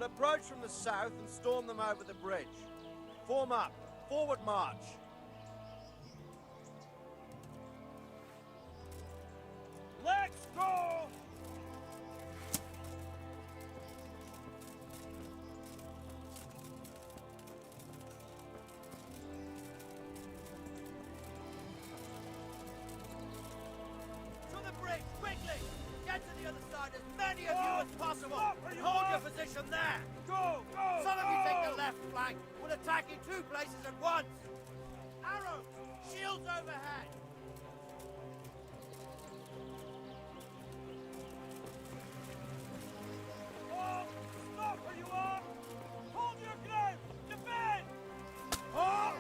We'll approach from the south and storm them over the bridge. Form up. Forward march. Let's go! To the bridge, quickly! Get to the other side, as many of you as possible! Hold your position there! Go! Go! Some of you take the left flank. We'll attack in two places at once! Arrows! Shields overhead! Oh! Stop where you are! Hold your ground! Defend! Oh!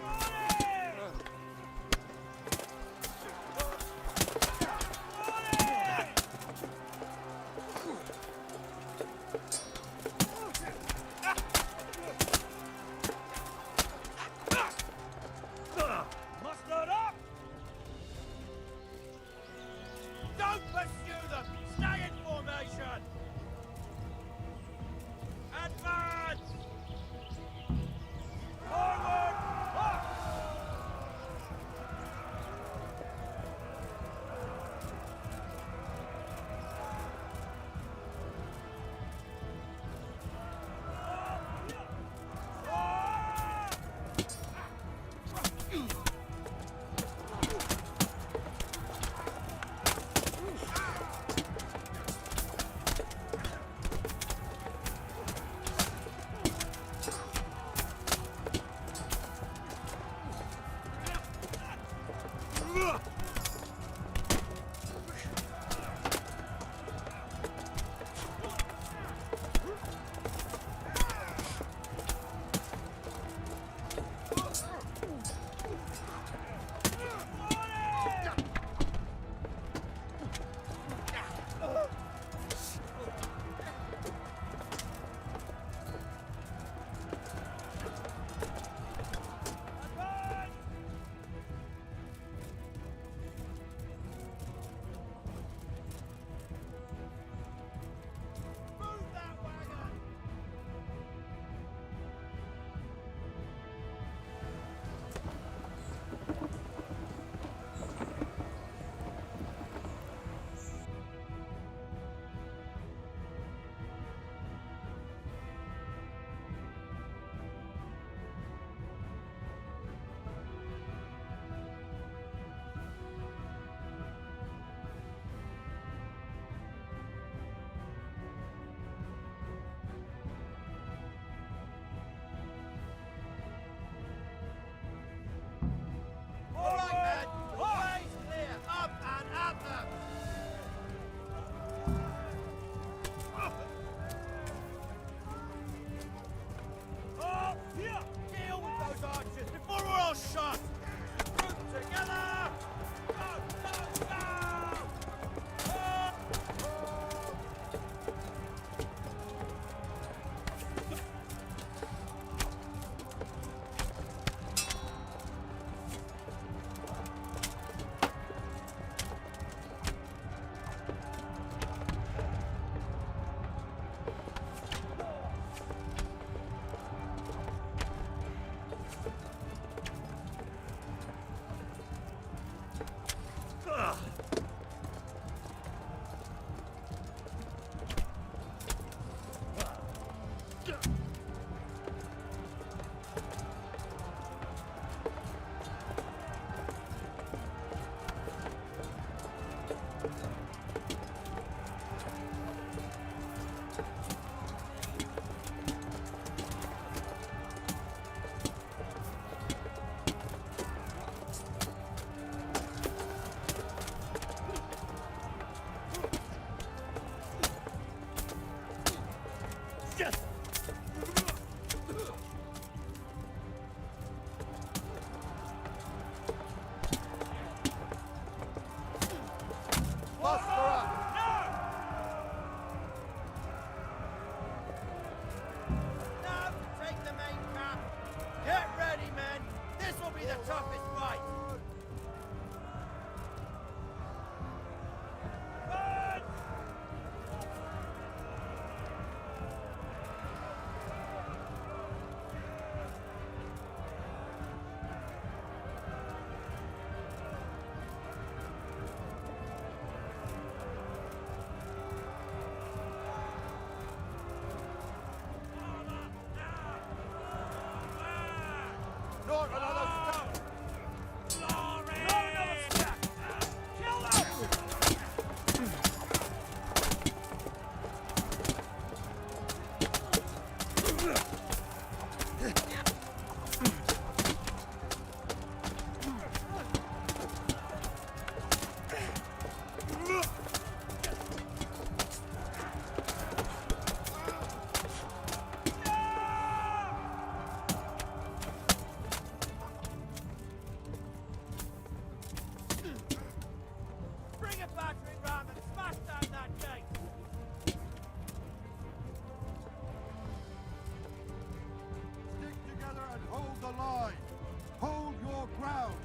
want another step. Glory! Not another step. Kill them! Bring a battering ram and smash down that gate! Stick together and hold the line. Hold your ground.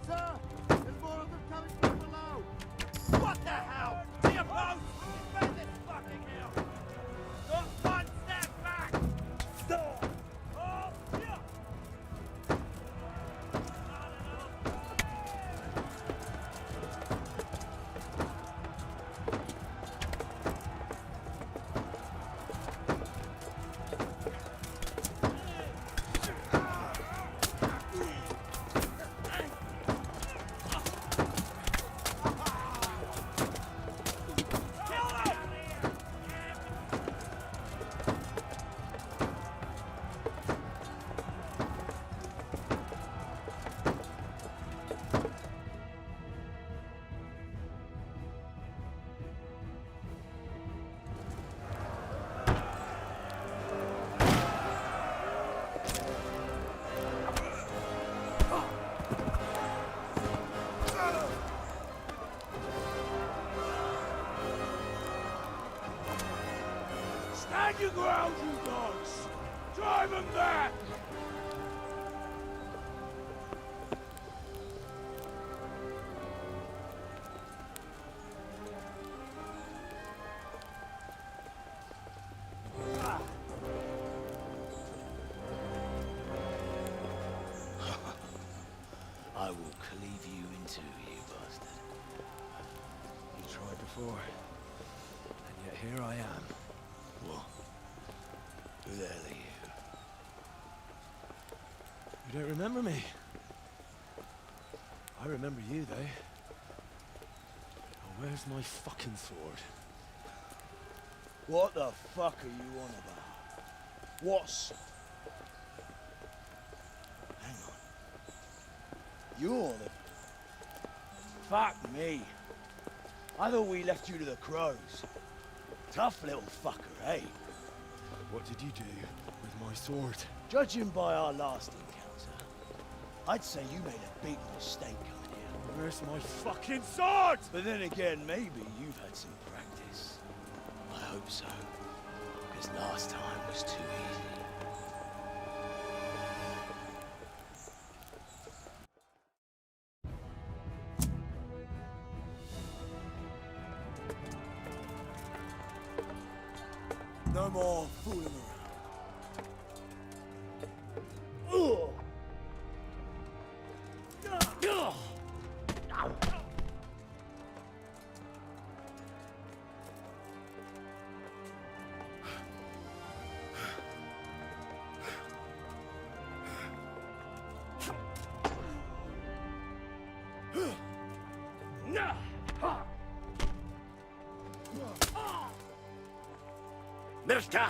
Sir, there's more of them coming from below. What the hell? To your post! Defend this fucking hill! Not one step back! Stop! Oh, yeah! Kill them! Stand your ground, you dogs! Drive them back! I will cleave you in two, you bastard. You tried before, and yet here I am. What? Who the hell are you? You don't remember me? I remember you, though. Now, where's my fucking sword? What the fuck are you on about? What's... Hang on. You're the... Fuck me. I thought we left you to the crows. Tough little fucker, eh? What did you do with my sword? Judging by our last encounter, I'd say you made a big mistake coming here. Where's my fucking sword? But then again, maybe you've had some practice. I hope so. Because last time was too easy. No more fooling around. Mister!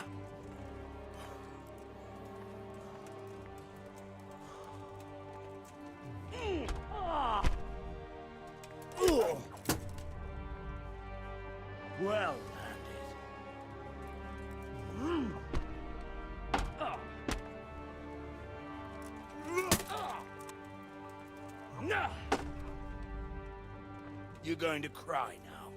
Well landed. You're going to cry now.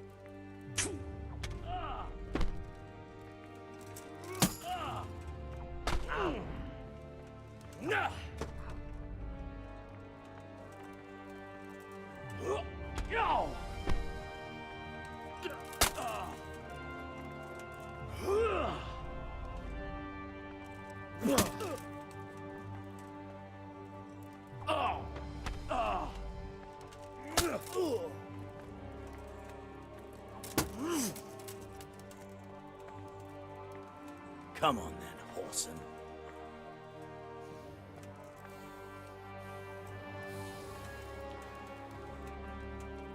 Come on then, Wholesome.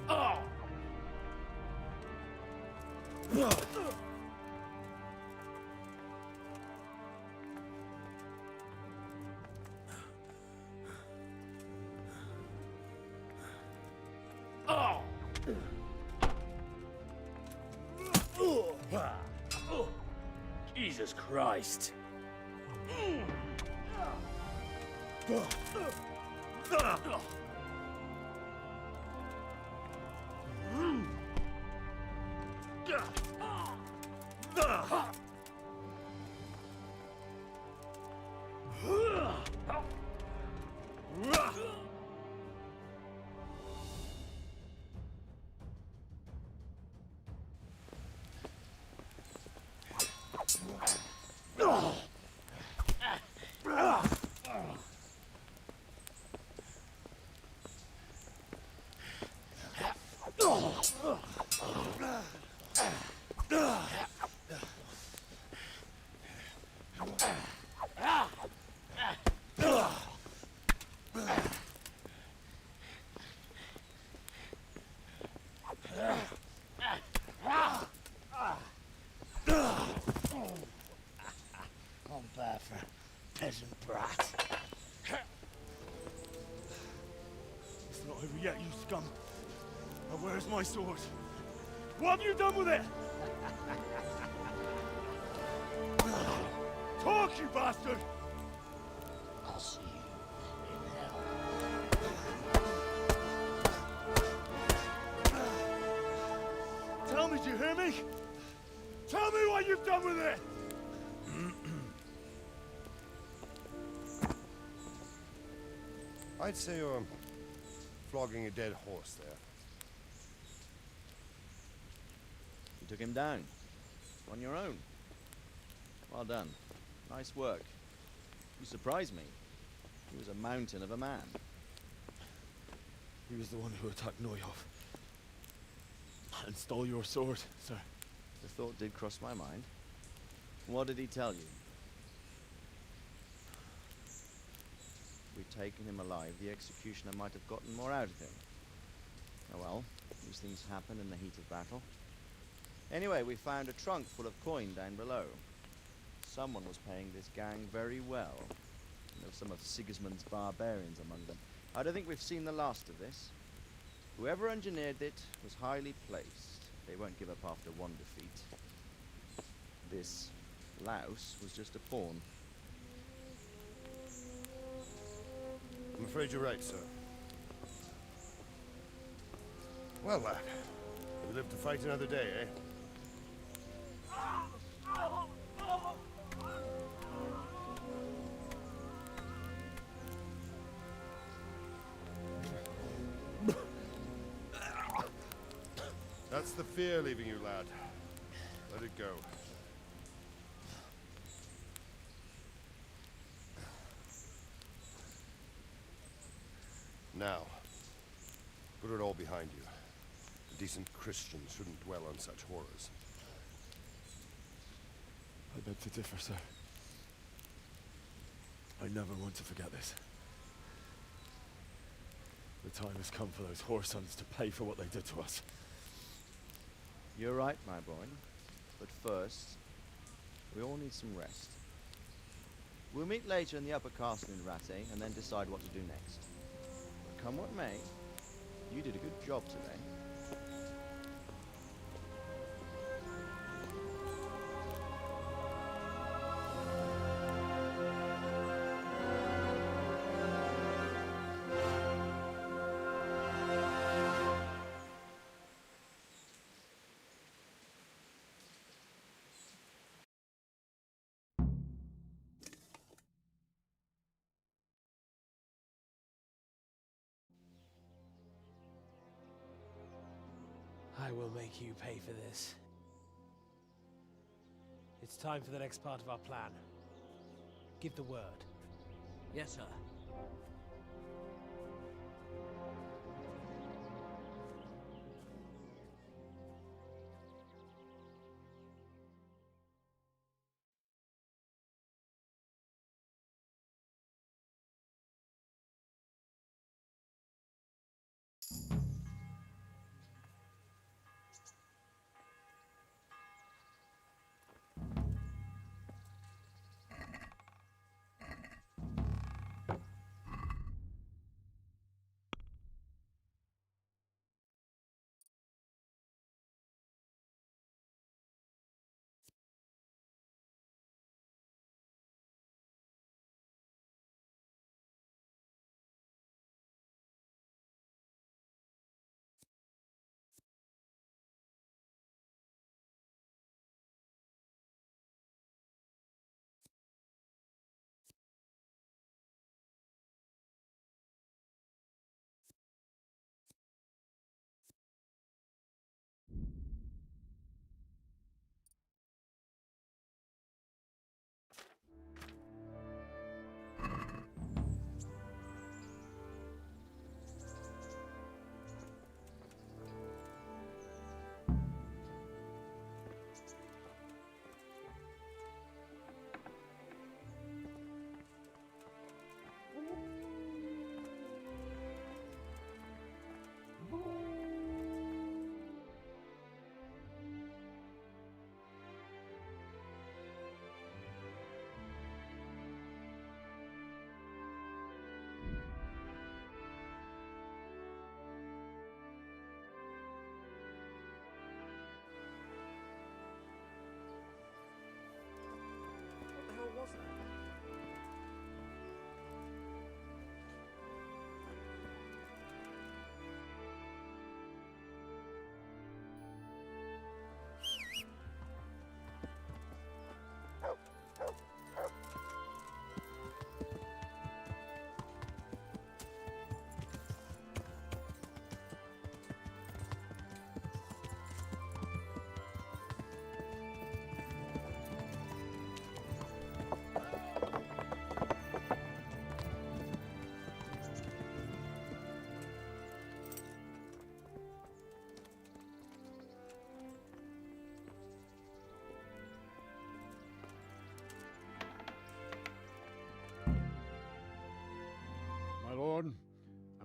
Oh! Jesus Christ. Peasant brat. It's not over yet, you scum. Now where's my sword? What have you done with it? Talk, you bastard! I'll see you in hell. Tell me, do you hear me? Tell me what you've done with it! I'd say you're flogging a dead horse there. You took him down. On your own. Well done. Nice work. You surprised me. He was a mountain of a man. He was the one who attacked Noyov. And stole your sword, sir. The thought did cross my mind. What did he tell you? We'd taken him alive, the executioner might have gotten more out of him. Oh well, these things happen in the heat of battle. Anyway, we found a trunk full of coin down below. Someone was paying this gang very well. There were some of Sigismund's barbarians among them. I don't think we've seen the last of this. Whoever engineered it was highly placed. They won't give up after one defeat. This louse was just a pawn. I'm afraid you're right, sir. Well, lad, we live to fight another day, eh? That's the fear leaving you, lad. Let it go. Now, put it all behind you. A decent Christian shouldn't dwell on such horrors. I beg to differ, sir. I never want to forget this. The time has come for those whoresons to pay for what they did to us. You're right, my boy. But first, we all need some rest. We'll meet later in the upper castle in Ratte and then decide what to do next. But come what may, you did a good job today. I will make you pay for this. It's time for the next part of our plan. Give the word. Yes, sir.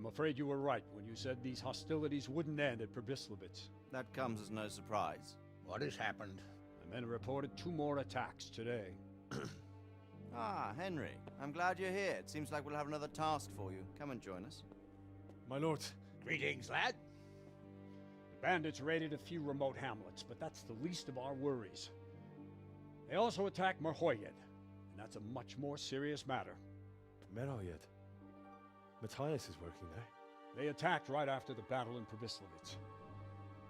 afraid you were right when you said these hostilities wouldn't end at Probislavitz. That comes as no surprise. What has happened? The men reported 2 more attacks today. Ah, Henry. I'm glad you're here. It seems like we'll have another task for you. Come and join us. My lord. Greetings, lad. The bandits raided a few remote hamlets, but that's the least of our worries. They also attacked Merhoyed, and that's a much more serious matter. Merhoyed. Matthias is working there. They attacked right after the battle in Probislavitz.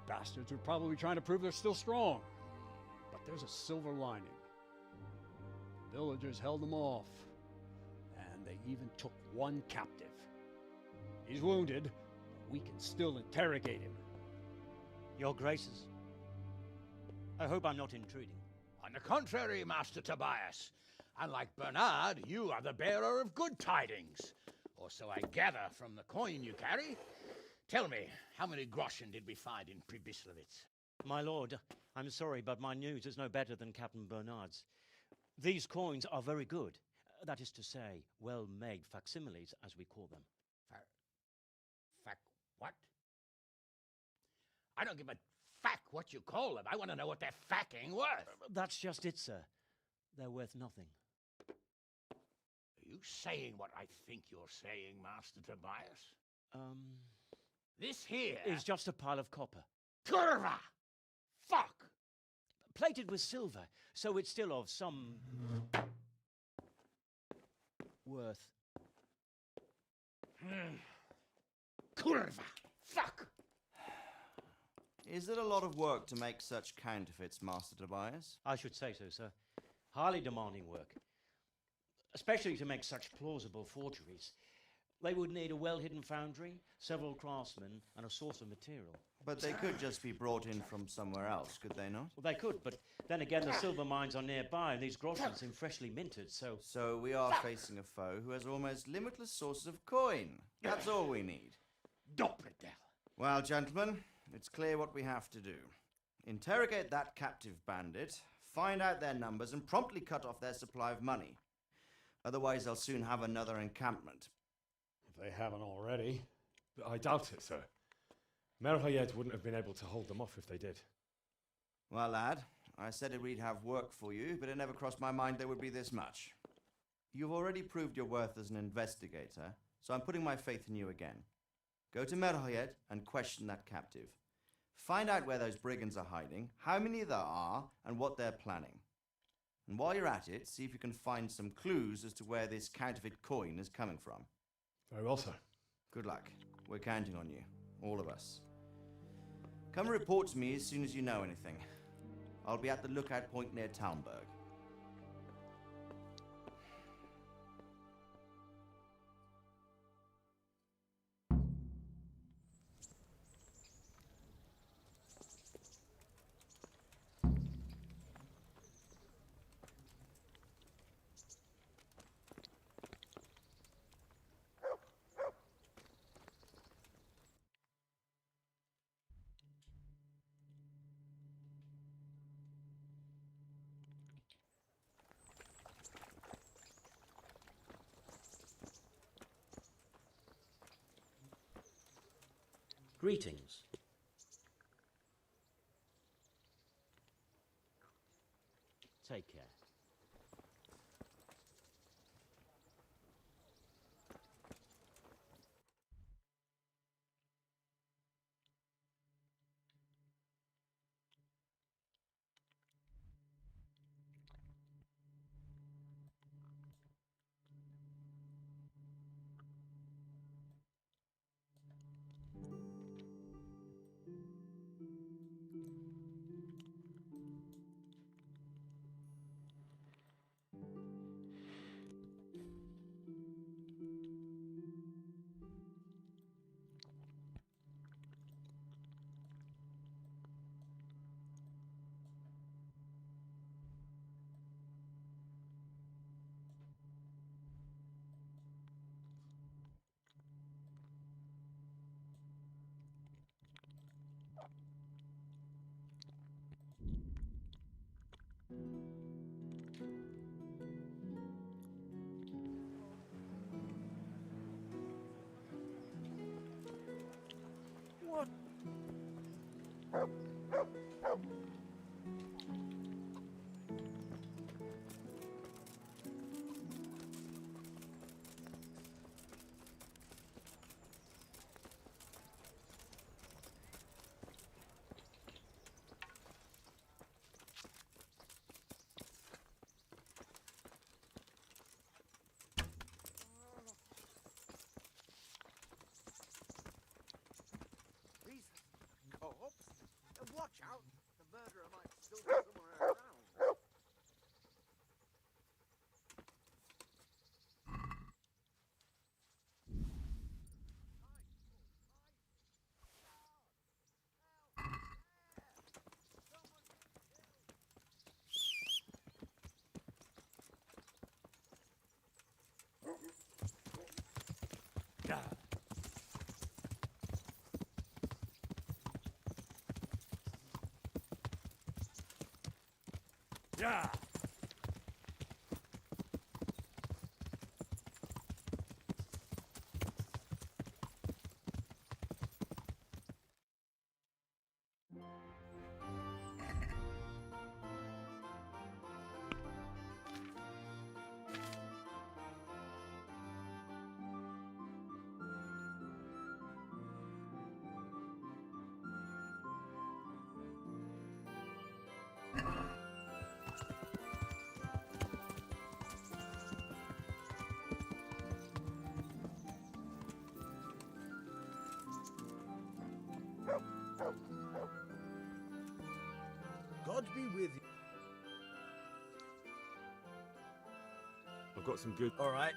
Bastards were probably trying to prove they're still strong. But there's a silver lining. The villagers held them off, and they even took 1 captive. He's wounded, but we can still interrogate him. Your Graces, I hope I'm not intruding. On the contrary, Master Tobias. Unlike Bernard, you are the bearer of good tidings. Or so I gather from the coin you carry. Tell me, how many groschen did we find in Probislavitz? My lord, I'm sorry, but my news is no better than Captain Bernard's. These coins are very good. That is to say, well-made facsimiles, as we call them. What? I don't give a fuck what you call them. I want to know what they're fucking worth. That's just it, sir. They're worth nothing. Are you saying what I think you're saying, Master Tobias? This here is just a pile of copper. Curva! Fuck! Plated with silver, so it's still of some worth. Curva! Fuck! Is it a lot of work to make such counterfeits, Master Tobias? I should say so, sir. Highly demanding work. Especially to make such plausible forgeries. They would need a well-hidden foundry, several craftsmen, and a source of material. But they could just be brought in from somewhere else, could they not? Well, they could, but then again, the silver mines are nearby, and these groschen seem freshly minted, so... So we are facing a foe who has almost limitless sources of coin. That's all we need. Doppelgänger. Well, gentlemen, it's clear what we have to do. Interrogate that captive bandit, find out their numbers, and promptly cut off their supply of money. Otherwise, they'll soon have another encampment. If they haven't already. But I doubt it, sir. Merhoyed wouldn't have been able to hold them off if they did. Well, lad, I said we'd have work for you, but it never crossed my mind there would be this much. You've already proved your worth as an investigator, so I'm putting my faith in you again. Go to Merhoyed and question that captive. Find out where those brigands are hiding, how many there are, and what they're planning. And while you're at it, see if you can find some clues as to where this counterfeit coin is coming from. Very well, sir. Good luck. We're counting on you. All of us. Come report to me as soon as you know anything. I'll be at the lookout point near Talmberg. Greetings. Take care. Yeah. God be with you. I've got some good. All right.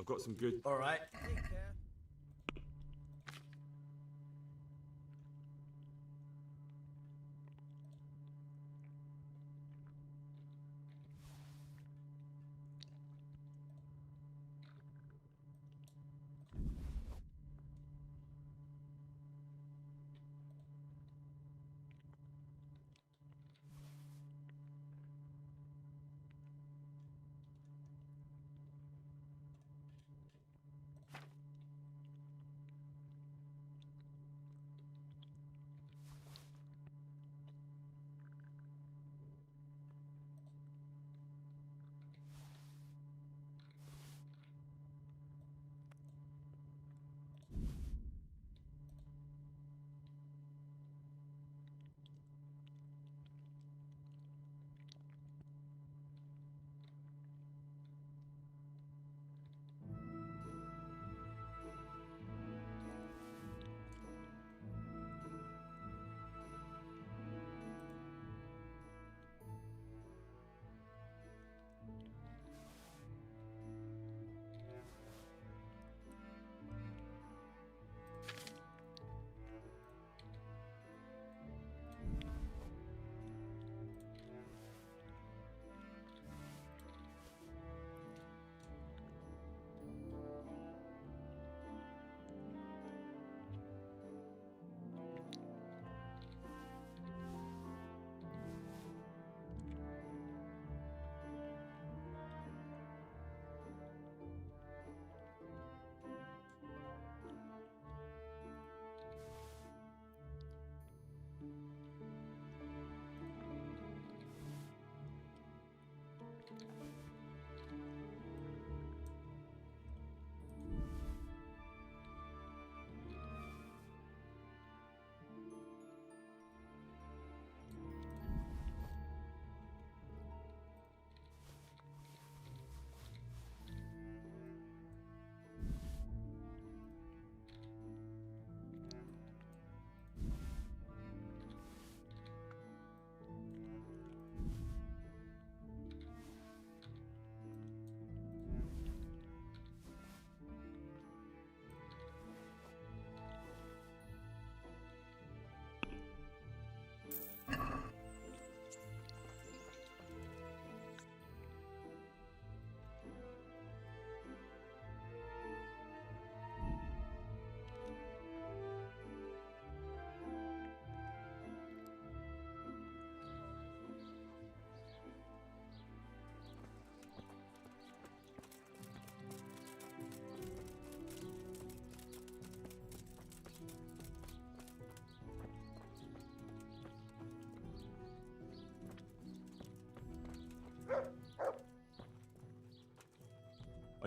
I've got some good. All right.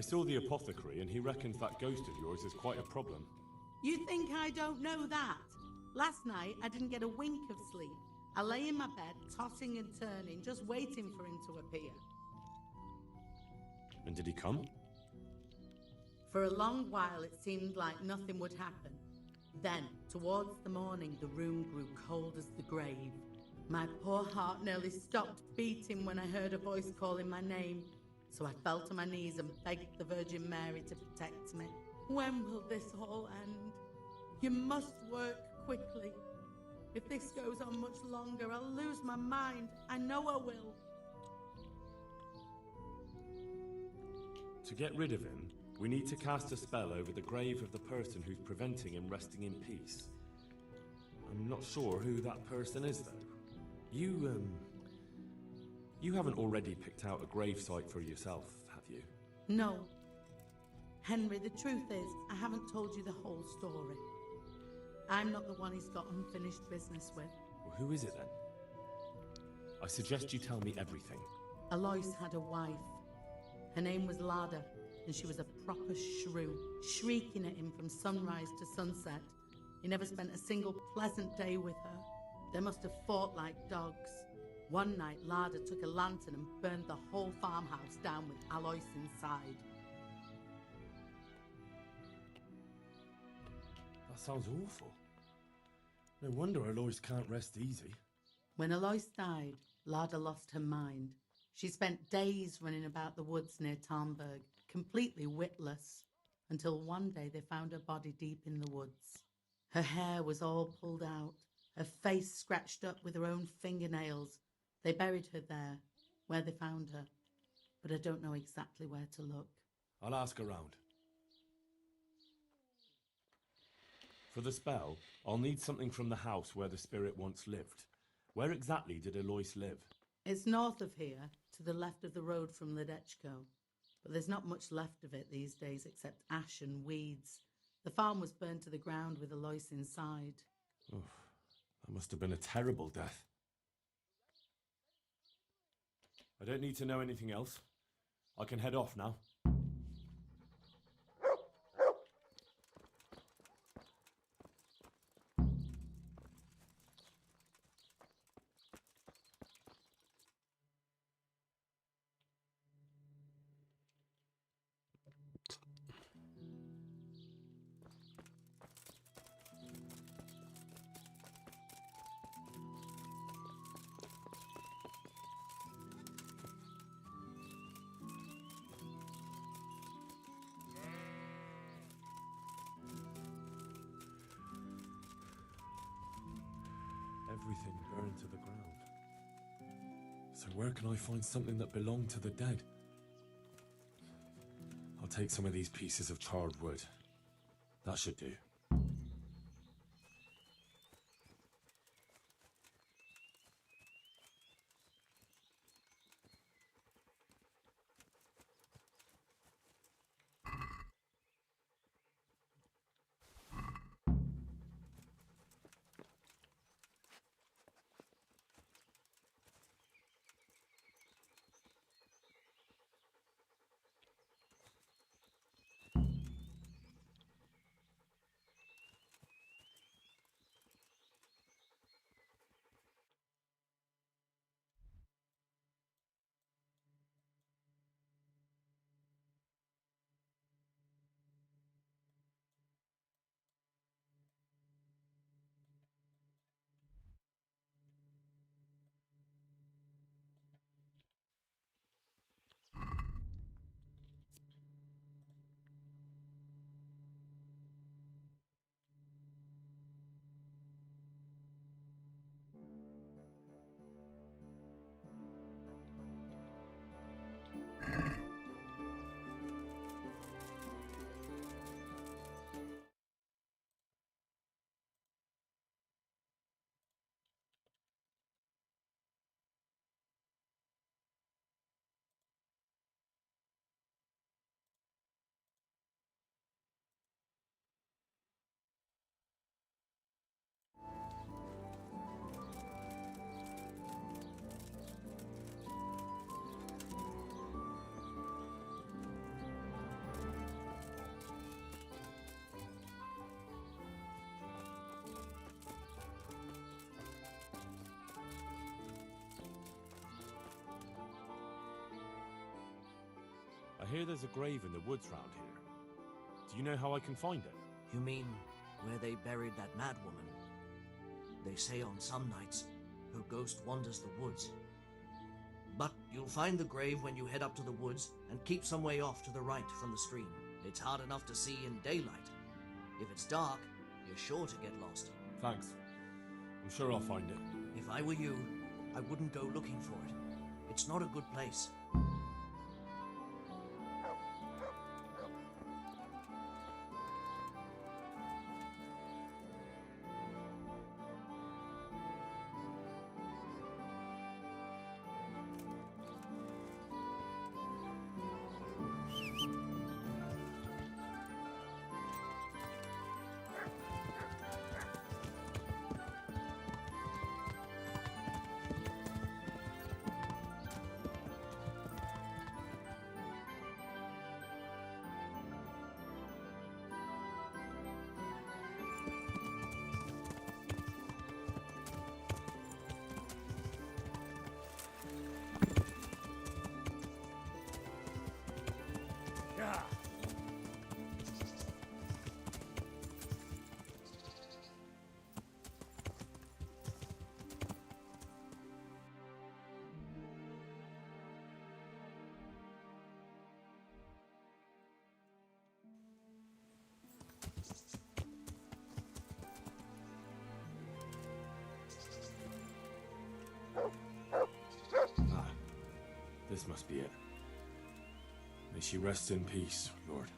saw the apothecary and he reckons that ghost of yours is quite a problem. You think I don't know that? Last night, I didn't get a wink of sleep. I lay in my bed, tossing and turning, just waiting for him to appear. And did he come? For a long while, it seemed like nothing would happen. Then, towards the morning, the room grew cold as the grave. My poor heart nearly stopped beating when I heard a voice calling my name. So I fell to my knees and begged the Virgin Mary to protect me. When will this all end? You must work quickly. If this goes on much longer, I'll lose my mind. I know I will. To get rid of him, we need to cast a spell over the grave of the person who's preventing him resting in peace. I'm not sure who that person is, though. You haven't already picked out a grave site for yourself, have you? No. Henry, the truth is, I haven't told you the whole story. I'm not the one he's got unfinished business with. Well, who is it then? I suggest you tell me everything. Alois had a wife. Her name was Lada, and she was a proper shrew, shrieking at him from sunrise to sunset. He never spent a single pleasant day with her. They must have fought like dogs. One night, Lada took a lantern and burned the whole farmhouse down with Alois inside. That sounds awful. No wonder Alois can't rest easy. When Alois died, Lada lost her mind. She spent days running about the woods near Tarnberg, completely witless, until one day they found her body deep in the woods. Her hair was all pulled out, her face scratched up with her own fingernails. They buried her there, where they found her, but I don't know exactly where to look. I'll ask around. For the spell, I'll need something from the house where the spirit once lived. Where exactly did Alois live? It's north of here, to the left of the road from Ledechko. But there's not much left of it these days except ash and weeds. The farm was burned to the ground with Alois inside. Oof, that must have been a terrible death. I don't need to know anything else. I can head off now. Everything burned to the ground. So where can I find something that belonged to the dead? I'll take some of these pieces of charred wood. That should do. hear there's a grave in the woods round here. Do you know how I can find it? You mean where they buried that mad woman? They say on some nights, her ghost wanders the woods. But you'll find the grave when you head up to the woods and keep some way off to the right from the stream. It's hard enough to see in daylight. If it's dark, you're sure to get lost. Thanks. I'm sure I'll find it. If I were you, I wouldn't go looking for it. It's not a good place. This must be it. May she rest in peace, Lord.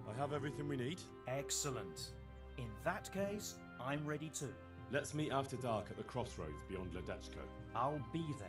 I have everything we need. Excellent. In that case, I'm ready too. Let's meet after dark at the crossroads beyond Ledechko. I'll be there.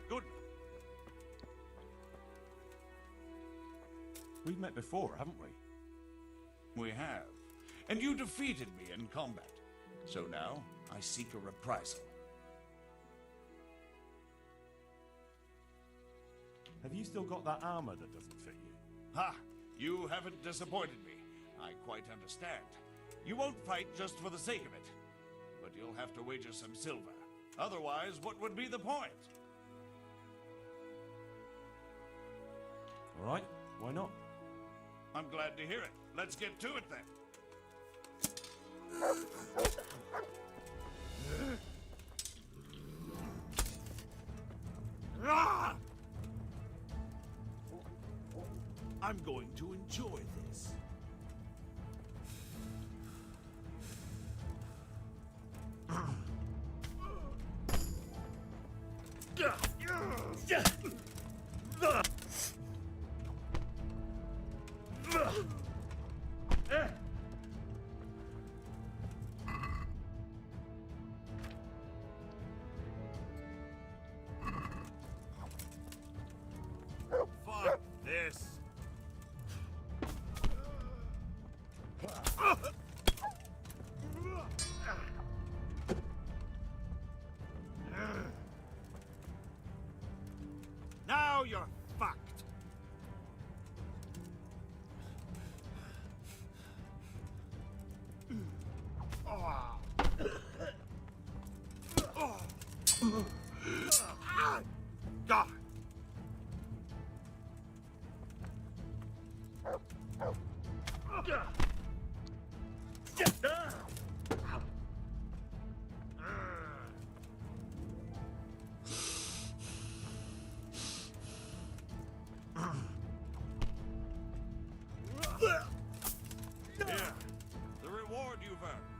Good. We've met before, haven't we? We have. And you defeated me in combat. So now, I seek a reprisal. Have you still got that armor that doesn't fit you? Ha! You haven't disappointed me. I quite understand. You won't fight just for the sake of it. But you'll have to wager some silver. Otherwise, what would be the point? All right, why not? I'm glad to hear it. Let's get to it then. I'm going to enjoy this. Fuck this. Now you're fucked. God. Here, the reward you've earned.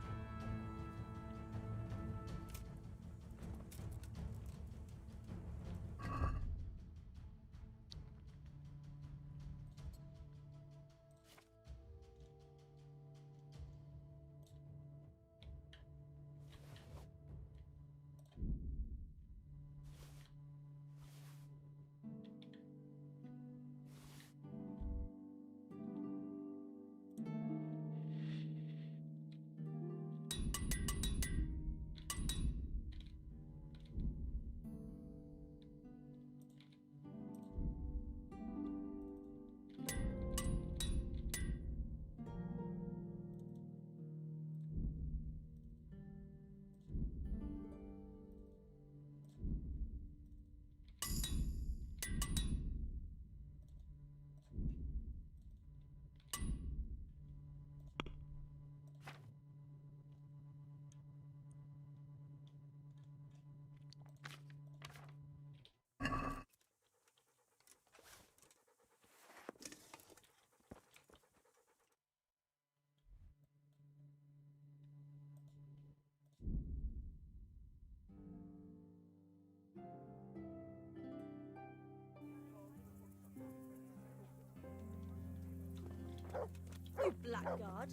You blackguard!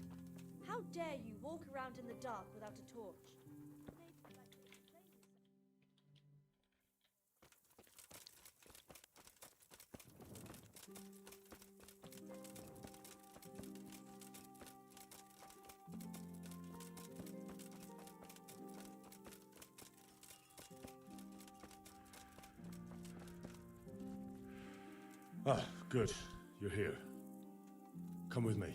How dare you walk around in the dark without a torch? Ah, good. You're here. Come with me.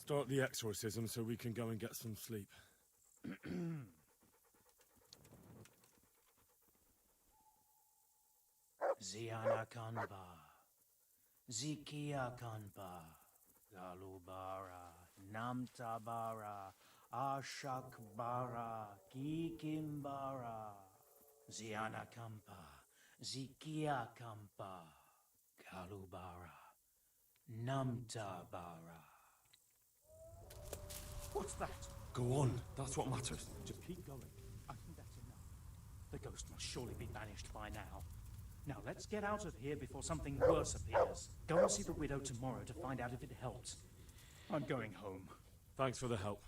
Start the exorcism so we can go and get some sleep. Ziana Kanba, Zikia Kanba, Galubara, Namtabara, Ashakbara, Kikimbara, Ziana Kampa, Zikia Kampa, Galubara, Namtabara. What's that? Go on, that's what matters. Just keep going. I think that's enough. The ghost must surely be banished by now. Now let's get out of here before something worse appears. Go and see the widow tomorrow to find out if it helps. I'm going home. Thanks for the help.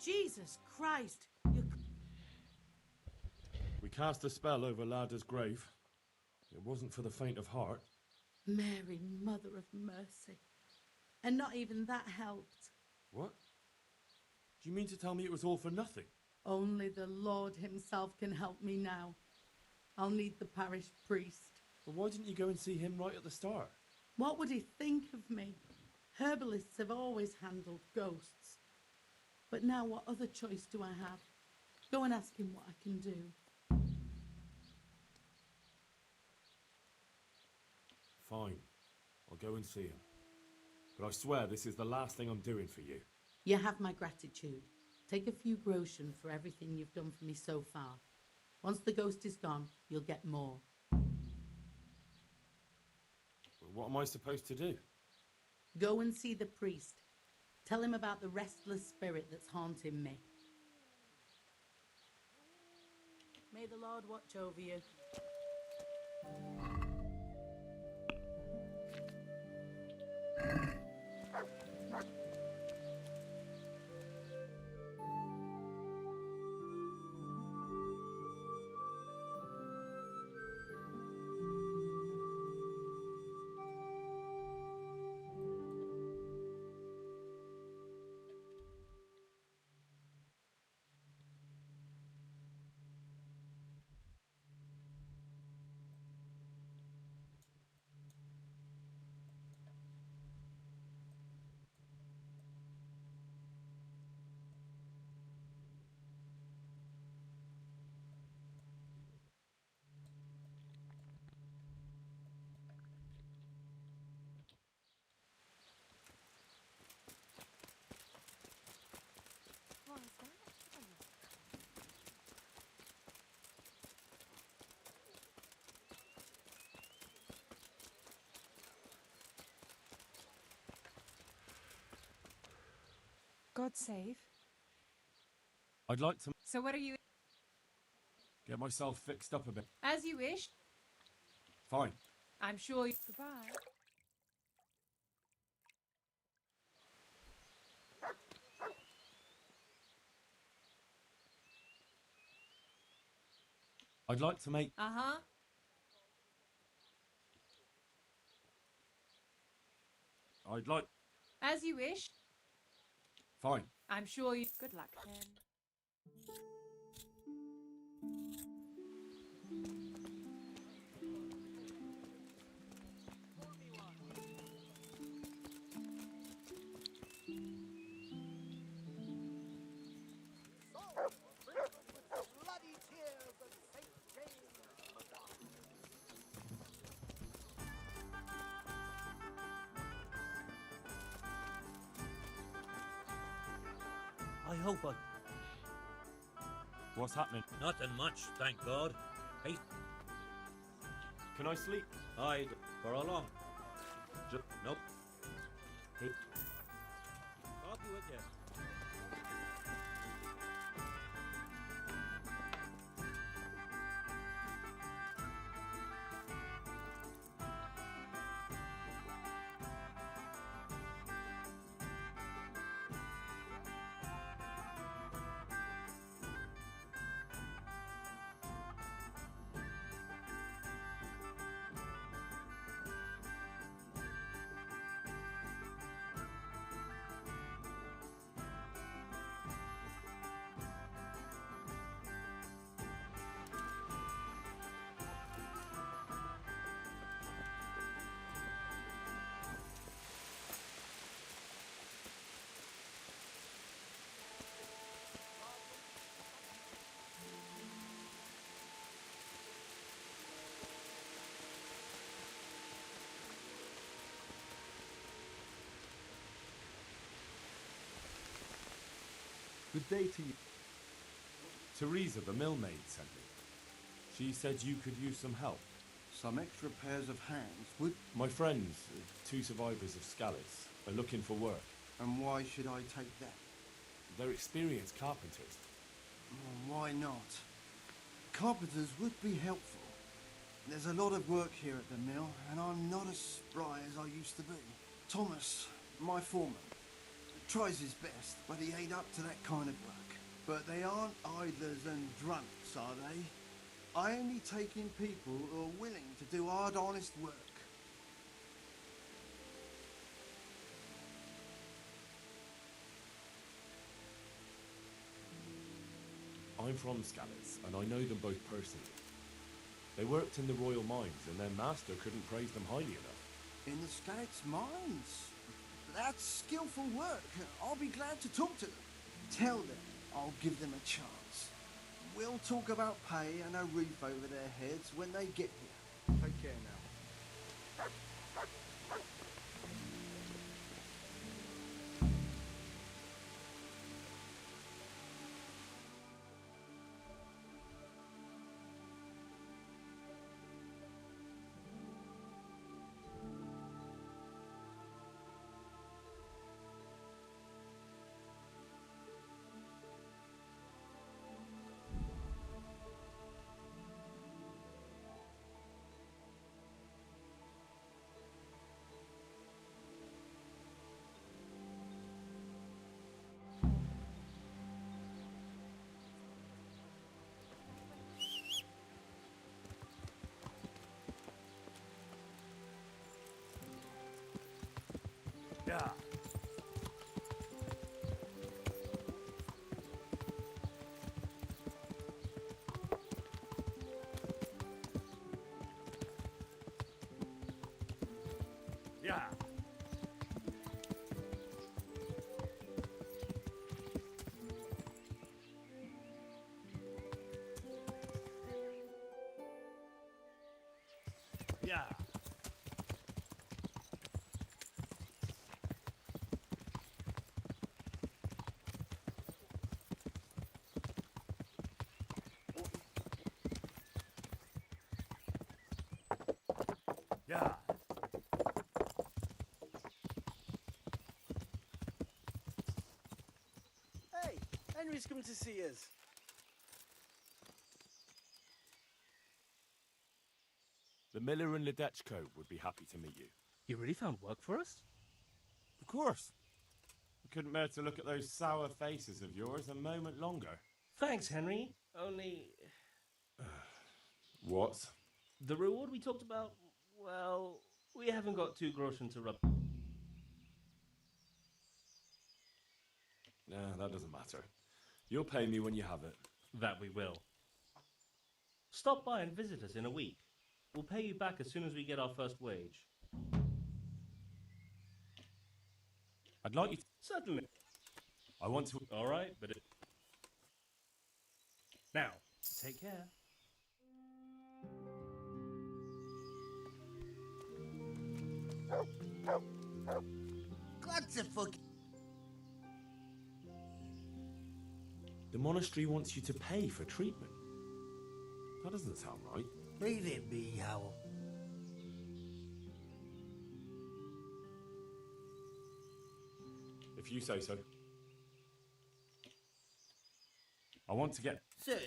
Jesus Christ! We cast a spell over Lada's grave. It wasn't for the faint of heart. Mary, Mother of Mercy. And not even that helped. What? Do you mean to tell me it was all for nothing? Only the Lord himself can help me now. I'll need the parish priest. Well, why didn't you go and see him right at the start? What would he think of me? Herbalists have always handled ghosts. But now what other choice do I have? Go and ask him what I can do. Fine. I'll go and see him. But I swear this is the last thing I'm doing for you. You have my gratitude. Take a few groschen for everything you've done for me so far. Once the ghost is gone, you'll get more. What am I supposed to do? Go and see the priest. Tell him about the restless spirit that's haunting me. May the Lord watch over you. God save. I'd like to So what are you... get myself fixed up a bit. As you wish. Fine. I'm sure you... Goodbye. I'd like to make... Uh-huh. I'd like... As you wish. Fine. I'm sure you... Good luck, then. I hope I... What's happening? Nothing much, thank God. Hey, Can I sleep? I'd... For how long? Nope. Hey. I'll be with you. Good day to you. Teresa, the millmaid, sent me. She said you could use some help. Some extra pairs of hands would... My friends, two survivors of Scallis, are looking for work. And why should I take that? They're experienced carpenters. Why not? Carpenters would be helpful. There's a lot of work here at the mill, and I'm not as spry as I used to be. Thomas, my foreman, tries his best, but he ain't up to that kind of work. But they aren't idlers and drunks, are they? I only take in people who are willing to do hard, honest work. I'm from Scallis, and I know them both personally. They worked in the royal mines, and their master couldn't praise them highly enough. In the Scallis mines? That's skillful work. I'll be glad to talk to them. Tell them I'll give them a chance. We'll talk about pay and a roof over their heads when they get here. Take care now. Yeah. Yeah. Yeah. Yeah. Henry's come to see us. The miller and Ledechko would be happy to meet you. You really found work for us? Of course. I couldn't bear to look at those sour faces of yours a moment longer. Thanks, Henry. Only... What? The reward we talked about, well, we haven't got 2 groschen to rub. Nah, that doesn't matter. You'll pay me when you have it. That we will. Stop by and visit us in a week. We'll pay you back as soon as we get our first wage. I'd like you to... Certainly. I want to... All right, but... Now, take care. What the fuck? The monastery wants you to pay for treatment. That doesn't sound right. Leave it be, Howell. If you say so. I want to get... Certain.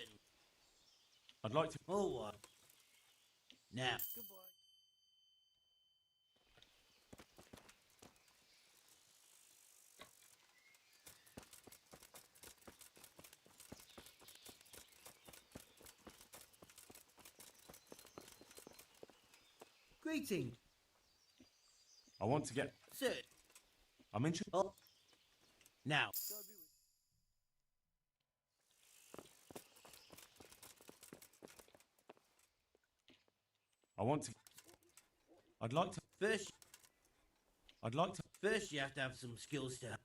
I'd like to... Oh, what? Now. Goodbye. Greeting. I want to get... Sir. I'm interested... Oh. Now. I want to... I'd like to... First... I'd like to... First you have to have some skills to...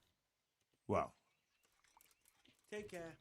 Well... Take care.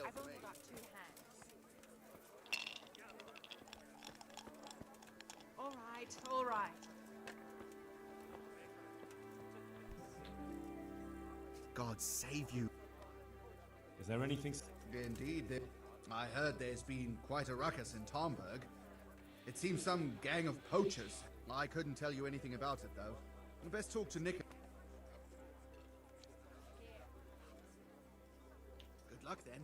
I've only got 2 hands. All right. God save you. Is there anything... Indeed, I heard there's been quite a ruckus in Tomberg. It seems some gang of poachers. I couldn't tell you anything about it, though. You best talk to Nick. Good luck, then.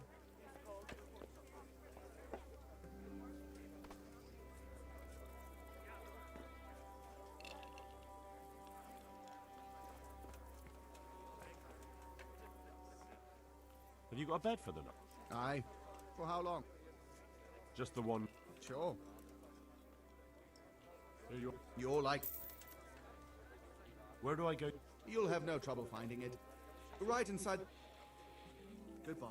Have you got a bed for the night? Aye. For how long? Just the one. Sure. Here You're like... Where do I go? You'll have no trouble finding it. Right inside... Goodbye.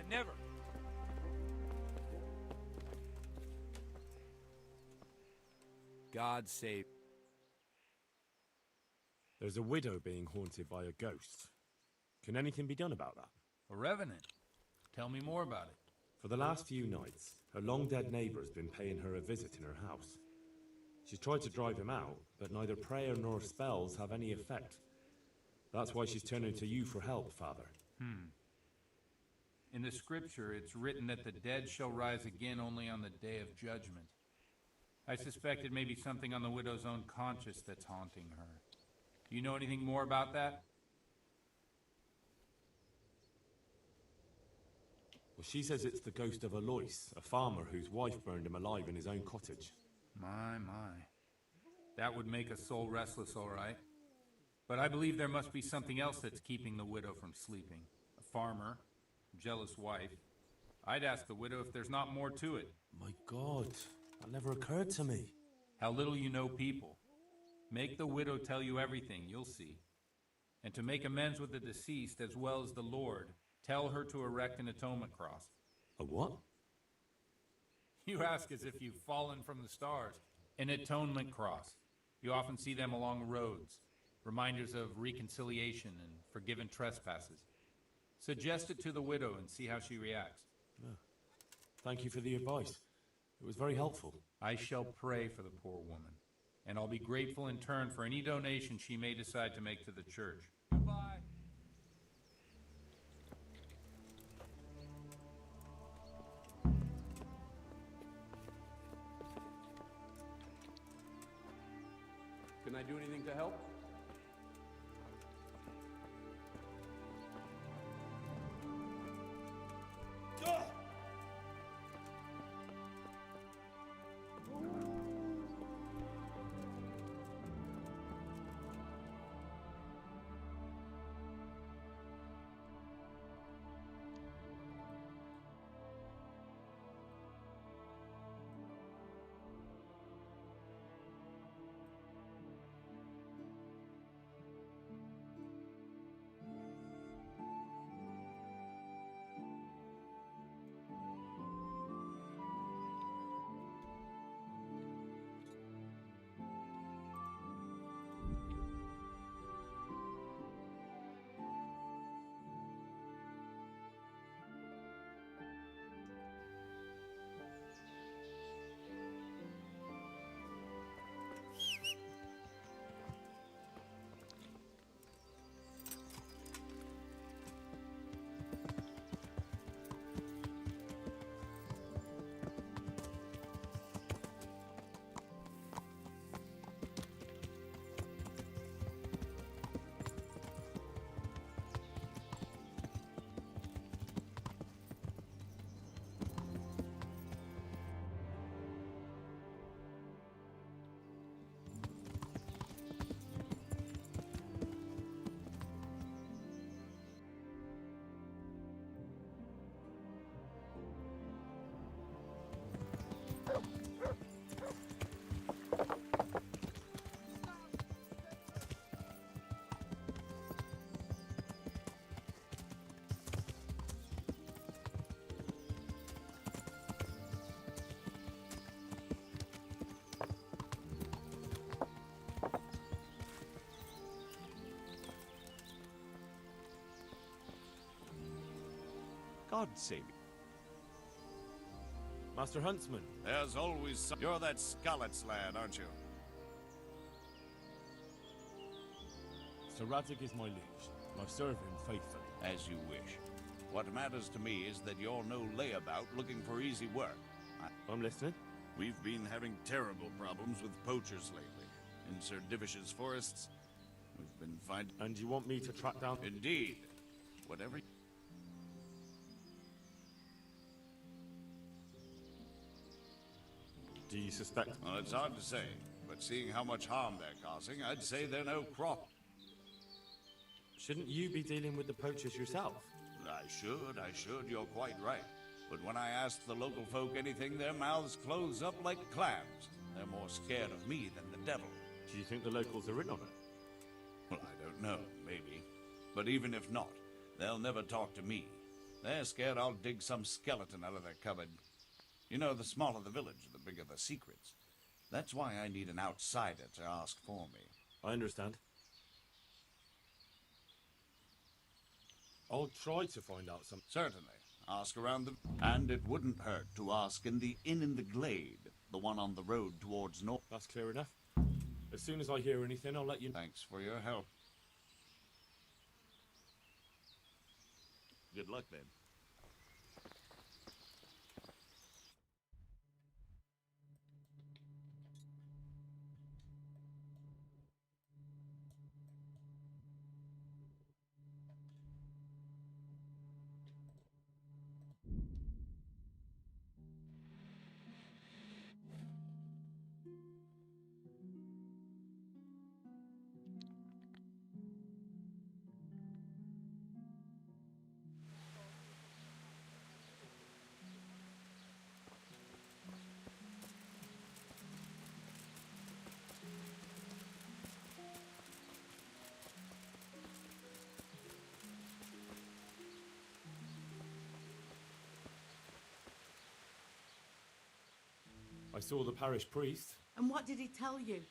never. God save. There's a widow being haunted by a ghost. Can anything be done about that? A revenant. Tell me more about it. For the last few nights, her long-dead neighbour has been paying her a visit in her house. She's tried to drive him out, but neither prayer nor spells have any effect. That's why she's turning to you for help, Father. In the scripture, it's written that the dead shall rise again only on the day of judgment. I suspect it may be something on the widow's own conscience that's haunting her. Do you know anything more about that? Well, she says it's the ghost of Alois, a farmer whose wife burned him alive in his own cottage. My. That would make a soul restless, all right. But I believe there must be something else that's keeping the widow from sleeping. A farmer, jealous wife. I'd ask the widow if there's not more to it. My God, that never occurred to me. How little you know people. Make the widow tell you everything, you'll see. And to make amends with the deceased as well as the Lord, tell her to erect an atonement cross. A what? You ask as if you've fallen from the stars. An atonement cross. You often see them along roads. Reminders of reconciliation and forgiven trespasses. Suggest it to the widow and see how she reacts. Oh. Thank you for the advice. It was very helpful. I shall pray for the poor woman, and I'll be grateful in turn for any donation she may decide to make to the church. Goodbye. Can I do anything to help? God save you. Master Huntsman. There's always some... You're that Scarlet's lad, aren't you? Sir Radzig is my liege, and I serve him faithfully. As you wish. What matters to me is that you're no layabout looking for easy work. I'm listening. We've been having terrible problems with poachers lately. In Sir Divish's forests, we've been finding... And you want me to track down... Indeed. Whatever... Do you suspect... Well, it's hard to say, but seeing how much harm they're causing, I'd say they're no crop. Shouldn't you be dealing with the poachers yourself? I should, you're quite right. But when I ask the local folk anything, their mouths close up like clams. They're more scared of me than the devil. Do you think the locals are in on it? Well, I don't know, maybe. But even if not, they'll never talk to me. They're scared I'll dig some skeleton out of their cupboard. You know, the smaller the village, the bigger the secrets. That's why I need an outsider to ask for me. I understand. I'll try to find out some... Certainly. Ask around the... And it wouldn't hurt to ask in the inn in the glade, the one on the road towards north. That's clear enough. As soon as I hear anything, I'll let you know. Thanks for your help. Good luck, then. I saw the parish priest. And what did he tell you?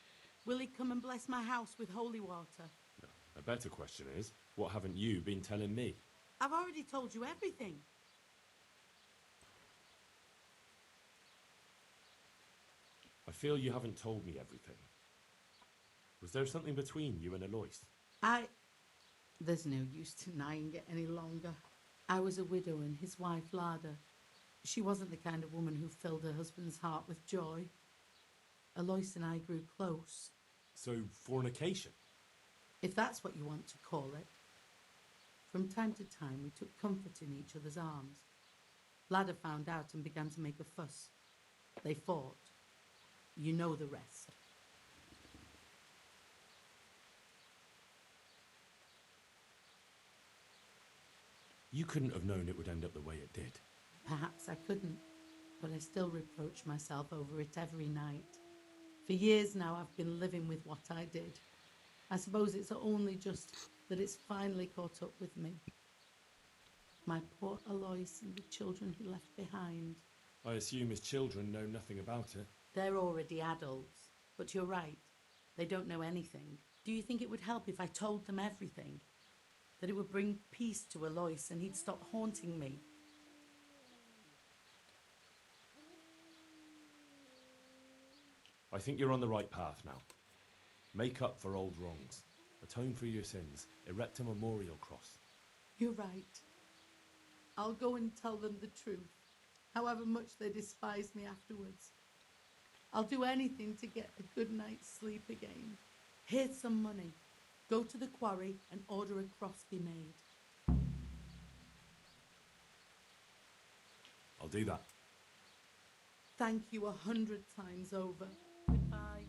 Will he come and bless my house with holy water? No, a better question is, what haven't you been telling me? I've already told you everything. I feel you haven't told me everything. Was there something between you and Alois? There's no use denying it any longer. I was a widow and his wife Lada. She wasn't the kind of woman who filled her husband's heart with joy. Alois and I grew close. So, fornication? If that's what you want to call it. From time to time, we took comfort in each other's arms. Lada found out and began to make a fuss. They fought. You know the rest. You couldn't have known it would end up the way it did. Perhaps I couldn't, but I still reproach myself over it every night. For years now, I've been living with what I did. I suppose it's only just that it's finally caught up with me. My poor Alois and the children he left behind. I assume his children know nothing about it. They're already adults, but you're right. They don't know anything. Do you think it would help if I told them everything? That it would bring peace to Alois and he'd stop haunting me? I think you're on the right path now. Make up for old wrongs. Atone for your sins. Erect a memorial cross. You're right. I'll go and tell them the truth, however much they despise me afterwards. I'll do anything to get a good night's sleep again. Here's some money. Go to the quarry and order a cross be made. I'll do that. Thank you 100 times over. Goodbye.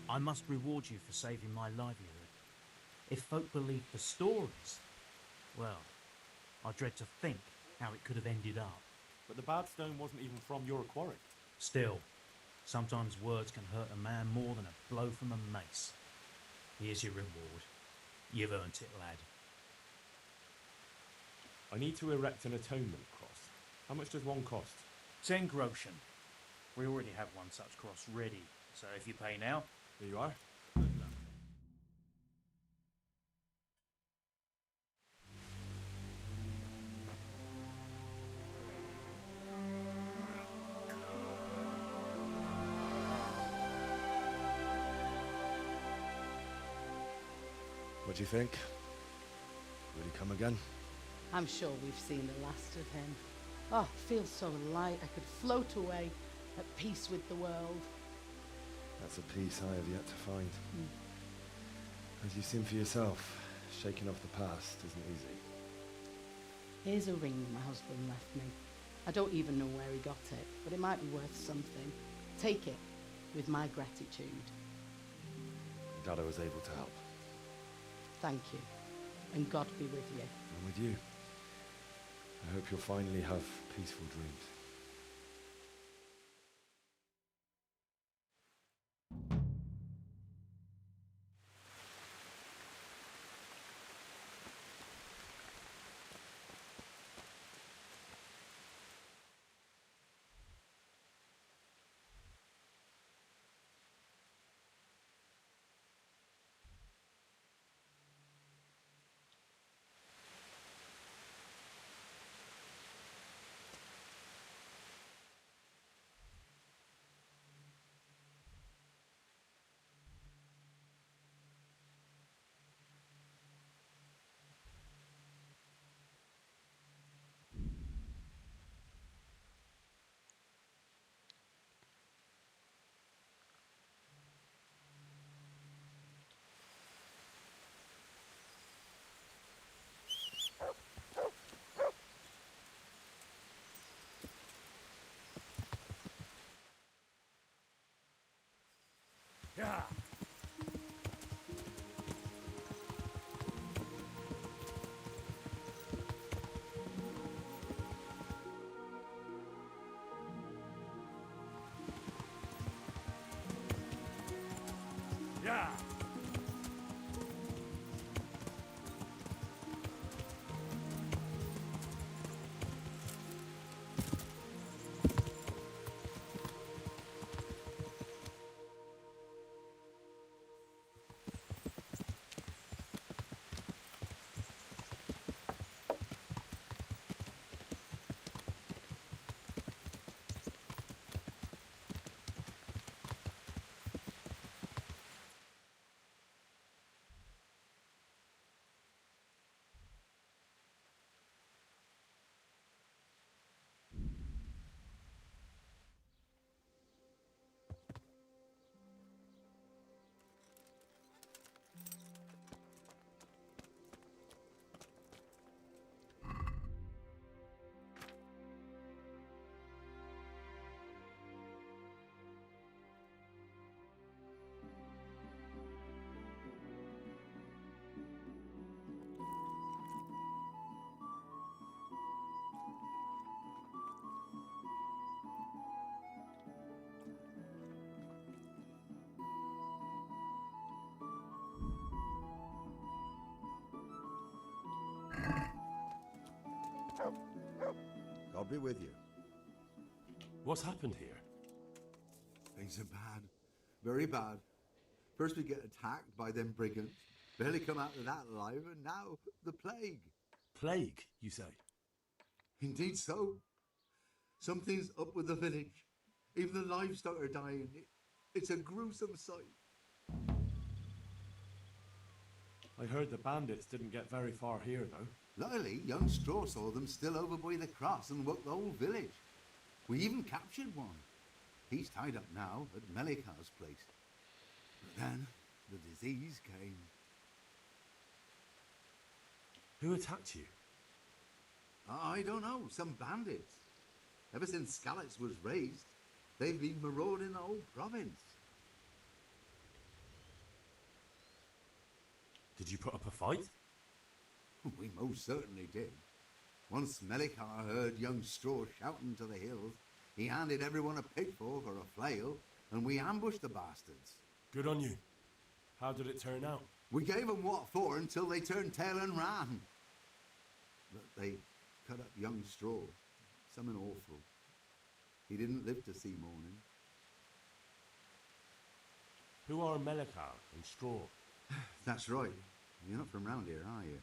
I must reward you for saving my livelihood. If folk believe the stories, well, I dread to think how it could have ended up. But the bad stone wasn't even from your quarry. Still, sometimes words can hurt a man more than a blow from a mace. Here's your reward. You've earned it, lad. I need to erect an atonement cross. How much does one cost? 10 groschen. We already have one such cross ready, so if you pay now... Here you are. What do you think? Would he come again? I'm sure we've seen the last of him. Oh, I feel so light I could float away at peace with the world. That's a peace I have yet to find. As you've seen for yourself, shaking off the past isn't easy. Here's a ring my husband left me. I don't even know where he got it, but it might be worth something. Take it, with my gratitude. Glad I was able to help. Thank you, and God be with you. And with you. I hope you'll finally have peaceful dreams. Yeah. Yeah. God be with you. What's happened here? Things are bad. Very bad. First we get attacked by them brigands. Barely come out of that alive, and now the plague. Plague, you say? Indeed so. Something's up with the village. Even the livestock are dying. It's a gruesome sight. I heard the bandits didn't get very far here, though. Luckily, young Straw saw them still over by the cross and woke the whole village. We even captured one. He's tied up now at Melika's place. But then, the disease came. Who attacked you? I don't know, some bandits. Ever since Skalitz was raised, they've been marauding the whole province. Did you put up a fight? We most certainly did. Once Melikar heard young Straw shouting to the hills, he handed everyone a pitchfork or a flail, and we ambushed the bastards. Good on you. How did it turn out? We gave them what for until they turned tail and ran. But they cut up young Straw. Something awful. He didn't live to see morning. Who are Melikar and Straw? That's right. You're not from round here, are you?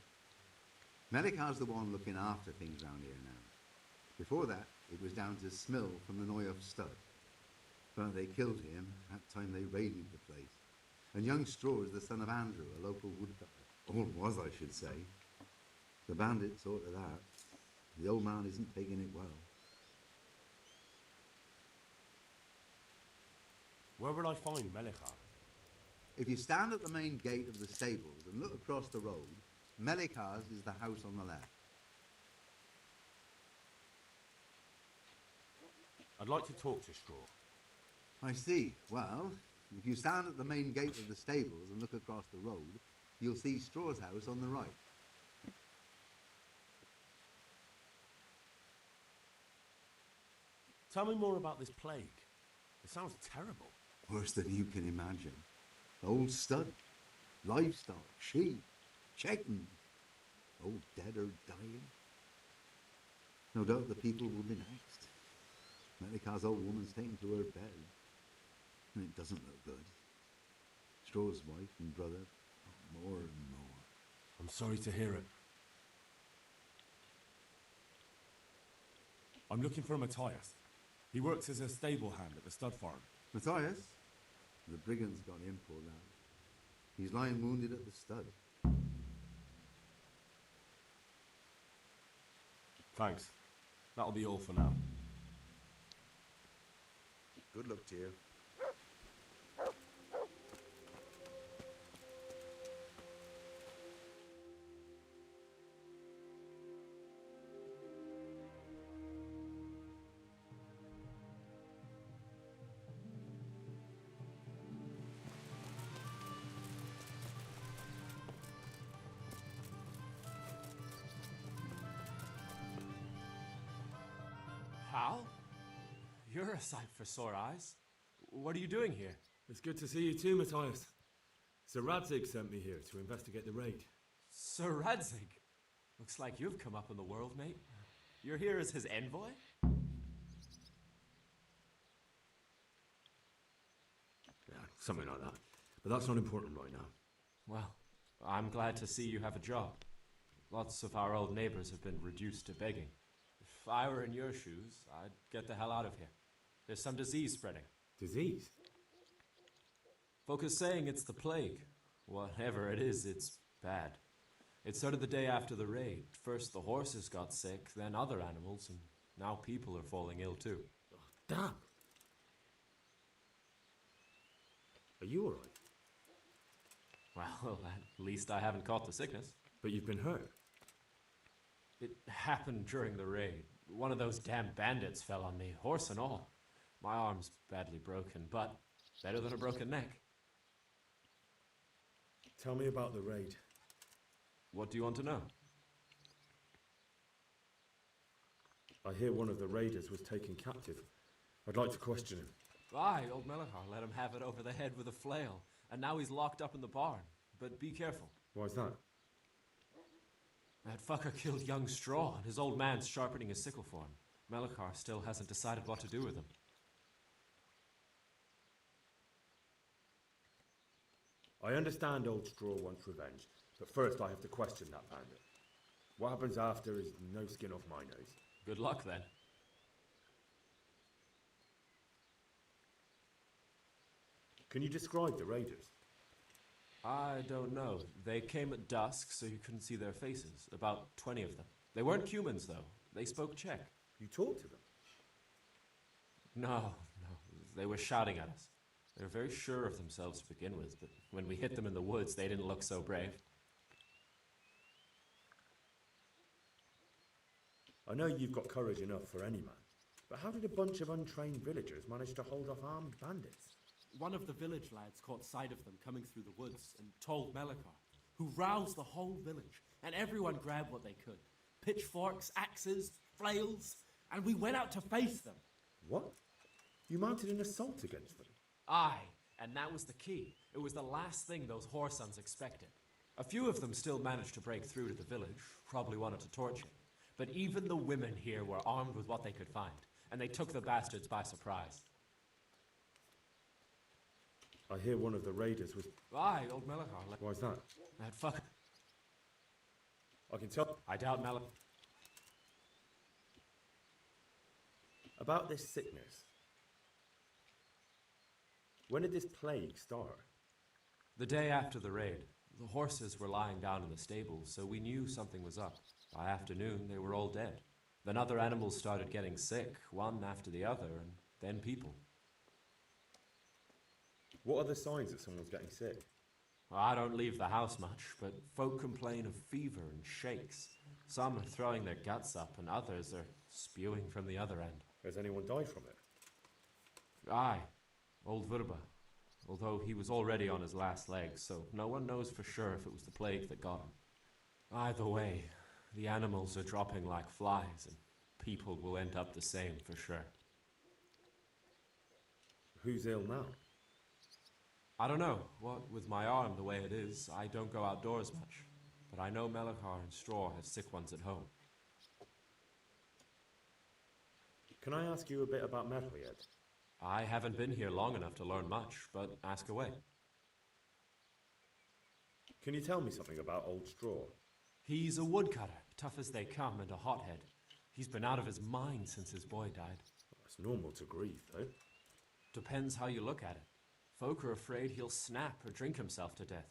Melikar's the one looking after things round here now. Before that, it was down to Smill from the Noyov stud. But they killed him that time they raided the place. And young Straw is the son of Andrew, a local woodcutter. Or was, I should say. The bandits saw to that. The old man isn't taking it well. Where will I find Melikar? If you stand at the main gate of the stables and look across the road, Melikar's is the house on the left. I'd like to talk to Straw. I see. Well, if you stand at the main gate of the stables and look across the road, you'll see Straw's house on the right. Tell me more about this plague. It sounds terrible. Worse than you can imagine. Old stud, livestock, sheep, chickens, all dead or dying. No doubt the people will be next. Melikar's old woman's taken to her bed. And it doesn't look good. Straw's wife and brother, more and more. I'm sorry to hear it. I'm looking for Matthias. He works as a stable hand at the stud farm. Matthias? The brigands got him pulled out. He's lying wounded at the stud. Thanks. That'll be all for now. Good luck to you. Hal? You're a sight for sore eyes. What are you doing here? It's good to see you too, Matthias. Sir Radzig sent me here to investigate the raid. Sir Radzig? Looks like you've come up in the world, mate. You're here as his envoy? Yeah, something like that. But that's not important right now. Well, I'm glad to see you have a job. Lots of our old neighbors have been reduced to begging. If I were in your shoes, I'd get the hell out of here. There's some disease spreading. Disease? Folk are saying it's the plague. Whatever it is, it's bad. It started the day after the raid. First the horses got sick, then other animals, and now people are falling ill too. Oh, damn! Are you alright? Well, at least I haven't caught the sickness. But you've been hurt? It happened during the raid. One of those damn bandits fell on me, horse and all. My arm's badly broken, but better than a broken neck. Tell me about the raid. What do you want to know? I hear one of the raiders was taken captive. I'd like to question him. Aye, old Melikar let him have it over the head with a flail, and now he's locked up in the barn. But be careful. Why's that? That fucker killed young Straw, and his old man's sharpening his sickle for him. Melikar still hasn't decided what to do with him. I understand old Straw wants revenge, but first I have to question that bandit. What happens after is no skin off my nose. Good luck, then. Can you describe the raiders? I don't know. They came at dusk, so you couldn't see their faces. About 20 of them. They weren't humans, though. They spoke Czech. You talked to them? No. They were shouting at us. They were very sure of themselves to begin with, but when we hit them in the woods, they didn't look so brave. I know you've got courage enough for any man, but how did a bunch of untrained villagers manage to hold off armed bandits? One of the village lads caught sight of them coming through the woods and told Melikar, who roused the whole village, and everyone grabbed what they could. pitchforks, axes, flails, and we went out to face them. What? You mounted an assault against them? Aye, and that was the key. It was the last thing those whoresons expected. A few of them still managed to break through to the village, probably wanted to torch it. But even the women here were armed with what they could find, and they took the bastards by surprise. I hear one of the raiders was... Aye, old Melachar. Why's that? That fuck... I can tell... I doubt Melachar... About this sickness. When did this plague start? The day after the raid. The horses were lying down in the stables, so we knew something was up. By afternoon, they were all dead. Then other animals started getting sick, one after the other, and then people. What are the signs that someone's getting sick? Well, I don't leave the house much, but folk complain of fever and shakes. Some are throwing their guts up, and others are spewing from the other end. Has anyone died from it? Aye, old Vurba. Although he was already on his last legs, so no one knows for sure if it was the plague that got him. Either way, the animals are dropping like flies, and people will end up the same for sure. Who's ill now? I don't know. What with my arm the way it is, I don't go outdoors much. But I know Melachar and Straw have sick ones at home. Can I ask you a bit about Metal yet? I haven't been here long enough to learn much, but ask away. Can you tell me something about Old Straw? He's a woodcutter, tough as they come, and a hothead. He's been out of his mind since his boy died. It's normal to grieve, though. Depends how you look at it. Folk are afraid he'll snap or drink himself to death.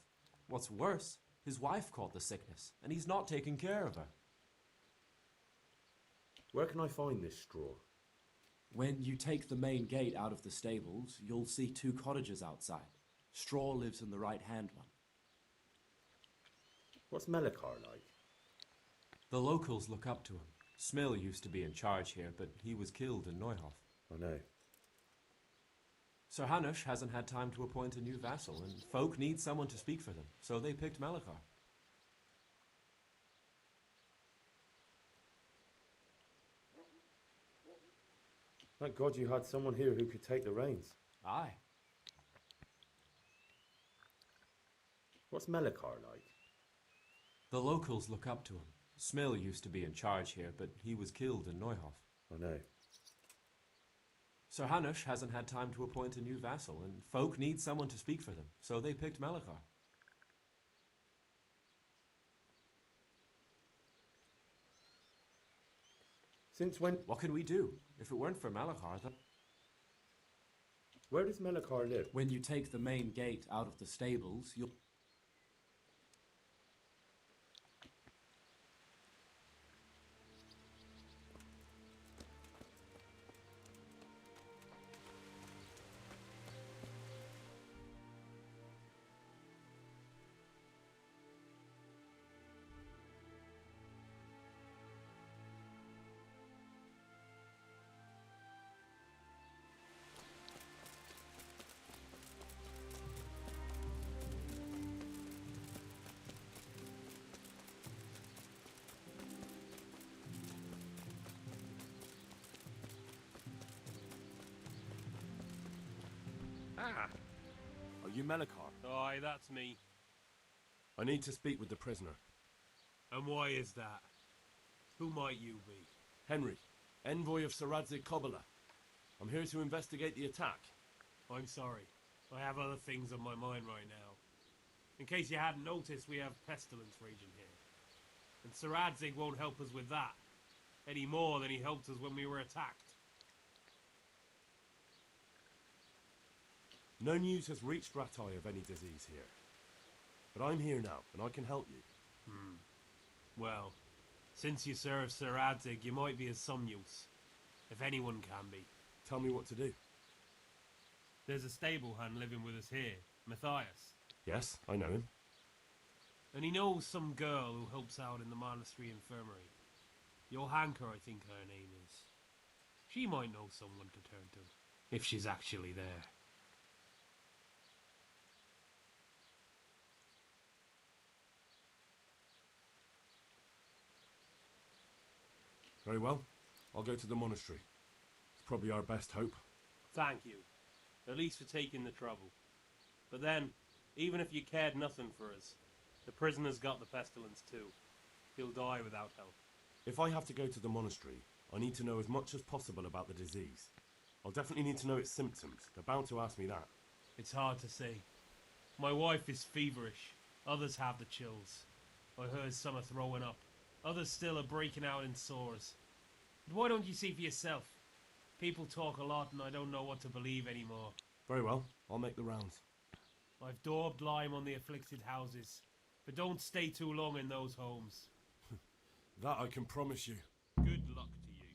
What's worse, his wife caught the sickness, and he's not taking care of her. Where can I find this Straw? When you take the main gate out of the stables, you'll see 2 cottages outside. Straw lives in the right-hand one. What's Melachar like? The locals look up to him. Smill used to be in charge here, but he was killed in Neuhof. I know. Sir Hanush hasn't had time to appoint a new vassal, and folk need someone to speak for them, so they picked Melachar. Thank God you had someone here who could take the reins. Aye. What's Melachar like? The locals look up to him. Smill used to be in charge here, but he was killed in Neuhof. I know. Sir Hanush hasn't had time to appoint a new vassal, and folk need someone to speak for them, so they picked Melachar. Since when? What can we do? If it weren't for Melachar, then... Where does Melachar live? When you take the main gate out of the stables, you'll... Ah! Are you Melachar? Aye, that's me. I need to speak with the prisoner. And why is that? Who might you be? Henry, envoy of Sir Radzig Kobyla. I'm here to investigate the attack. I'm sorry. I have other things on my mind right now. In case you hadn't noticed, we have pestilence raging here. And Sir Radzig won't help us with that. Any more than he helped us when we were attacked. No news has reached Ratai of any disease here. But I'm here now, and I can help you. Well, since you serve Sir Radzig, you might be of some use. If anyone can be. Tell me what to do. There's a stable hand living with us here, Matthias. Yes, I know him. And he knows some girl who helps out in the monastery infirmary. Johanka, I think her name is. She might know someone to turn to, if she's actually there. Very well. I'll go to the monastery. It's probably our best hope. Thank you. At least for taking the trouble. But then, even if you cared nothing for us, the prisoner's got the pestilence too. He'll die without help. If I have to go to the monastery, I need to know as much as possible about the disease. I'll definitely need to know its symptoms. They're bound to ask me that. It's hard to say. My wife is feverish. Others have the chills. I heard some are throwing up. Others still are breaking out in sores. But why don't you see for yourself? People talk a lot and I don't know what to believe anymore. Very well. I'll make the rounds. I've daubed lime on the afflicted houses. But don't stay too long in those homes. That I can promise you. Good luck to you.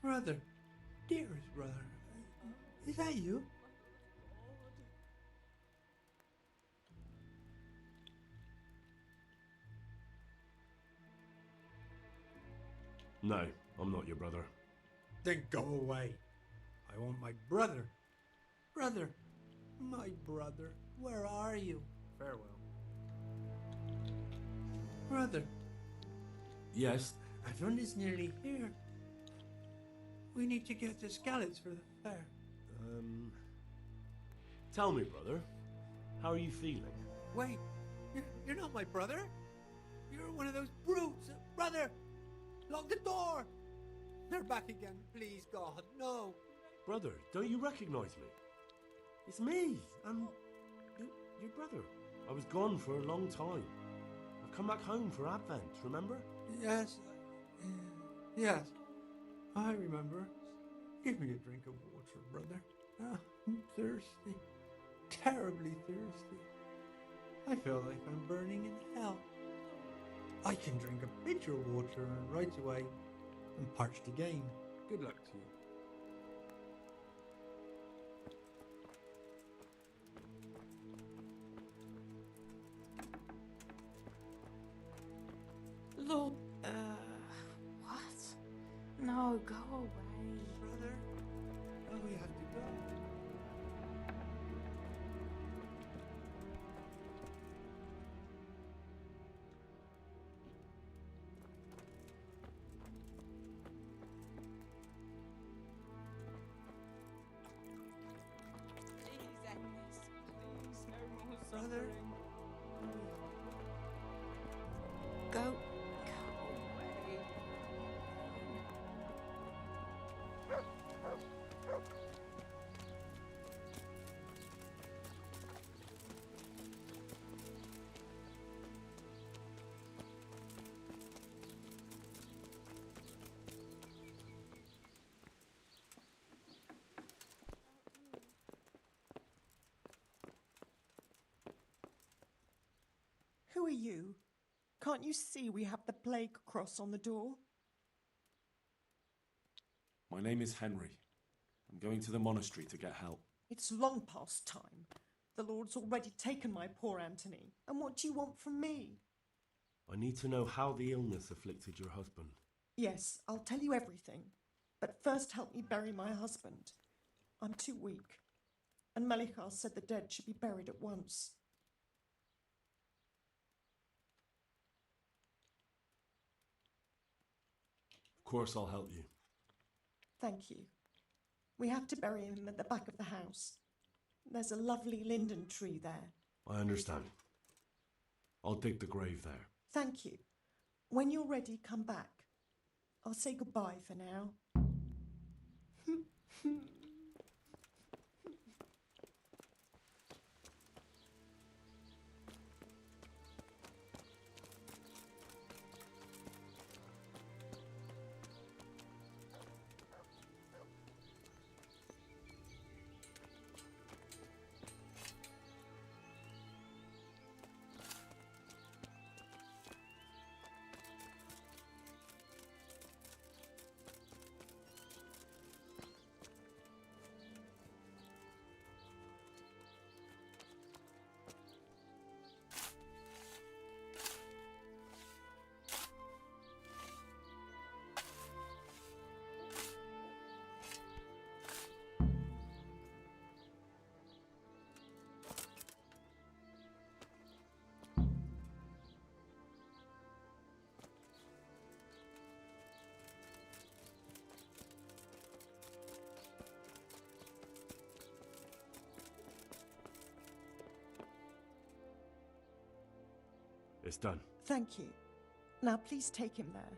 Brother, dearest brother, is that you? No, I'm not your brother. Then go away. I want my brother. Brother, my brother, where are you? Farewell. Brother, Yes? everyone is nearly here. We need to get the scallops for the fair. Tell me, brother. How are you feeling? Wait, you're not my brother? You're one of those brutes. Brother, lock the door. They're back again. Please, God, no. Brother, don't you recognize me? It's me. I'm your brother. I was gone for a long time. I've come back home for Advent, remember? Yes, yes, I remember. Give me a drink of water, brother. Ah, I'm thirsty. Terribly thirsty. I feel like I'm burning in hell. I can drink a pitcher of water and right away I'm parched again. Good luck to you. Lord, What? No, go away. brother, oh, we have to go. Please, Agnes. Please, no more Brother? suffering. Go away. Who are you? Can't you see we have the plague cross on the door? My name is Henry. I'm going to the monastery to get help. It's long past time. The Lord's already taken my poor Anthony. And what do you want from me? I need to know how the illness afflicted your husband. Yes, I'll tell you everything. But first help me bury my husband. I'm too weak. And Melichar said the dead should be buried at once. course I'll help you. Thank you. We have to bury him at the back of the house. There's a lovely linden tree there. I understand. I'll dig the grave there. Thank you. When you're ready, come back. I'll say goodbye for now. It's done. Thank you. Now please take him there.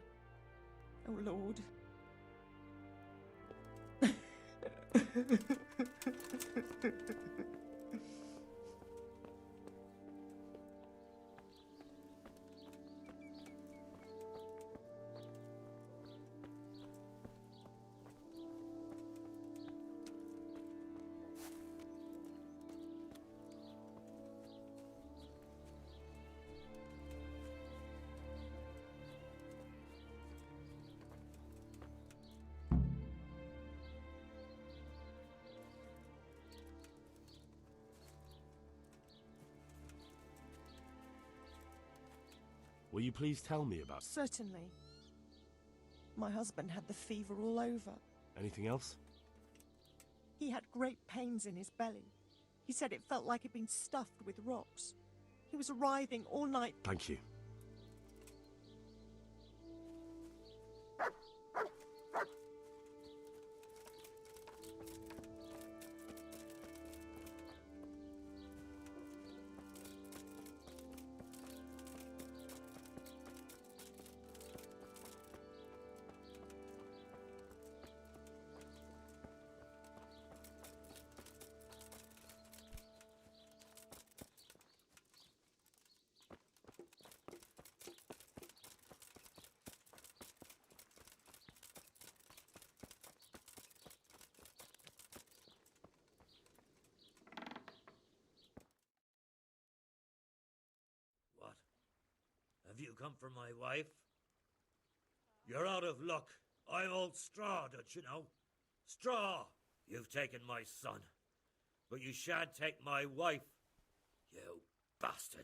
Oh, Lord. Will you please tell me about... Certainly. My husband had the fever all over. Anything else? He had great pains in his belly. He said it felt like it'd been stuffed with rocks. He was writhing all night. Thank you. Have you come for my wife? You're out of luck. I'm old Straw, don't you know? Straw! You've taken my son, but you shan't take my wife, you bastard.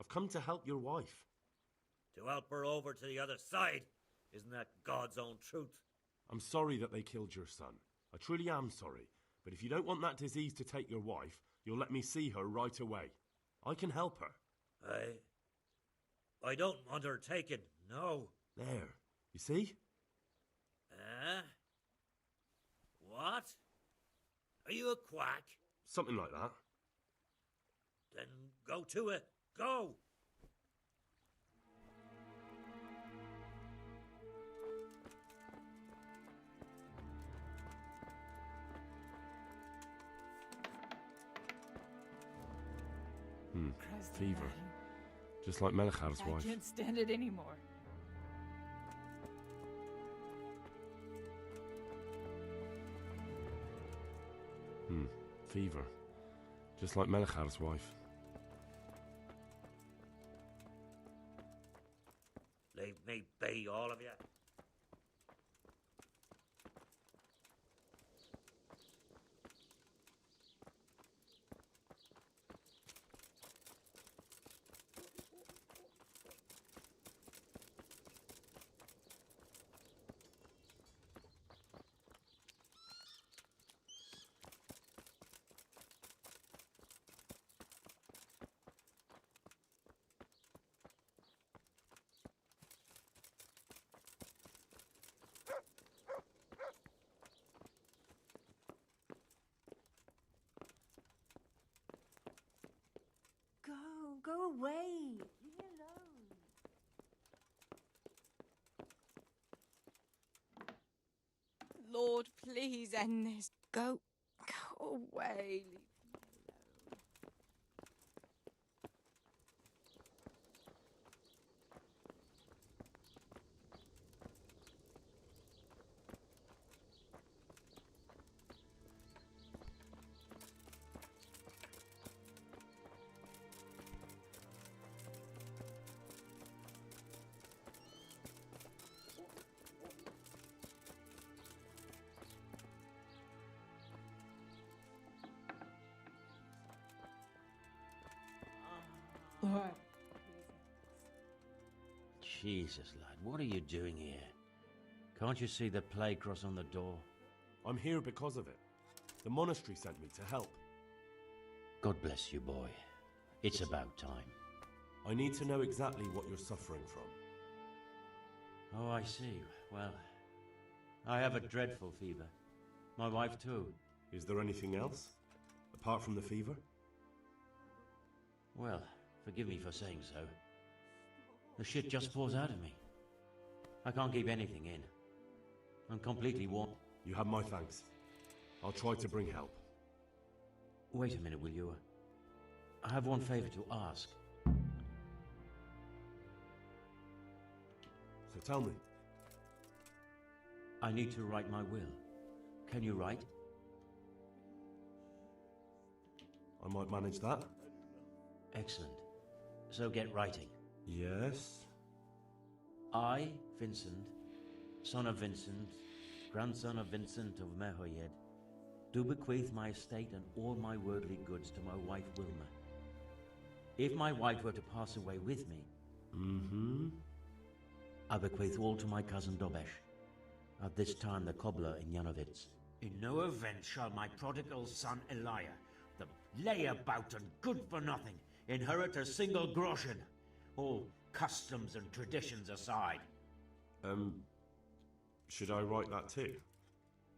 I've come to help your wife. To help her over to the other side. Isn't that God's own truth? I'm sorry that they killed your son. I truly am sorry. But if you don't want that disease to take your wife, you'll let me see her right away. I can help her. I don't want her taken, no. There. You see? What? Are you a quack? Something like that. Then go to it. Go! Fever. Just like Melichar's wife. I can't stand it anymore. Fever. Just like Melichar's wife. Leave me be, all of you. Lord, please end this. Go away. Leave me alone. What? Jesus, lad, what are you doing here? Can't you see the plague cross on the door? I'm here because of it. The monastery sent me to help. God bless you, boy. It's about time. I need to know exactly what you're suffering from. Oh, I see. Well, I have a dreadful fever. My wife too. Is there anything else? Apart from the fever? Well, forgive me for saying so. The shit just pours out of me. I can't keep anything in. I'm completely worn. You have my thanks. I'll try to bring help. Wait a minute, will you? I have one favor to ask. So tell me. I need to write my will. Can you write? I might manage that. Excellent. So get writing. Yes? I, Vincent, son of Vincent, grandson of Vincent of Mehoyed, do bequeath my estate and all my worldly goods to my wife Wilma. If my wife were to pass away with me, I bequeath all to my cousin Dobesh, at this time the cobbler in Yanovitz. In no event shall my prodigal son Elia, the layabout and good-for-nothing, inherit a single groschen, all customs and traditions aside. Should I write that too?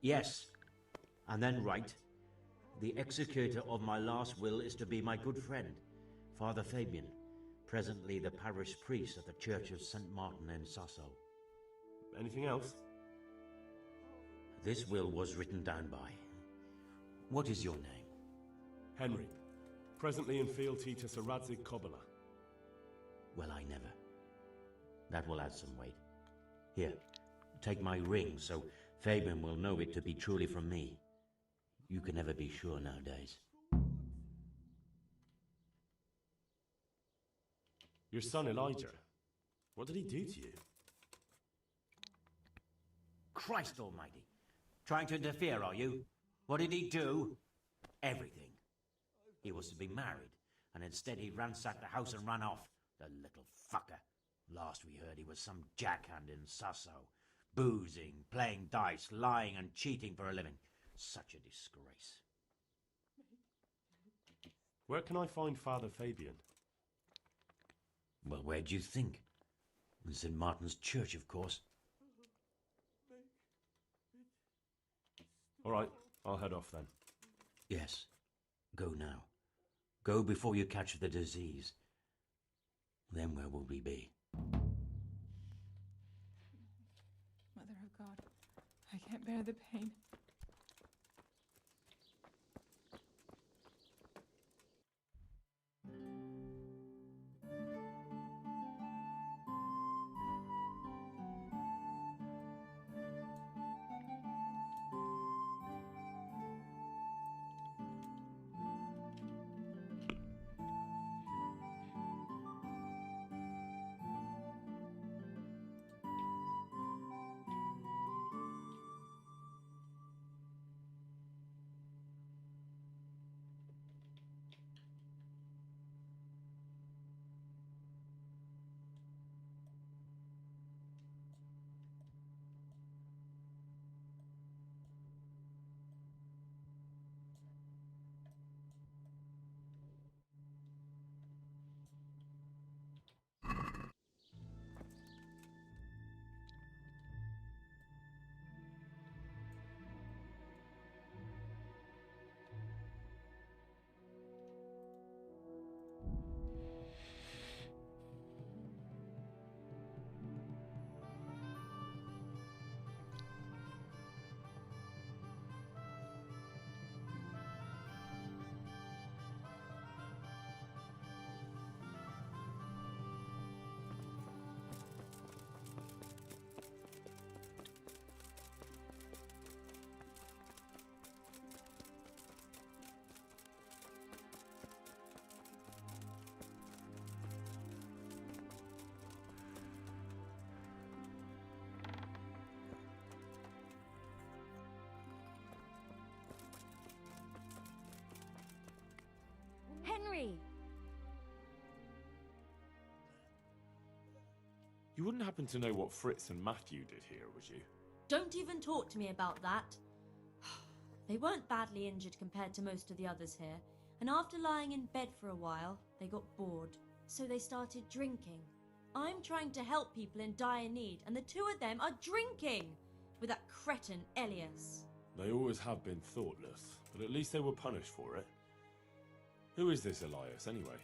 Yes, and then write, the executor of my last will is to be my good friend, Father Fabian, presently the parish priest at the Church of St. Martin in Sasso. Anything else? This will was written down by. What is your name? Henry. Presently in fealty to Sir Radzig Kobyla. Well, I never. That will add some weight. Here, take my ring so Fabian will know it to be truly from me. You can never be sure nowadays. Your son Elijah. What did he do to you? Christ almighty. Trying to interfere, are you? What did he do? Everything. He was to be married, and instead he ransacked the house and ran off. The little fucker. Last we heard he was some jackhand in Sasso. Boozing, playing dice, lying and cheating for a living. Such a disgrace. Where can I find Father Fabian? Well, where do you think? In St. Martin's Church, of course. All right, I'll head off then. Yes. Go now. Go before you catch the disease. Then where will we be? Mother of God, I can't bear the pain. hurry! You wouldn't happen to know what Fritz and Matthew did here, would you? Don't even talk to me about that. They weren't badly injured compared to most of the others here, and after lying in bed for a while, they got bored. So they started drinking. I'm trying to help people in dire need, and the two of them are drinking! With that cretin Elias. They always have been thoughtless, but at least they were punished for it. Who is this Elias, anyway?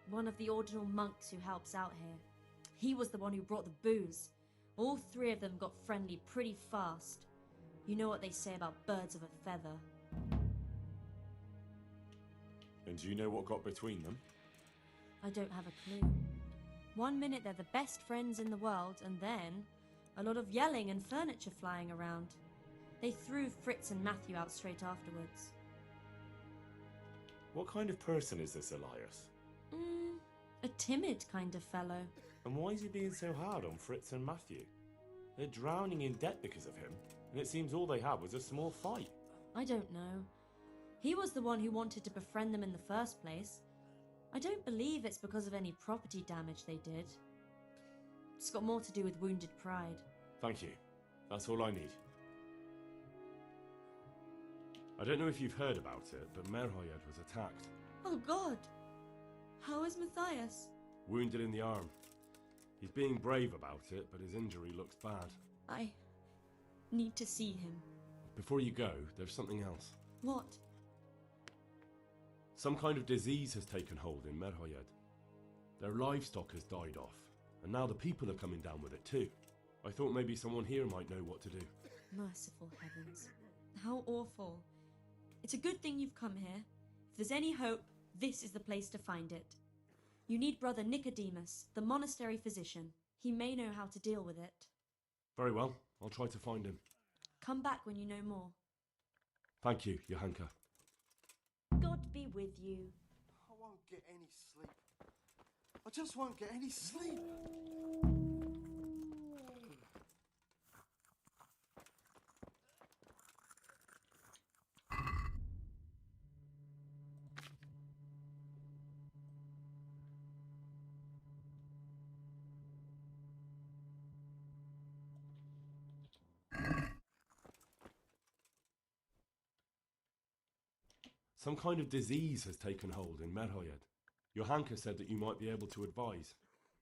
One of the ordinal monks who helps out here. He was the one who brought the booze. All three of them got friendly pretty fast. You know what they say about birds of a feather. And do you know what got between them? I don't have a clue. One minute they're the best friends in the world, and then a lot of yelling and furniture flying around. They threw Fritz and Matthew out straight afterwards. What kind of person is this Elias? A timid kind of fellow. And why is he being so hard on Fritz and Matthew? They're drowning in debt because of him, and it seems all they had was a small fight. I don't know. He was the one who wanted to befriend them in the first place. I don't believe it's because of any property damage they did. It's got more to do with wounded pride. Thank you. That's all I need. I don't know if you've heard about it, but Merhoyed was attacked. Oh God! How is Matthias? Wounded in the arm. He's being brave about it, but his injury looks bad. I need to see him. Before you go, there's something else. What? Some kind of disease has taken hold in Merhoyed. Their livestock has died off, and now the people are coming down with it too. I thought maybe someone here might know what to do. Merciful heavens. How awful. It's a good thing you've come here. If there's any hope, this is the place to find it. You need Brother Nicodemus, the monastery physician. He may know how to deal with it. Very well, I'll try to find him. Come back when you know more. Thank you, Johanka. God be with you. I won't get any sleep. I just won't get any sleep. Some kind of disease has taken hold in Merhoyed. Johanka said that you might be able to advise.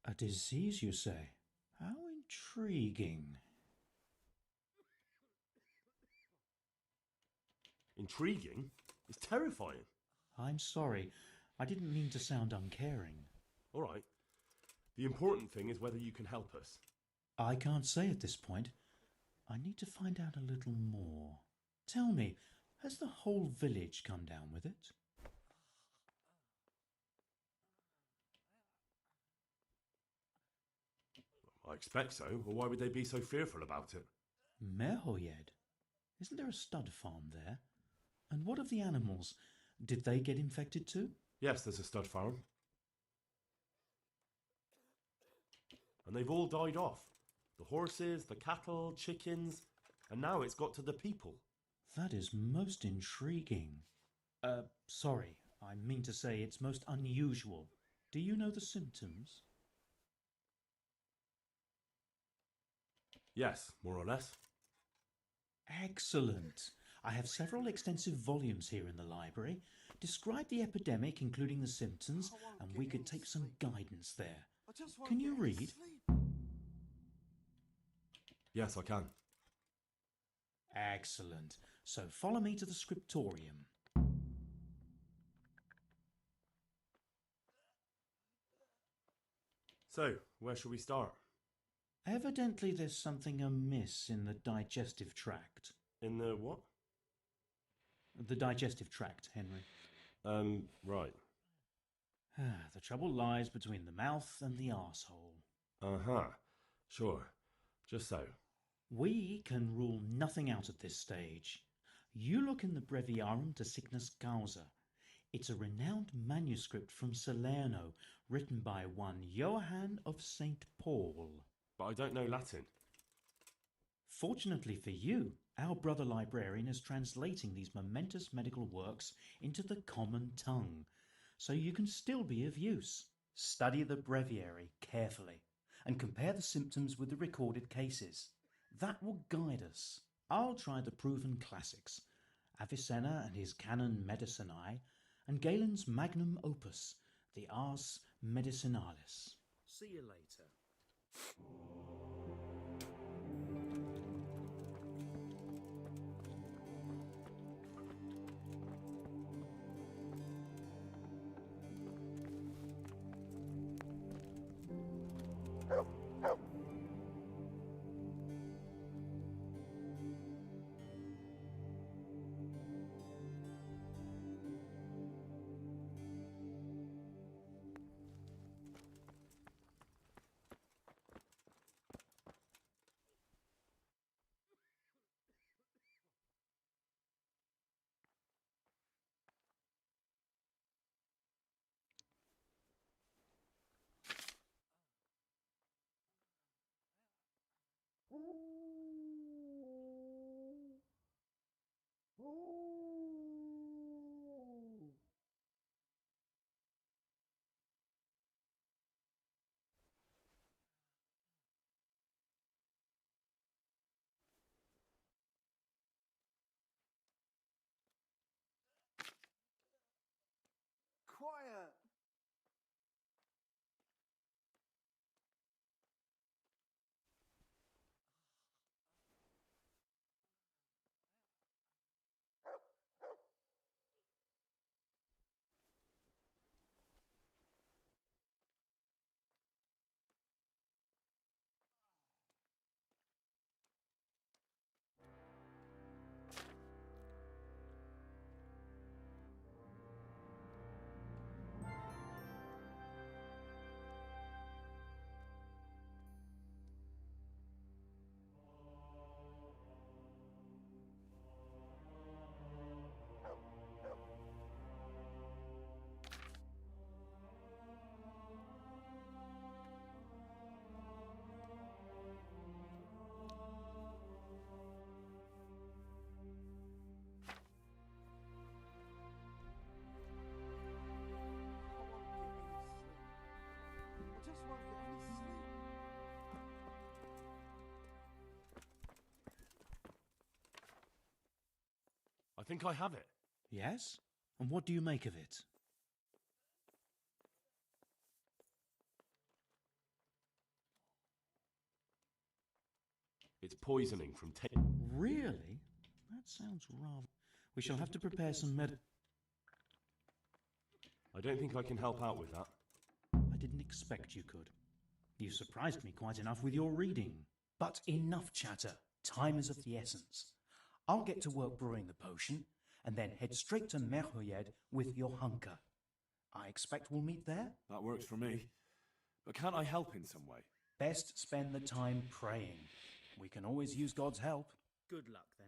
A disease, you say? How intriguing. Intriguing? It's terrifying. I'm sorry. I didn't mean to sound uncaring. All right. The important thing is whether you can help us. I can't say at this point. I need to find out a little more. Tell me, has the whole village come down with it? I expect so, or why would they be so fearful about it? Merhoyed? Isn't there a stud farm there? And what of the animals? Did they get infected too? Yes, there's a stud farm. And they've all died off. The horses, the cattle, chickens, and now it's got to the people. That is most intriguing. Sorry, I mean to say it's most unusual. Do you know the symptoms? Yes, more or less. Excellent. I have several extensive volumes here in the library. Describe the epidemic, including the symptoms, and we could take some guidance there. Can you read? Yes, I can. Excellent. So follow me to the scriptorium. So, where shall we start? Evidently there's something amiss in the digestive tract. In the what? The digestive tract, Henry. Right. The trouble lies between the mouth and the arsehole. Uh-huh. Sure. Just so. We can rule nothing out at this stage. You look in the Breviarum de Sickness Causa. It's a renowned manuscript from Salerno, written by one Johann of St. Paul. But I don't know Latin. Fortunately for you, our brother librarian is translating these momentous medical works into the common tongue. so you can still be of use. Study the breviary carefully and compare the symptoms with the recorded cases. That will guide us. I'll try the proven classics, Avicenna and his Canon Medicinae, and Galen's magnum opus, the Ars Medicinalis. See you later. Quiet! I think I have it. Yes? And what do you make of it? It's poisoning from Really? That sounds rather... We shall have to prepare some I don't think I can help out with that. I didn't expect you could. You surprised me quite enough with your reading. But enough chatter. Time is of the essence. I'll get to work brewing the potion, and then head straight to Merhoyed with your hunker. I expect we'll meet there? That works for me. But can't I help in some way? Best spend the time praying. We can always use God's help. Good luck then.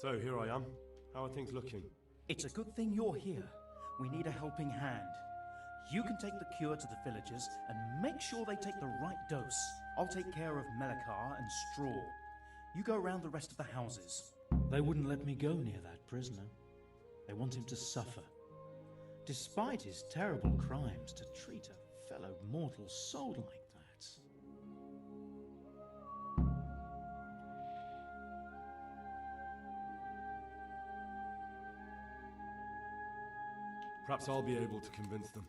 So, here I am. How are things looking? It's a good thing you're here. We need a helping hand. You can take the cure to the villagers and make sure they take the right dose. I'll take care of Melikar and Straw. You go around the rest of the houses. They wouldn't let me go near that prisoner. They want him to suffer. Despite his terrible crimes, to treat a fellow mortal soul like that. Perhaps I'll be able to convince them.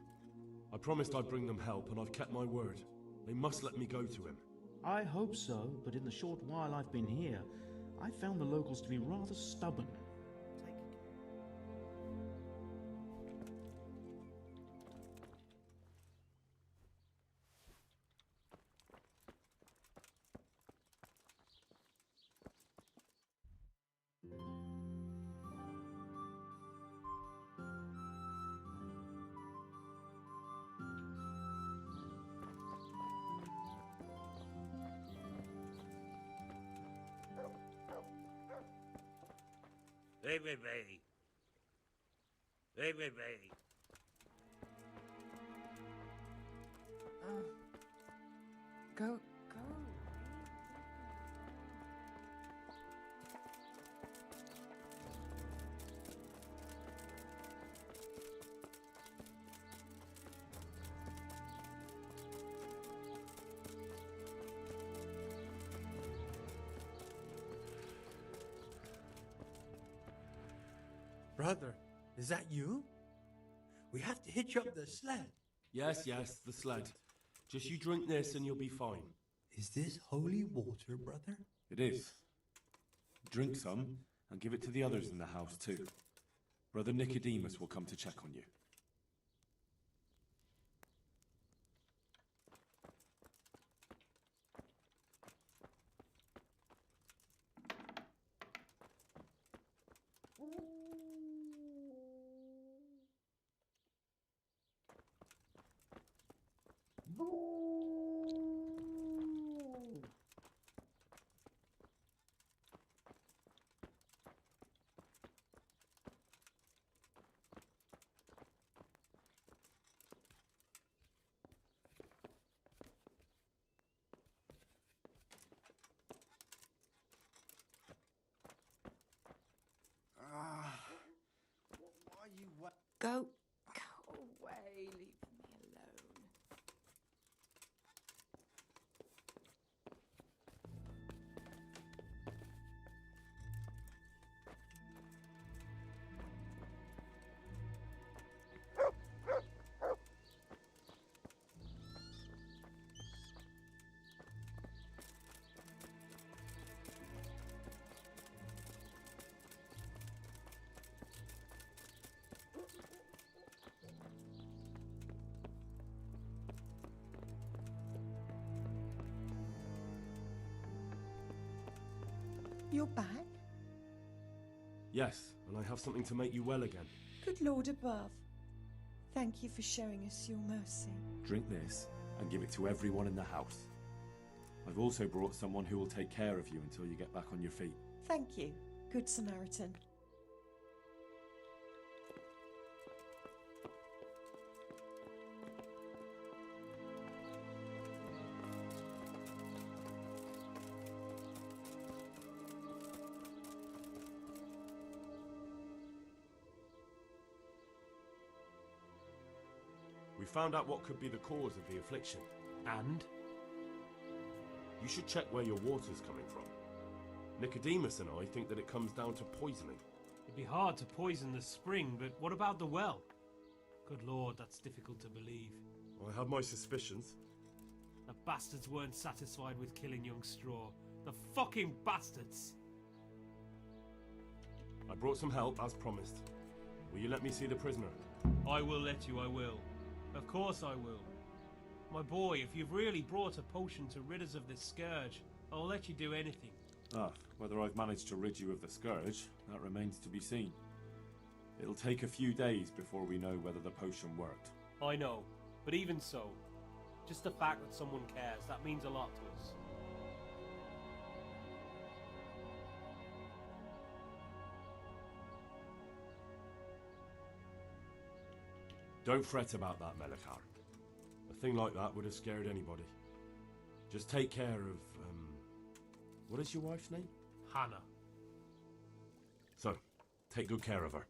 I promised I'd bring them help, and I've kept my word. They must let me go to him. I hope so, but in the short while I've been here, I've found the locals to be rather stubborn. Leave me be. Leave me be. Go. Brother, is that you? We have to hitch up the sled. Yes, the sled. Just you drink this and you'll be fine. Is this holy water, brother? It is. Drink some and give it to the others in the house too. Brother Nicodemus will come to check on you. Why you Go away. Leave me alone. You're back? Yes, and I have something to make you well again. Good Lord above. Thank you for showing us your mercy. Drink this and give it to everyone in the house. I've also brought someone who will take care of you until you get back on your feet. Thank you, Good Samaritan. We found out what could be the cause of the affliction. And? You should check where your water's coming from. Nicodemus and I think that it comes down to poisoning. It'd be hard to poison the spring, but what about the well? Good Lord, that's difficult to believe. I have my suspicions. The bastards weren't satisfied with killing young Straw. The fucking bastards! I brought some help, as promised. Will you let me see the prisoner? I will let you, I will. Of course I will. My boy, if you've really brought a potion to rid us of this scourge, I'll let you do anything. Whether I've managed to rid you of the scourge, that remains to be seen. It'll take a few days before we know whether the potion worked. I know, but even so, just the fact that someone cares, that means a lot to us. Don't fret about that, Melikar. A thing like that would have scared anybody. Just take care of, what is your wife's name? Hannah. So, take good care of her.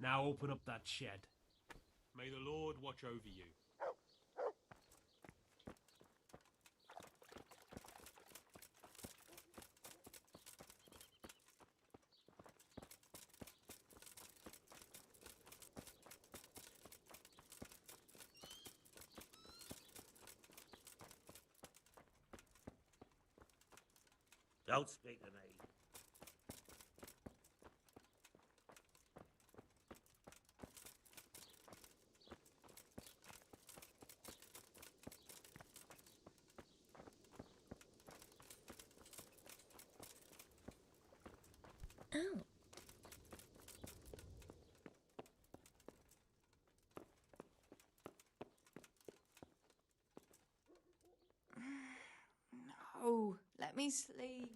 Now open up that shed. May the Lord watch over you. Don't speak to me. Oh. No, let me sleep.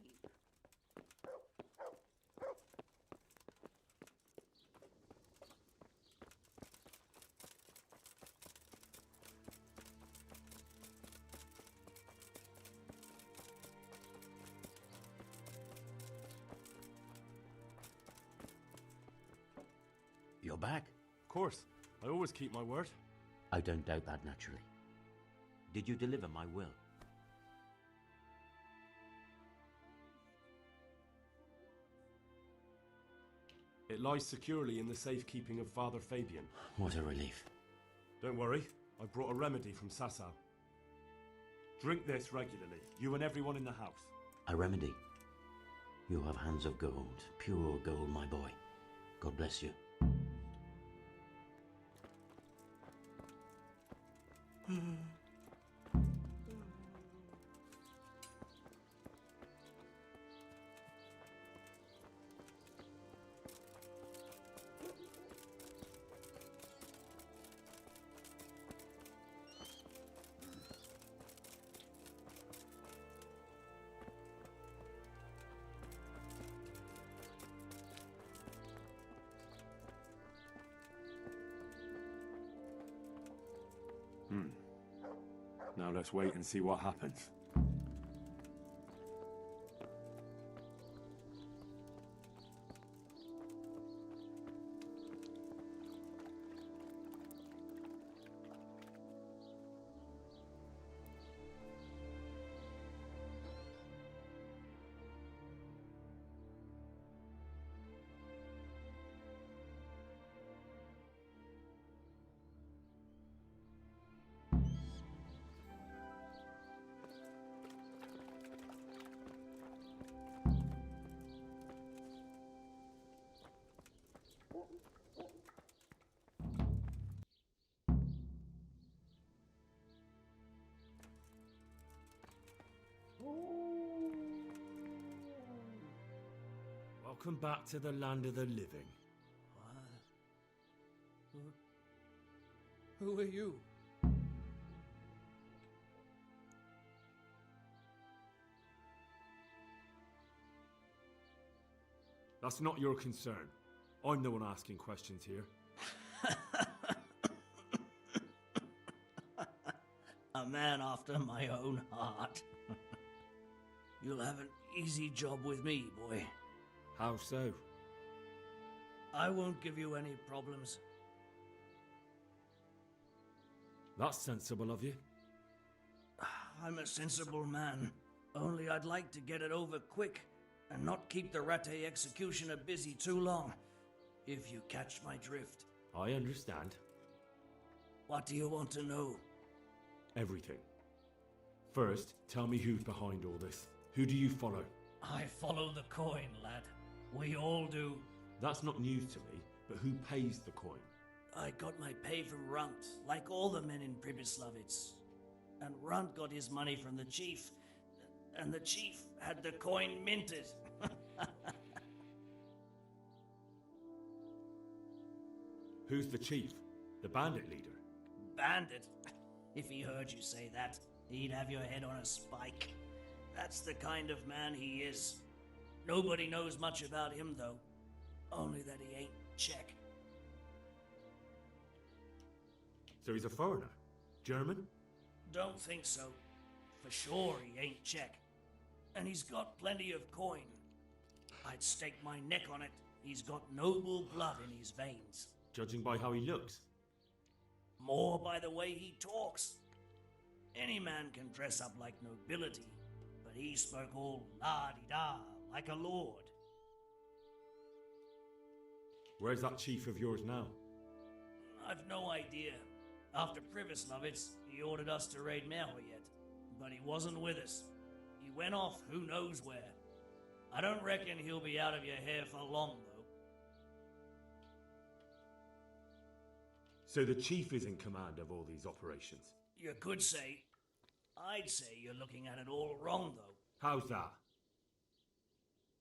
You're back? Of course. I always keep my word. I don't doubt that, naturally. Did you deliver my will? It lies securely in the safekeeping of Father Fabian. What a relief. Don't worry, I brought a remedy from Sasau. Drink this regularly, you and everyone in the house. A remedy? You have hands of gold, pure gold, my boy. God bless you. Now let's wait and see what happens. Welcome back to the land of the living. Who are you? That's not your concern. I'm the one asking questions here. A man after my own heart. You'll have an easy job with me, boy. How so? I won't give you any problems. That's sensible of you. I'm a sensible man. Only I'd like to get it over quick and not keep the Ratte executioner busy too long, if you catch my drift. I understand. What do you want to know? Everything. First, tell me who's behind all this. Who do you follow? I follow the coin, lad. We all do. That's not news to me, but who pays the coin? I got my pay from Runt, like all the men in Pribyslavitz. And Runt got his money from the chief, and the chief had the coin minted. Who's the chief? The bandit leader? Bandit? If he heard you say that, he'd have your head on a spike. That's the kind of man he is. Nobody knows much about him, though. Only that he ain't Czech. So he's a foreigner? German? Don't think so. For sure he ain't Czech. And he's got plenty of coin. I'd stake my neck on it. He's got noble blood in his veins. Judging by how he looks? More by the way he talks. Any man can dress up like nobility, but he spoke all la-di-da, like a lord. Where's that chief of yours now? I've no idea. After Privislovitz, he ordered us to raid Merhoyet, but he wasn't with us. He went off who knows where. I don't reckon he'll be out of your hair for long, though. So the chief is in command of all these operations? You could say. I'd say you're looking at it all wrong, though. How's that?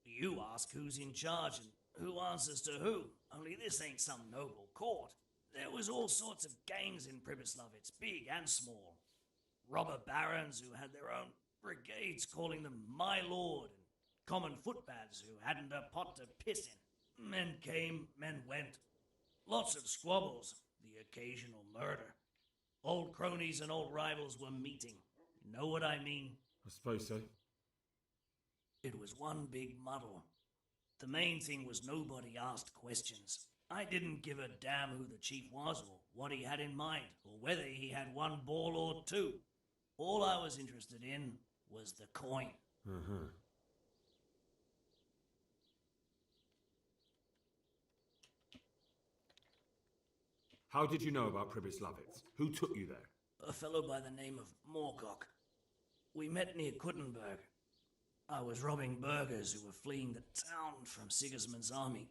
You ask who's in charge and who answers to who. Only this ain't some noble court. There was all sorts of gangs in Privislovitz, big and small. Robber barons who had their own brigades calling them my lord, and common footpads who hadn't a pot to piss in. Men came, men went. Lots of squabbles, the occasional murder. Old cronies and old rivals were meeting. Know what I mean? I suppose so. It was one big muddle. The main thing was nobody asked questions. I didn't give a damn who the chief was or what he had in mind or whether he had one ball or two. All I was interested in was the coin. Uh-huh. How did you know about Privislovitz? Who took you there? A fellow by the name of Moorcock. We met near Kuttenberg. I was robbing burghers who were fleeing the town from Sigismund's army.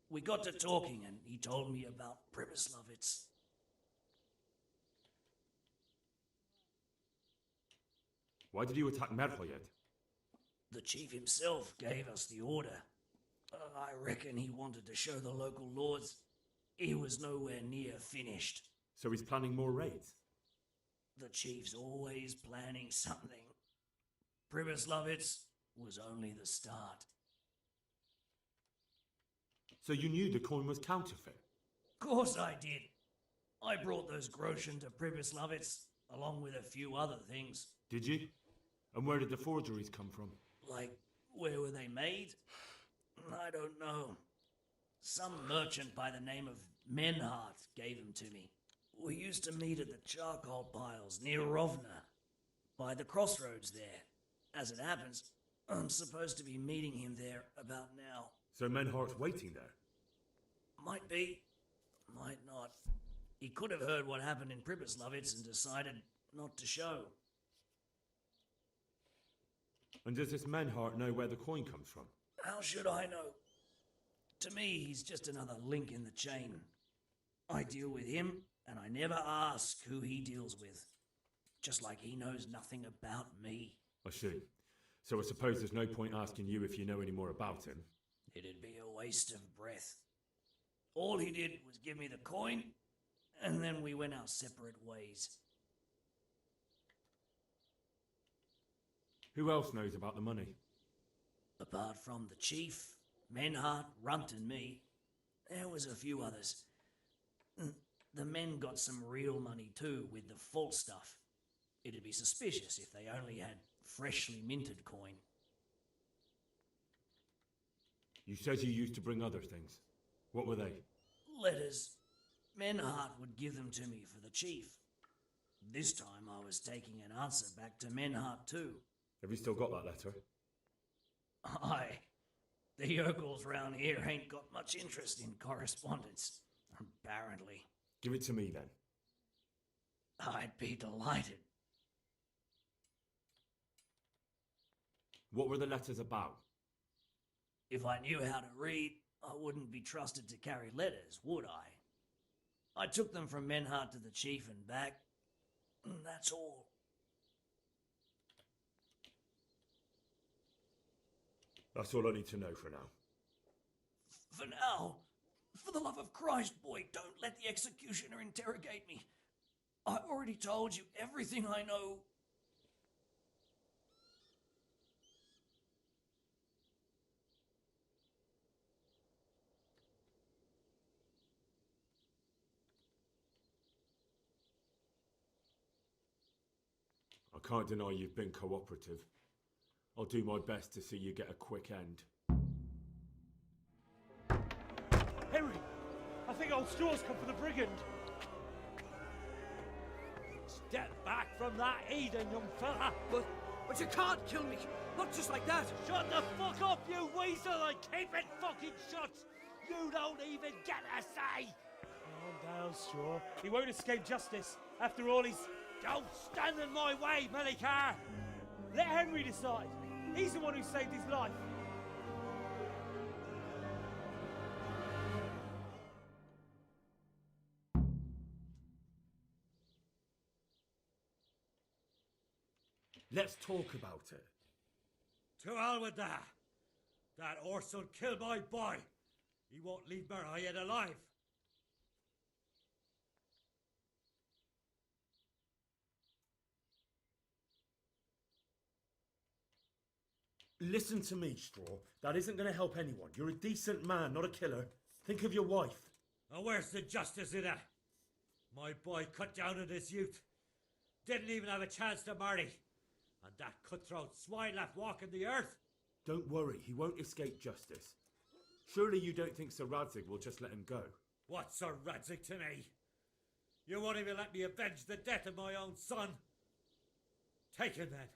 We got to talking and he told me about Privislovitz. Why did you attack Merhoyet? The chief himself gave us the order. I reckon he wanted to show the local lords he was nowhere near finished. So he's planning more raids? The chief's always planning something. Privislovitz was only the start. So you knew the coin was counterfeit? Course I did. I brought those groschen to Privislovitz, along with a few other things. Did you? And where did the forgeries come from? Like, where were they made? I don't know. Some merchant by the name of Menhart gave them to me. We used to meet at the charcoal piles near Rovna, by the crossroads there. As it happens, I'm supposed to be meeting him there about now. So Menhart's waiting there? Might be, might not. He could have heard what happened in Privislovitz and decided not to show. And does this Menhart know where the coin comes from? How should I know? To me, he's just another link in the chain. I deal with him, and I never ask who he deals with. Just like he knows nothing about me. I see. So I suppose there's no point asking you if you know any more about him. It'd be a waste of breath. All he did was give me the coin, and then we went our separate ways. Who else knows about the money? Apart from the chief, Menhart, Runt and me, there was a few others. The men got some real money too, with the false stuff. It'd be suspicious if they only had freshly minted coin. You said you used to bring other things. What were they? Letters. Menhart would give them to me for the chief. This time I was taking an answer back to Menhart too. Have you still got that letter? Aye. The yokels round here ain't got much interest in correspondence, apparently. Give it to me then. I'd be delighted. What were the letters about? If I knew how to read, I wouldn't be trusted to carry letters, would I? I took them from Menhart to the chief and back. That's all. That's all I need to know for now. For now? For the love of Christ, boy, don't let the executioner interrogate me. I already told you everything I know. I can't deny you've been cooperative. I'll do my best to see you get a quick end. Henry! I think old Straw's come for the brigand! Step back from that Eden, young fella! But you can't kill me! Not just like that! Shut the fuck up, you weasel, and keep it fucking shut! You don't even get a say! Calm down, Straw. He won't escape justice. After all, he's... Don't stand in my way, Melikar! Let Henry decide. He's the one who saved his life. Let's talk about it. To hell with that! That horse will kill my boy! He won't leave Merhayed alive! Listen to me, Straw. That isn't going to help anyone. You're a decent man, not a killer. Think of your wife. Now where's the justice in that? My boy cut down on his youth. Didn't even have a chance to marry. And that cutthroat swine left walking the earth. Don't worry, he won't escape justice. Surely you don't think Sir Radzig will just let him go? What's Sir Radzig to me? You won't even let me avenge the death of my own son. Take him then.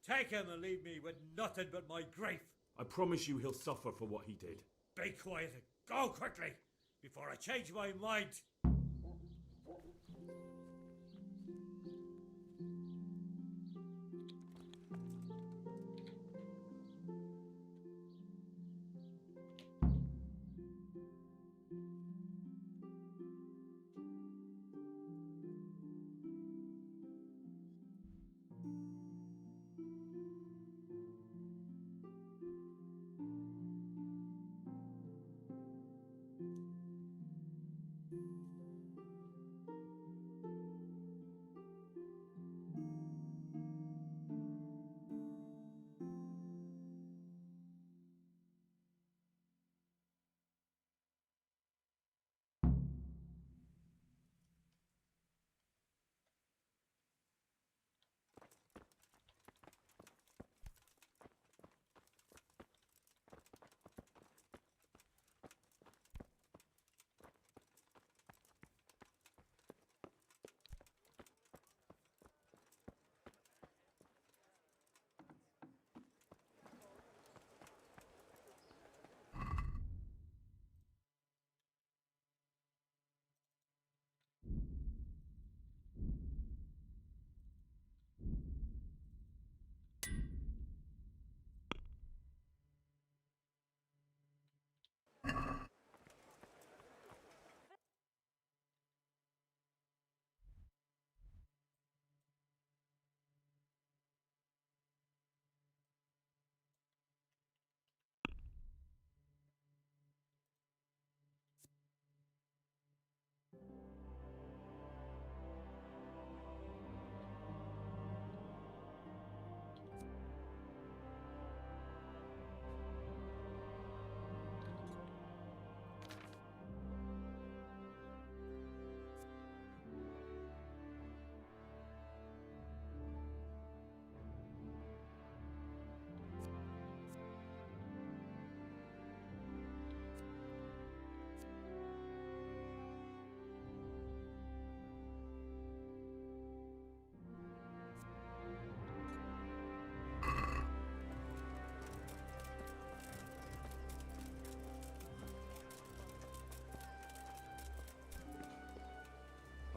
Take him and leave me with nothing but my grief. I promise you he'll suffer for what he did. Be quiet and go quickly before I change my mind.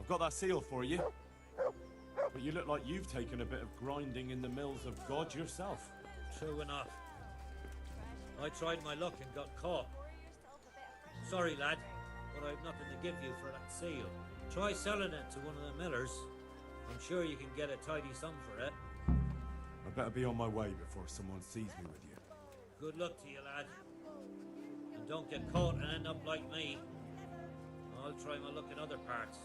I've got that seal for you. But you look like you've taken a bit of grinding in the mills of God yourself. True enough. I tried my luck and got caught. Sorry, lad, but I've nothing to give you for that seal. Try selling it to one of the millers. I'm sure you can get a tidy sum for it. I better be on my way before someone sees me with you. Good luck to you, lad. And don't get caught and end up like me. I'll try my luck in other parts.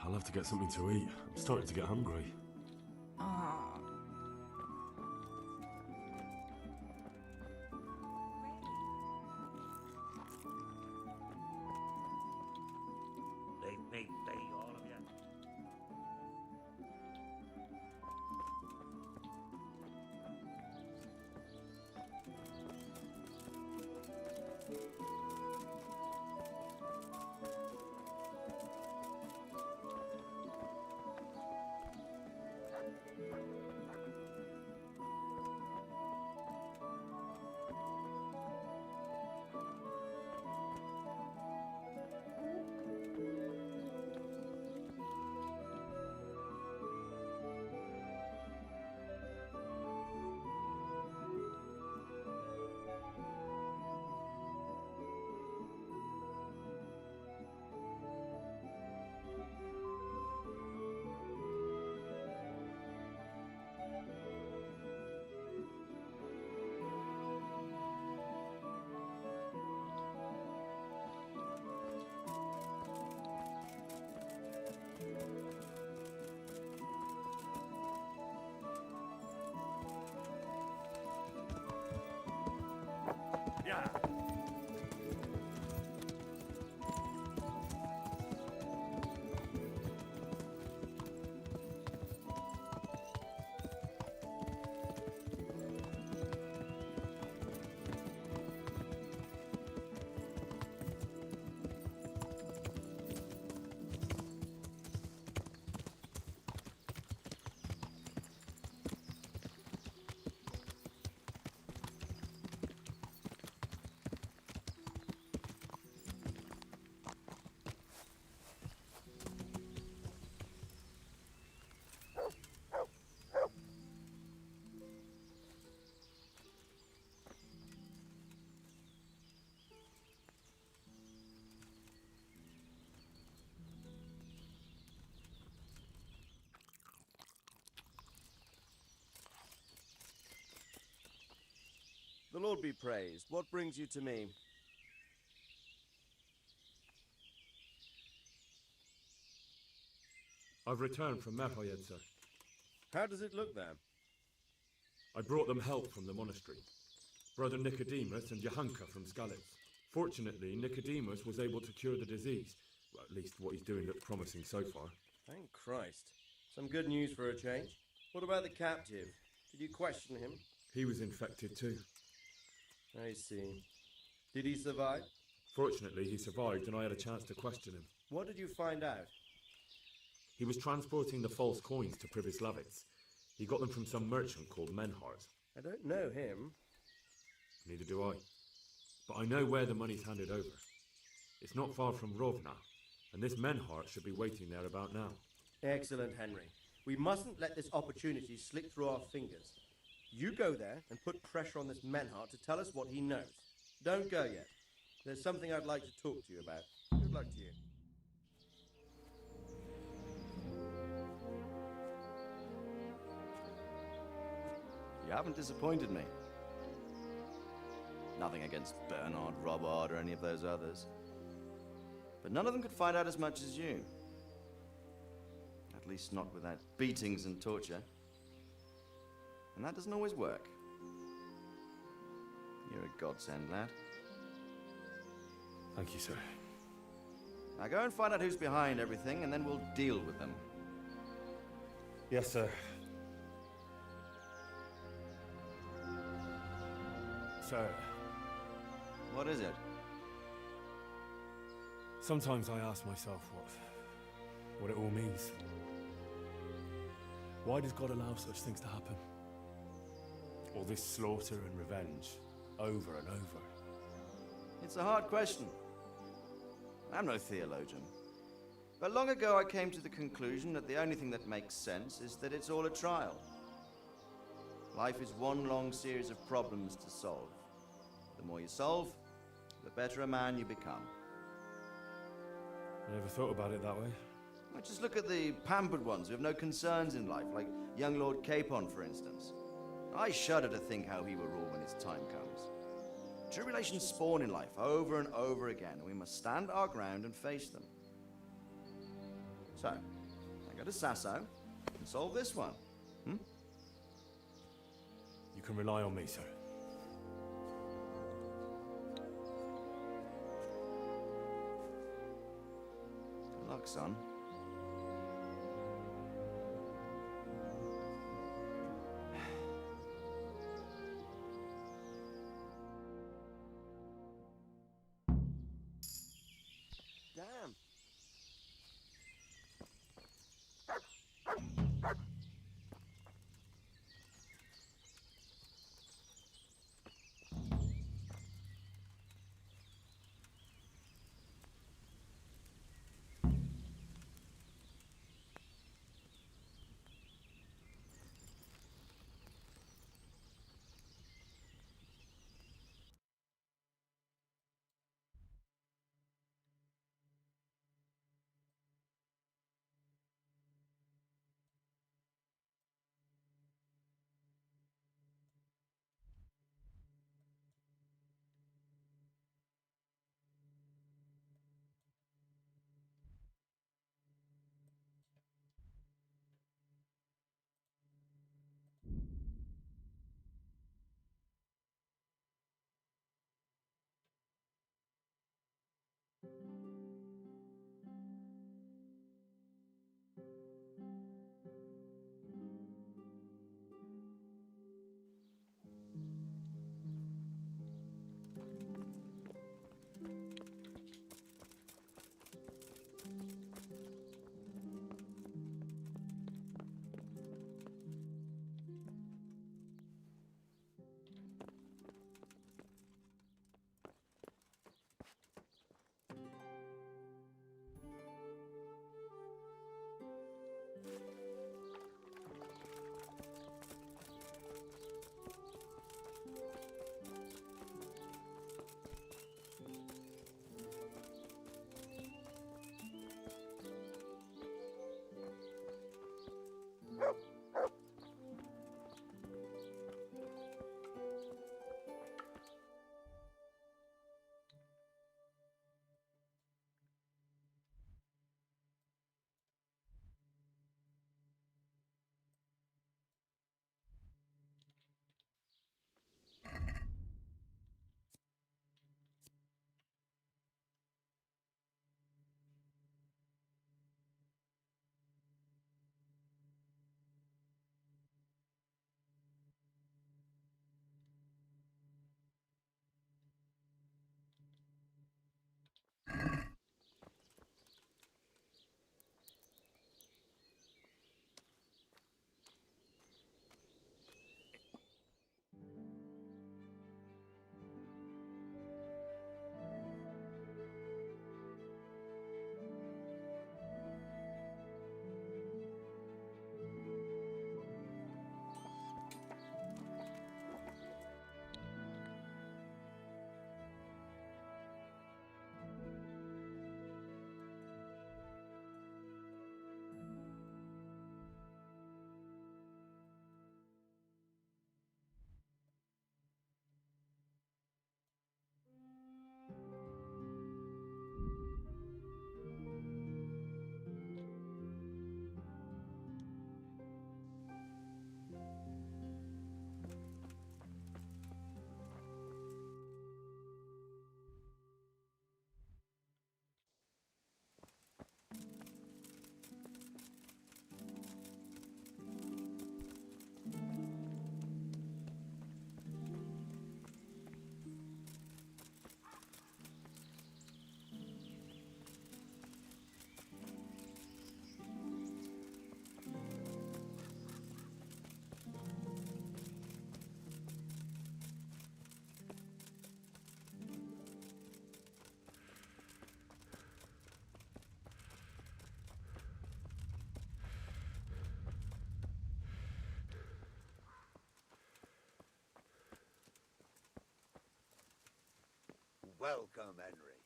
I'll have to get something to eat. I'm starting to get hungry. Ah. Leave me be, all of you. Yeah. The Lord be praised. What brings you to me? I've returned from Merhoyed, sir. How does it look there? I brought them help from the monastery. Brother Nicodemus and Johanka from Skalitz. Fortunately, Nicodemus was able to cure the disease. Well, at least what he's doing looks promising so far. Thank Christ. Some good news for a change. What about the captive? Did you question him? He was infected too. I see. Did he survive? Fortunately, he survived and I had a chance to question him. What did you find out? He was transporting the false coins to Pribyslavitz. He got them from some merchant called Menhart. I don't know him. Neither do I. But I know where the money's handed over. It's not far from Rovna, and this Menhart should be waiting there about now. Excellent, Henry. We mustn't let this opportunity slip through our fingers. You go there and put pressure on this Menhart to tell us what he knows. Don't go yet. There's something I'd like to talk to you about. Good luck to you. You haven't disappointed me. Nothing against Bernard, Robert, or any of those others. But none of them could find out as much as you. At least not without beatings and torture. And that doesn't always work. You're a godsend, lad. Thank you, sir. Now go and find out who's behind everything, and then we'll deal with them. Yes, sir. Sir. What is it? Sometimes I ask myself what it all means. Why does God allow such things to happen? All this slaughter and revenge, over and over. It's a hard question. I'm no theologian. But long ago I came to the conclusion that the only thing that makes sense is that it's all a trial. Life is one long series of problems to solve. The more you solve, the better a man you become. I never thought about it that way. Well, just look at the pampered ones who have no concerns in life, like young Lord Capon, for instance. I shudder to think how he will rule when his time comes. Tribulations spawn in life over and over again, and we must stand our ground and face them. So, Go to Sasso and solve this one. Hmm? You can rely on me, sir. Good luck, son. Damn. Welcome, Henry.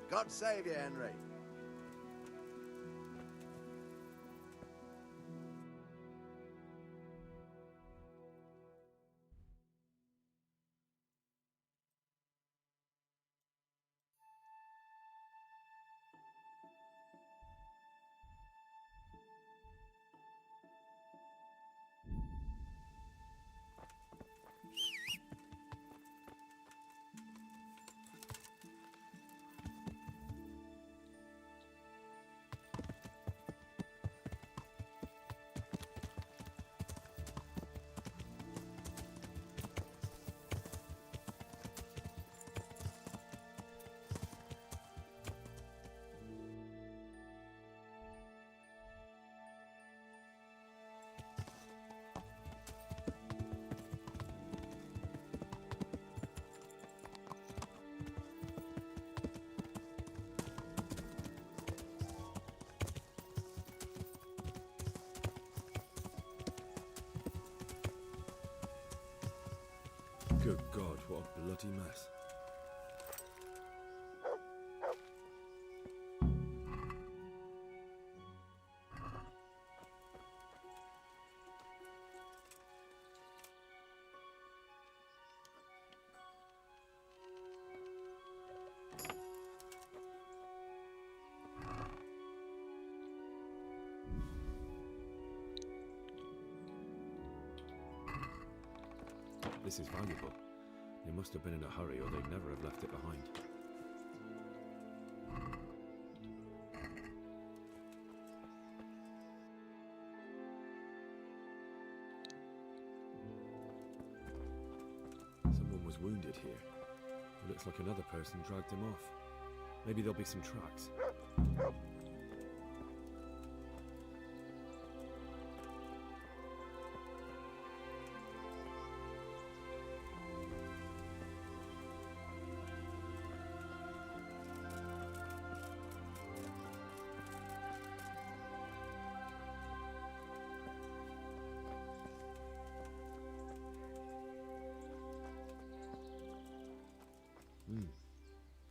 God save you, Henry. Good God, what a bloody mess. This is valuable. They must have been in a hurry or they'd never have left it behind. Someone was wounded here. It looks like another person dragged him off. Maybe there'll be some tracks.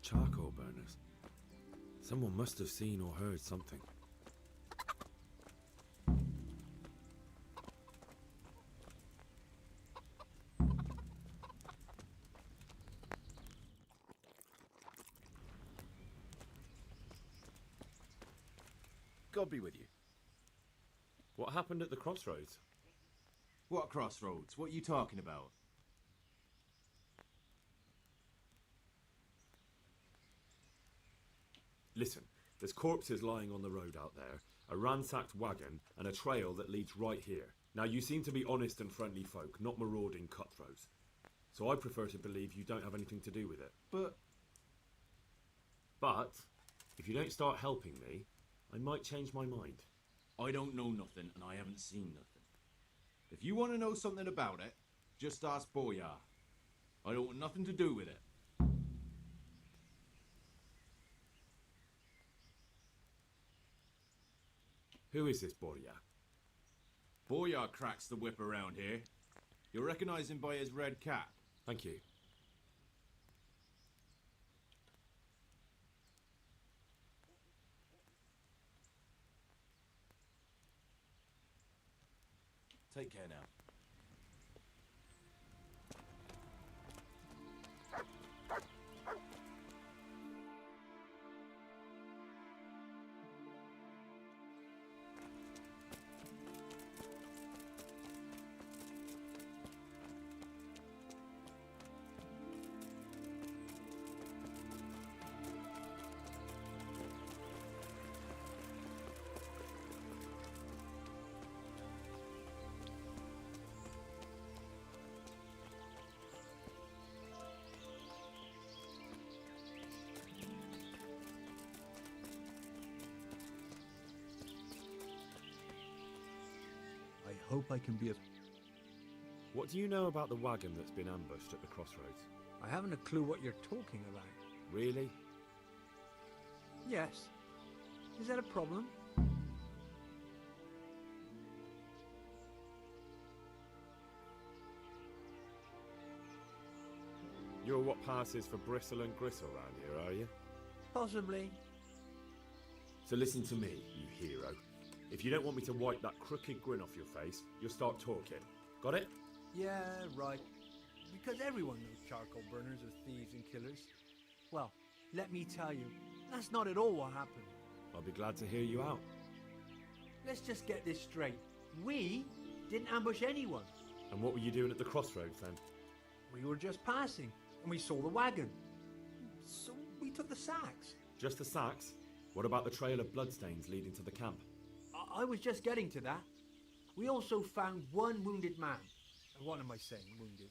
Charcoal burners. Someone must have seen or heard something. God be with you. What happened at the crossroads? What crossroads? What are you talking about? Listen, there's corpses lying on the road out there, a ransacked wagon, and a trail that leads right here. Now, you seem to be honest and friendly folk, not marauding cutthroats. So I prefer to believe you don't have anything to do with it. But, if you don't start helping me, I might change my mind. I don't know nothing, and I haven't seen nothing. If you want to know something about it, just ask Boyar. I don't want nothing to do with it. Who is this Boyar? Boyar cracks the whip around here. You'll recognize him by his red cap. Thank you. Take care now. I hope I can be of... What do you know about the wagon that's been ambushed at the crossroads? I haven't a clue what you're talking about. Really? Yes. Is that a problem? You're what passes for bristle and gristle round here, are you? Possibly. So listen to me, you hero. If you don't want me to wipe that crooked grin off your face, you'll start talking. Got it? Yeah, right. Because everyone knows charcoal burners are thieves and killers. Well, let me tell you, that's not at all what happened. I'll be glad to hear you out. Let's just get this straight. We didn't ambush anyone. And what were you doing at the crossroads then? We were just passing, and we saw the wagon. So we took the sacks. Just the sacks? What about the trail of bloodstains leading to the camp? I was just getting to that. We also found one wounded man. What am I saying, wounded?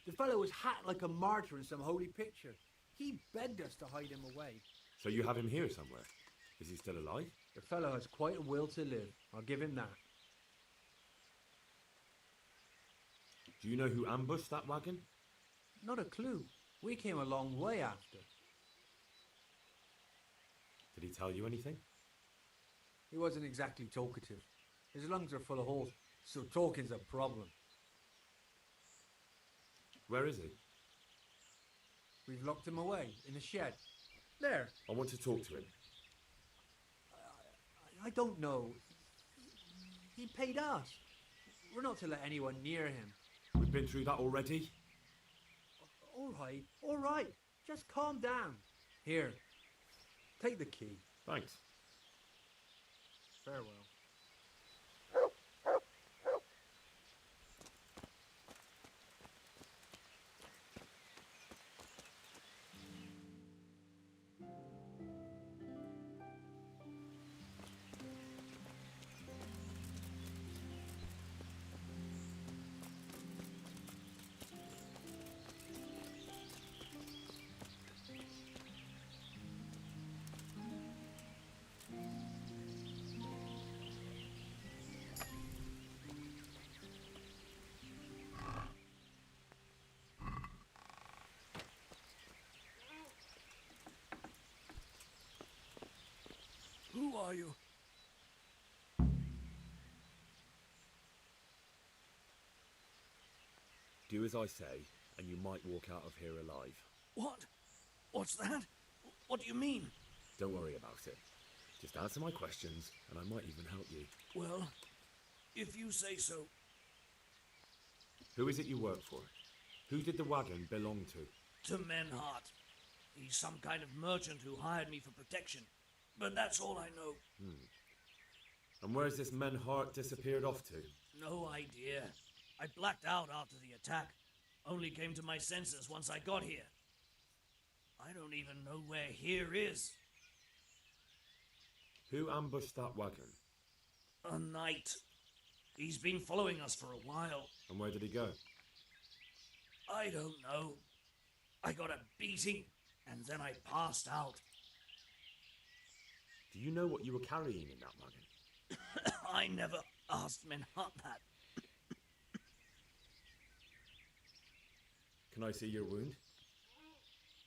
The fellow was hacked like a martyr in some holy picture. He begged us to hide him away. So you have him here somewhere? Is he still alive? The fellow has quite a will to live. I'll give him that. Do you know who ambushed that wagon? Not a clue. We came a long way after. Did he tell you anything? He wasn't exactly talkative. His lungs are full of holes, so talking's a problem. Where is he? We've locked him away in a shed. There. I want to talk to him. I don't know. He paid us. We're not to let anyone near him. We've been through that already. All right. Just calm down. Here, take the key. Thanks. Farewell. Who are you? Do as I say, and you might walk out of here alive. What? What's that? What do you mean? Don't worry about it. Just answer my questions, and I might even help you. Well, if you say so. Who is it you work for? Who did the wagon belong to? To Menhart. He's some kind of merchant who hired me for protection. But that's all I know. And where's this Menhart disappeared off to? No idea. I blacked out after the attack. Only came to my senses once I got here. I don't even know where here is. Who ambushed that wagon? A knight. He's been following us for a while. And where did he go? I don't know. I got a beating, and then I passed out. Do you know what you were carrying in that wagon? I never asked Menhart that. Can I see your wound?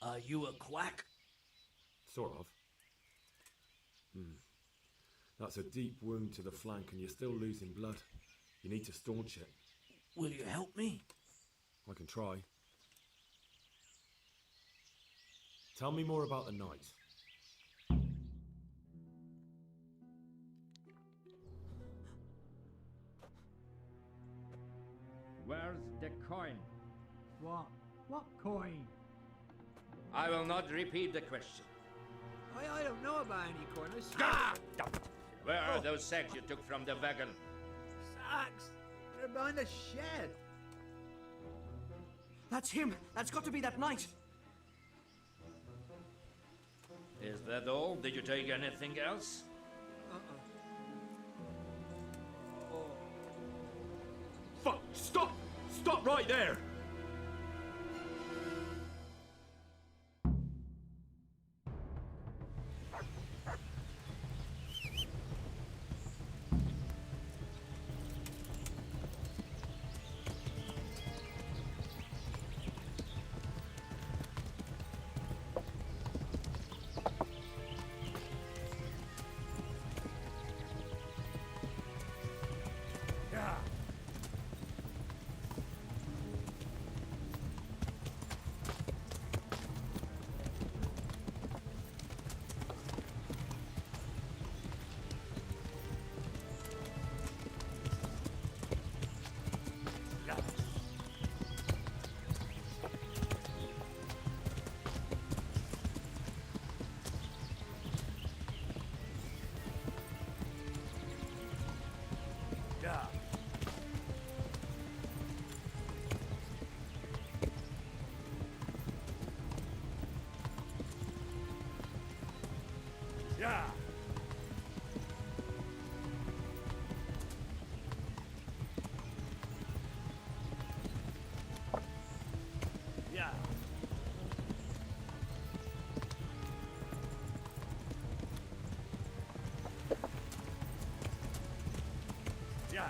Are you a quack? Sort of. That's a deep wound to the flank and you're still losing blood. You need to staunch it. Will you help me? I can try. Tell me more about the night. Where's the coin? What? What coin? I will not repeat the question. I don't know about any coin. I swear. Ah! Where are those sacks you took from the wagon? Sacks? They're behind the shed. That's him. That's got to be that knight. Is that all? Did you take anything else? Fuck! Stop! Stop right there! Yeah. Yeah. Yeah.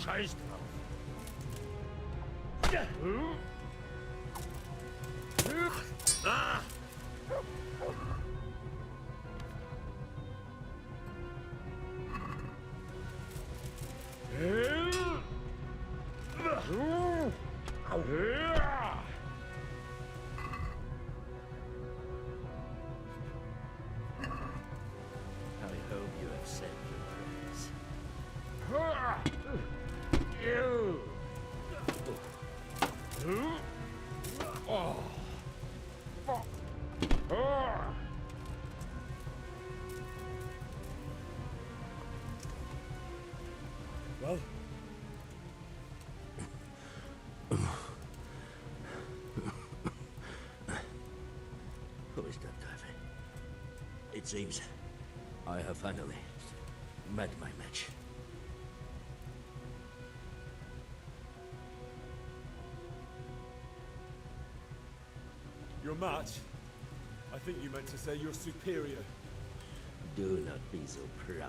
Scheiß drauf. Ah! I hope you have said your Well, Who is that guy? It seems I have finally met my match. your match? I think you meant to say you're superior. Do not be so proud.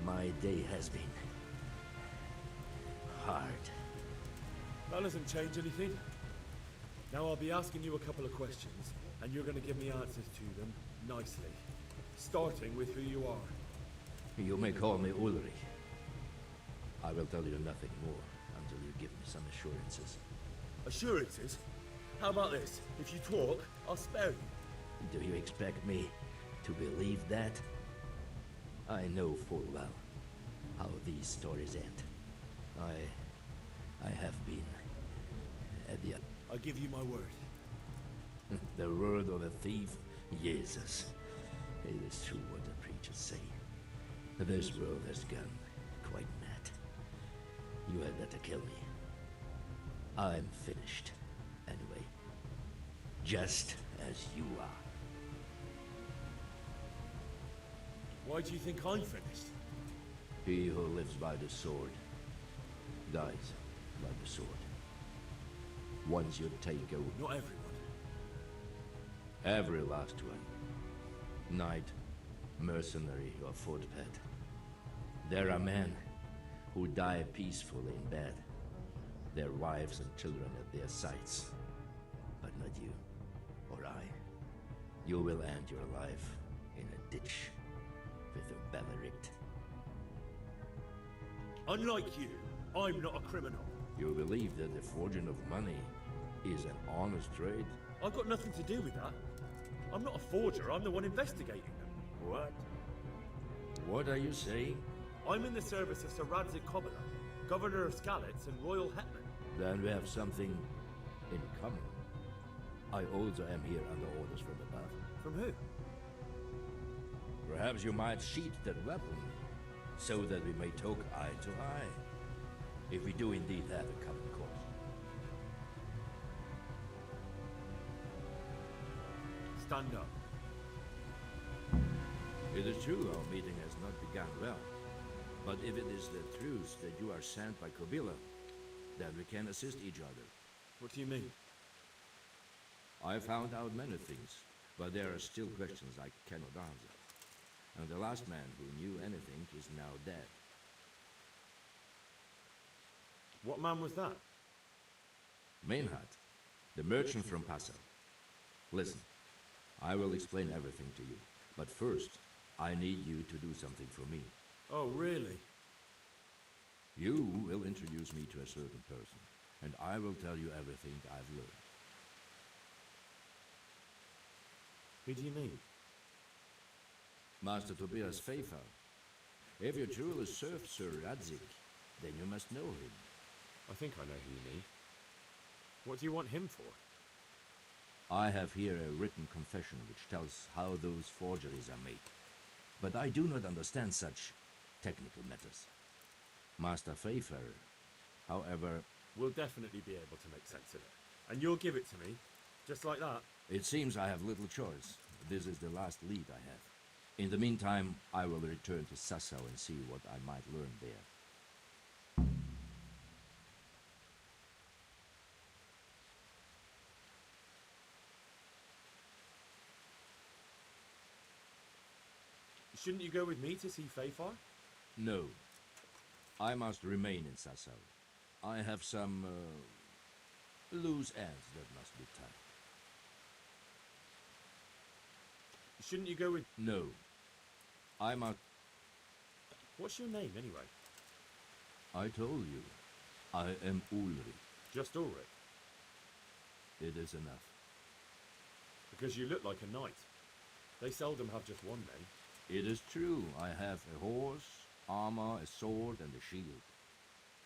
My day has been hard. That doesn't change anything. Now I'll be asking you a couple of questions, and you're going to give me answers to them nicely. Starting with who you are. You may call me Ulrich. I will tell you nothing more until you give me some assurances. Assurances? How about this? If you talk, I'll spare you. Do you expect me to believe that? I know full well how these stories end. I have been at the... I give you my word. The word of a thief? Jesus. It is true what the preachers say. This world has gone quite mad. You had better kill me. I'm finished. Anyway. Just as you are. Why do you think I'm finished? He who lives by the sword dies by the sword. Once you take over... Not everyone. Every last one. Knight, mercenary, or footpad. There are men who die peacefully in bed, their wives and children at their sides. But not you, or I. You will end your life in a ditch with your belly ripped. Unlike you, I'm not a criminal. You believe that the forging of money is an honest trade? I've got nothing to do with that. I'm not a forger, I'm the one investigating them. What? What are you saying? I'm in the service of Sir Radzig Kobyla, Governor of Skalitz and Royal Hetman. Then we have something in common. I also am here under orders from above. From who? Perhaps you might sheath that weapon, so that we may talk eye to eye. If we do indeed have a common cause. Stand up. It is true our meeting has not begun well. But if it is the truth that you are sent by Kobyla, then we can assist each other. What do you mean? I found out many things, but there are still questions I cannot answer. And the last man who knew anything is now dead. What man was that? Meinhard, the merchant from Passau. Listen, I will explain everything to you. But first, I need you to do something for me. Oh, really? You will introduce me to a certain person, and I will tell you everything I've learned. Who do you mean? Master Tobias Pfeiffer. If you truly serve Sir Radzig, then you must know him. I think I know who you mean. What do you want him for? I have here a written confession which tells how those forgeries are made. but I do not understand such technical matters. Master Fayfarer, however... We'll definitely be able to make sense of it. And you'll give it to me, just like that? It seems I have little choice. This is the last lead I have. In the meantime, I will return to Sasso and see what I might learn there. Shouldn't you go with me to see Fayfar? No. I must remain in Sasso. I have some loose ends that must be tied. Shouldn't you go with... No. I must... What's your name, anyway? I told you. I am Ulrich. Just Ulrich? It is enough. Because you look like a knight. They seldom have just one name. It is true. I have a horse, armor, a sword, and a shield.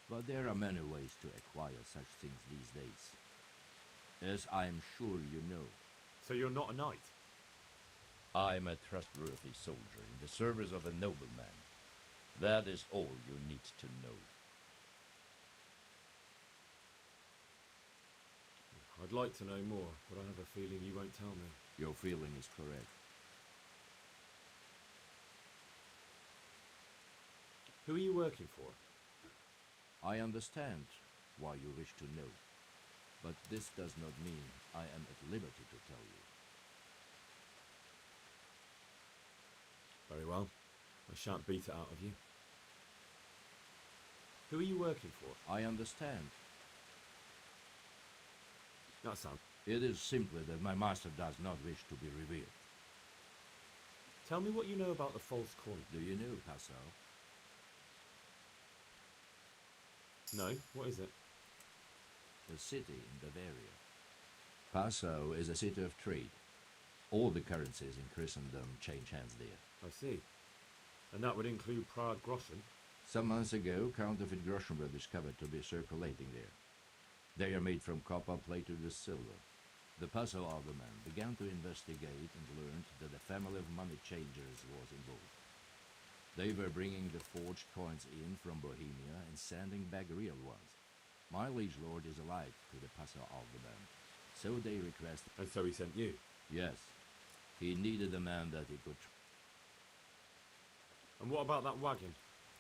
But there are many ways to acquire such things these days. As I am sure you know. So you're not a knight? I'm a trustworthy soldier in the service of a nobleman. That is all you need to know. I'd like to know more, but I have a feeling you won't tell me. Your feeling is correct. Who are you working for? I understand why you wish to know, but this does not mean I am at liberty to tell you. Very well. I shan't beat it out of you. Who are you working for? I understand. That sounds... It is simply that my master does not wish to be revealed. Tell me what you know about the false coin. Do you know Passau? No, what is it? A city in Bavaria. Passau is a city of trade. All the currencies in Christendom change hands there. I see. And that would include Prague groschen? Some months ago, counterfeit groschen were discovered to be circulating there. They are made from copper plated with silver. The Passau alderman began to investigate and learned that a family of money changers was involved. They were bringing the forged coins in from Bohemia and sending back real ones. My liege lord is allied to the Passau alderman, so they requested... And so he sent you? Yes. He needed a man that he could... And what about that wagon?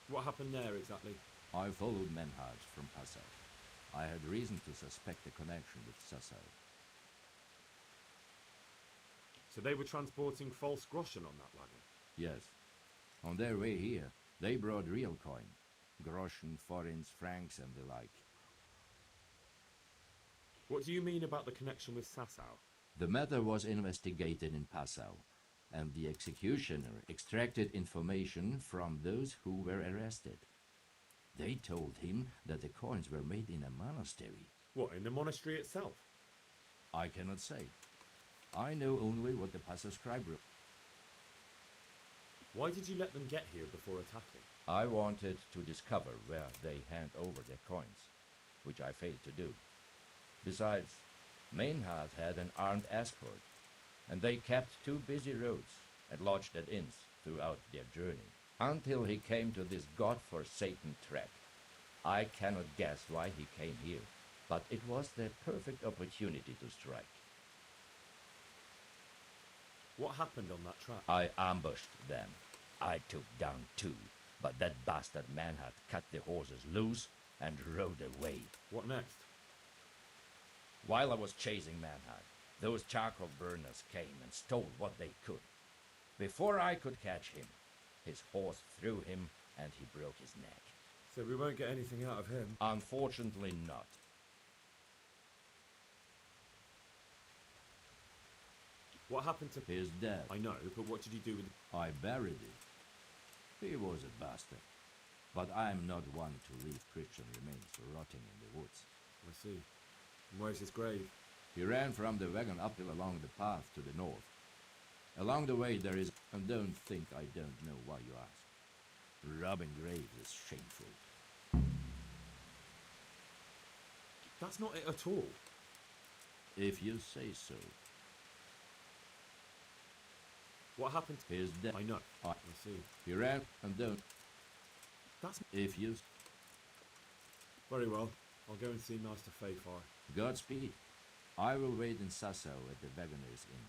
What happened there exactly? I followed Menhard from Passau. I had reason to suspect a connection with Sasso. So they were transporting false groschen on that wagon? Yes. On their way here, they brought real coin. Groschen, forints, francs, and the like. What do you mean about the connection with Sassau? The matter was investigated in Passau, and the executioner extracted information from those who were arrested. They told him that the coins were made in a monastery. What, in the monastery itself? I cannot say. I know only what the Passau scribe wrote. Why did you let them get here before attacking? I wanted to discover where they hand over their coins, which I failed to do. Besides, Maynard had an armed escort, and they kept two busy roads and lodged at inns throughout their journey, until he came to this god-forsaken track. I cannot guess why he came here, but it was the perfect opportunity to strike. What happened on that track? I ambushed them. I took down two, but that bastard Manhart cut the horses loose and rode away. What next? While I was chasing Manhart, those charcoal burners came and stole what they could. Before I could catch him, his horse threw him and he broke his neck. So we won't get anything out of him? Unfortunately not. What happened to... His death. I know, but what did you do with... I buried it. He was a bastard. But I am not one to leave Christian remains rotting in the woods. I see. And where's his grave? He ran from the wagon uphill along the path to the north. Along the way there is... And don't think I don't know why you ask. Robbing graves is shameful. That's not it at all. If you say so. What happened? He's dead. I know. I see. He ran and don't. That's... If you... Very well. I'll go and see Master Fayfar. Godspeed. I will wait in Sasso at the Wagoner's Inn.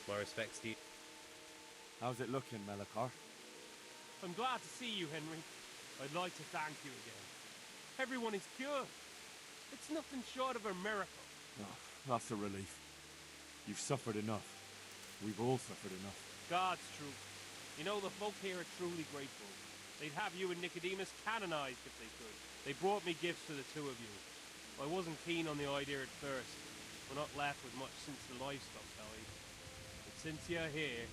My respects to you. How's it looking, Melikar? I'm glad to see you, Henry. I'd like to thank you again. Everyone is cured. It's nothing short of a miracle. Oh, that's a relief. You've suffered enough. We've all suffered enough. God's truth. You know, the folk here are truly grateful. They'd have you and Nicodemus canonized if they could. They brought me gifts for the two of you. I wasn't keen on the idea at first. We're not left with much since the livestock died. But since you're here...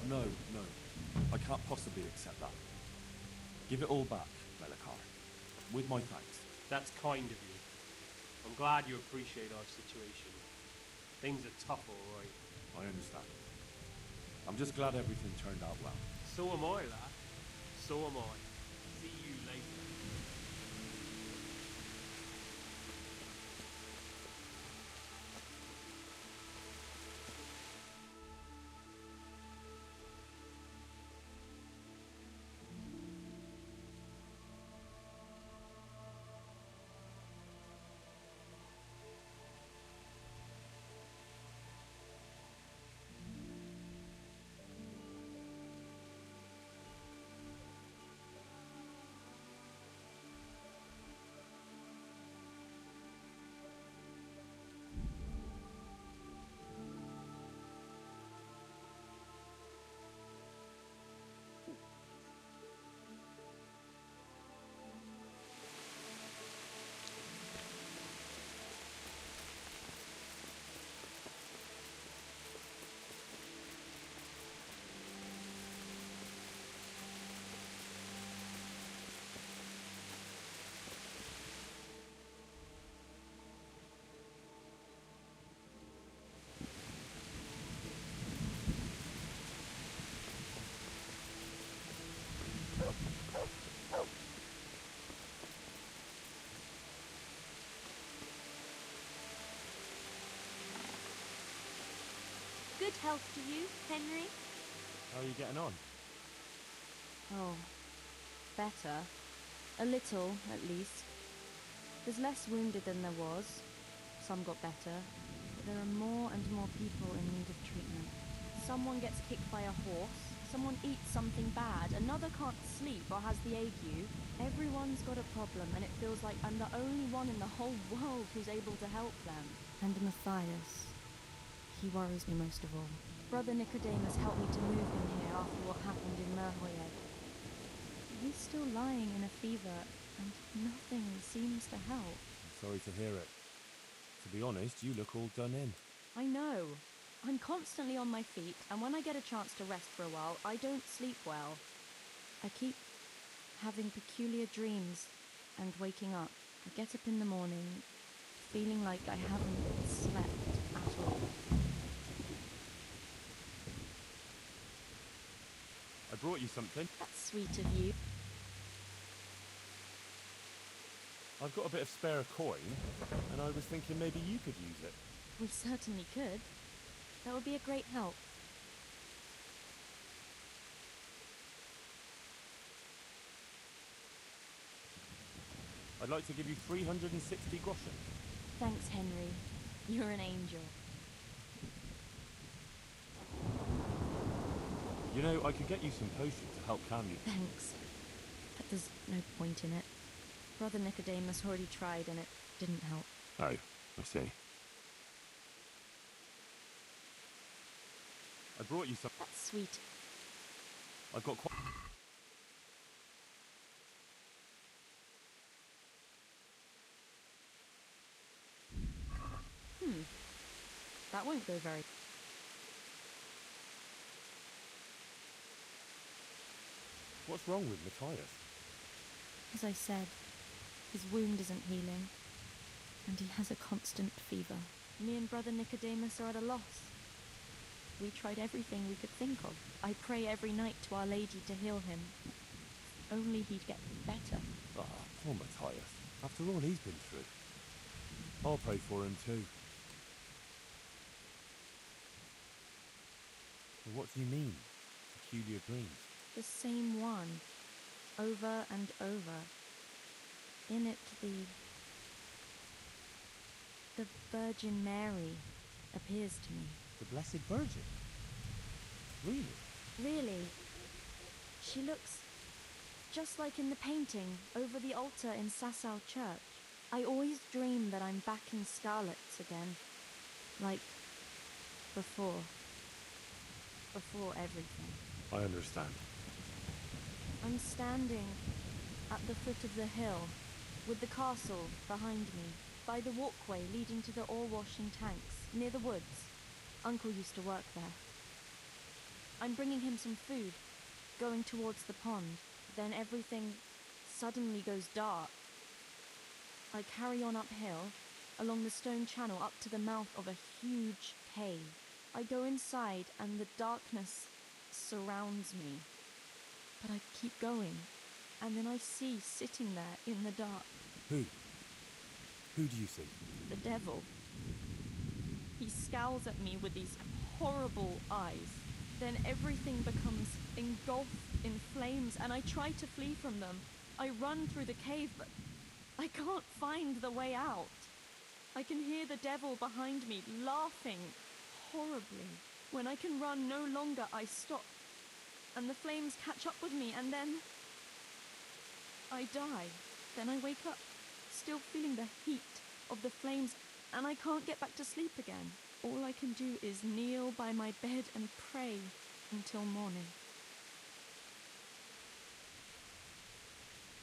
No. I can't possibly accept that. Give it all back, Melikar. With my thanks. That's kind of you. I'm glad you appreciate our situation. Things are tough, all right. I understand. I'm just glad everything turned out well. So am I, lad. So am I. See you later. Good health to you, Henry. How are you getting on? Oh, better. A little, at least. There's less wounded than there was. Some got better. But there are more and more people in need of treatment. Someone gets kicked by a horse. Someone eats something bad. Another can't sleep or has the ague. Everyone's got a problem, and it feels like I'm the only one in the whole world who's able to help them. And Matthias. He worries me most of all. Brother Nicodemus helped me to move him here after what happened in Merhoyed. He's still lying in a fever, and nothing seems to help. I'm sorry to hear it. To be honest, you look all done in. I know. I'm constantly on my feet, and when I get a chance to rest for a while, I don't sleep well. I keep having peculiar dreams and waking up. I get up in the morning, feeling like I haven't slept at all. I brought you something. That's sweet of you. I've got a bit of spare coin, and I was thinking maybe you could use it. We certainly could. That would be a great help. I'd like to give you 360 groschen. Thanks, Henry. You're an angel. You know, I could get you some potions to help calm you. Thanks. But there's no point in it. Brother Nicodemus already tried and it didn't help. Oh, I see. I brought you some... That's sweet. I've got quite... That won't go very... What's wrong with Matthias? As I said, his wound isn't healing, and he has a constant fever. Me and Brother Nicodemus are at a loss. We tried everything we could think of. I pray every night to Our Lady to heal him. If only he'd get better. Ah, poor Matthias. After all he's been through. I'll pray for him too. What do you mean, peculiar dreams? The same one, over and over. In it, the Virgin Mary appears to me. The Blessed Virgin? Really? Really. She looks just like in the painting over the altar in Sasau Church. I always dream that I'm back in Scarlet's again. Like before. Before everything. I understand. I'm standing at the foot of the hill, with the castle behind me, by the walkway leading to the ore-washing tanks, near the woods. Uncle used to work there. I'm bringing him some food, going towards the pond. Then everything suddenly goes dark. I carry on uphill, along the stone channel up to the mouth of a huge cave. I go inside and the darkness surrounds me. But I keep going, and then I see sitting there in the dark. Who? Who do you see? The devil. He scowls at me with these horrible eyes. Then everything becomes engulfed in flames, and I try to flee from them. I run through the cave, but I can't find the way out. I can hear the devil behind me laughing horribly. When I can run no longer, I stop, and the flames catch up with me, and then I die. Then I wake up, still feeling the heat of the flames, and I can't get back to sleep again. All I can do is kneel by my bed and pray until morning.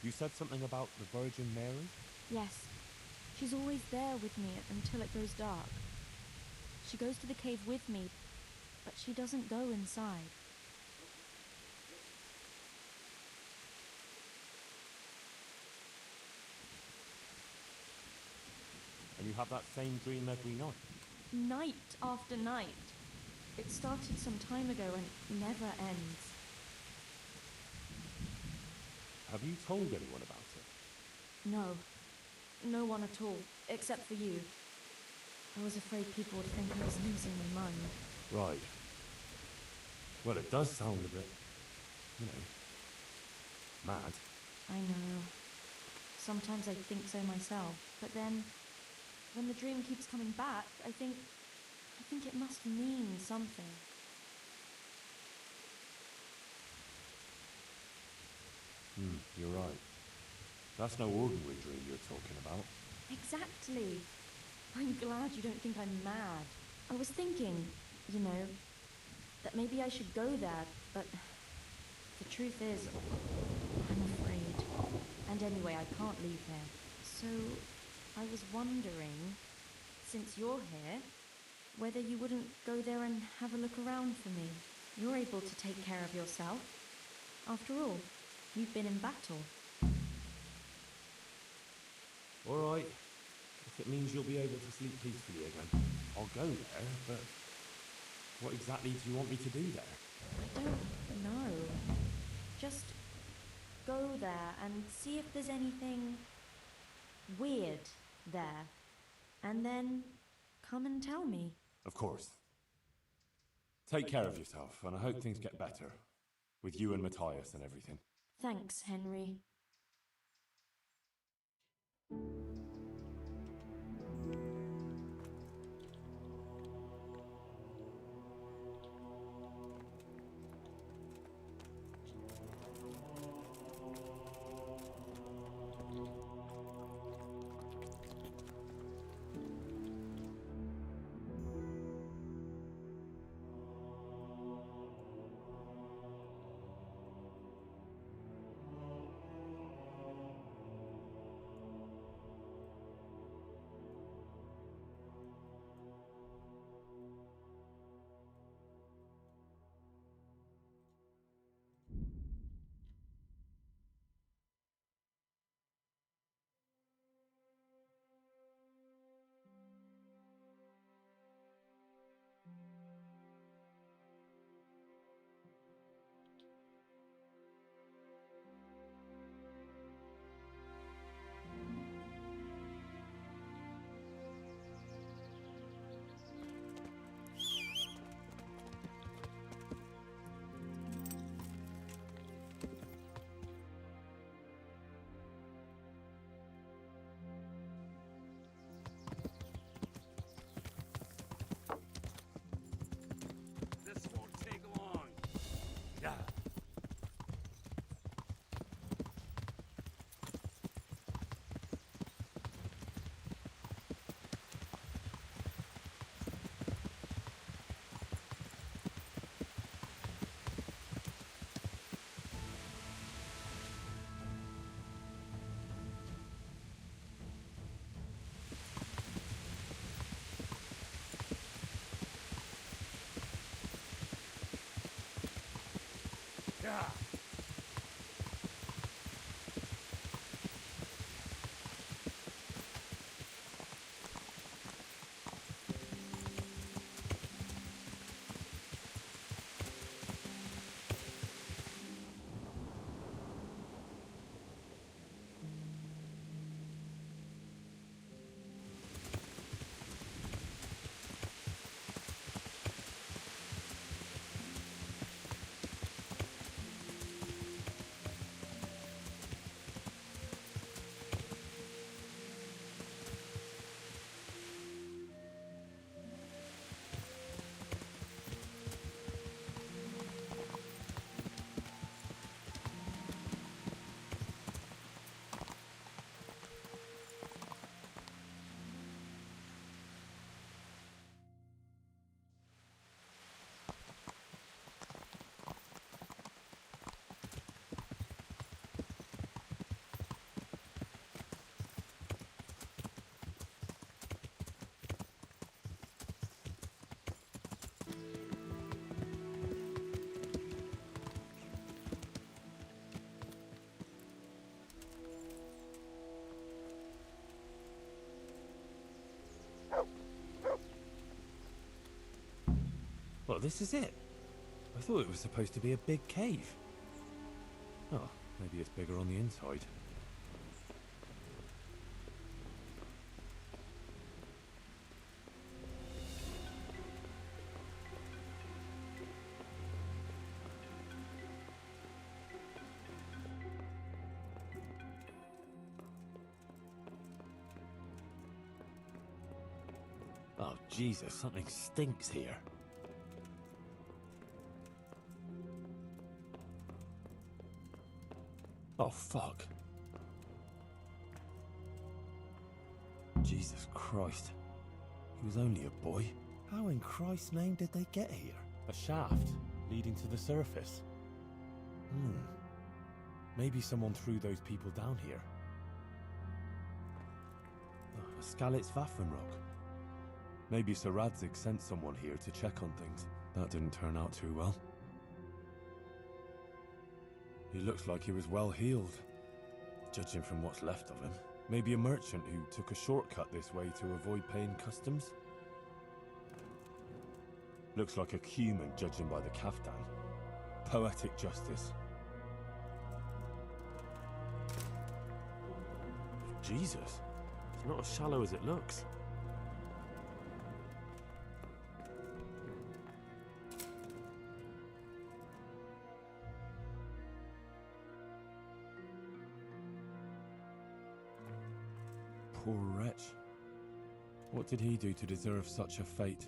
You said something about the Virgin Mary? Yes, she's always there with me until it goes dark. She goes to the cave with me, but she doesn't go inside. And you have that same dream every night? Night after night. It started some time ago and never ends. Have you told anyone about it? No. No one at all, except for you. I was afraid people would think I was losing my mind. Right. Well, it does sound a bit, mad. I know. Sometimes I think so myself, but then, when the dream keeps coming back, I think it must mean something. You're right. That's no ordinary dream you're talking about. Exactly. I'm glad you don't think I'm mad. I was thinking, that maybe I should go there, but the truth is, I'm afraid. And anyway, I can't leave here. So, I was wondering, since you're here, whether you wouldn't go there and have a look around for me. You're able to take care of yourself. After all, you've been in battle. All right. If it means you'll be able to sleep peacefully again, I'll go there, but what exactly do you want me to do there? I don't know. Just go there and see if there's anything weird there. And then come and tell me. Of course. Take care of yourself, and I hope things get better. With you and Matthias and everything. Thanks, Henry. Yeah. Well, this is it. I thought it was supposed to be a big cave. Oh, maybe it's bigger on the inside. Oh, Jesus, something stinks here. Oh, fuck. Jesus Christ. He was only a boy. How in Christ's name did they get here? A shaft leading to the surface. Maybe someone threw those people down here. Oh, a Skalitz Waffenrock. Maybe Sir Radzig sent someone here to check on things. That didn't turn out too well. He looks like he was well healed, judging from what's left of him. Maybe a merchant who took a shortcut this way to avoid paying customs? Looks like a human, judging by the kaftan. Poetic justice. Jesus, It's not as shallow as it looks. Poor wretch. What did he do to deserve such a fate?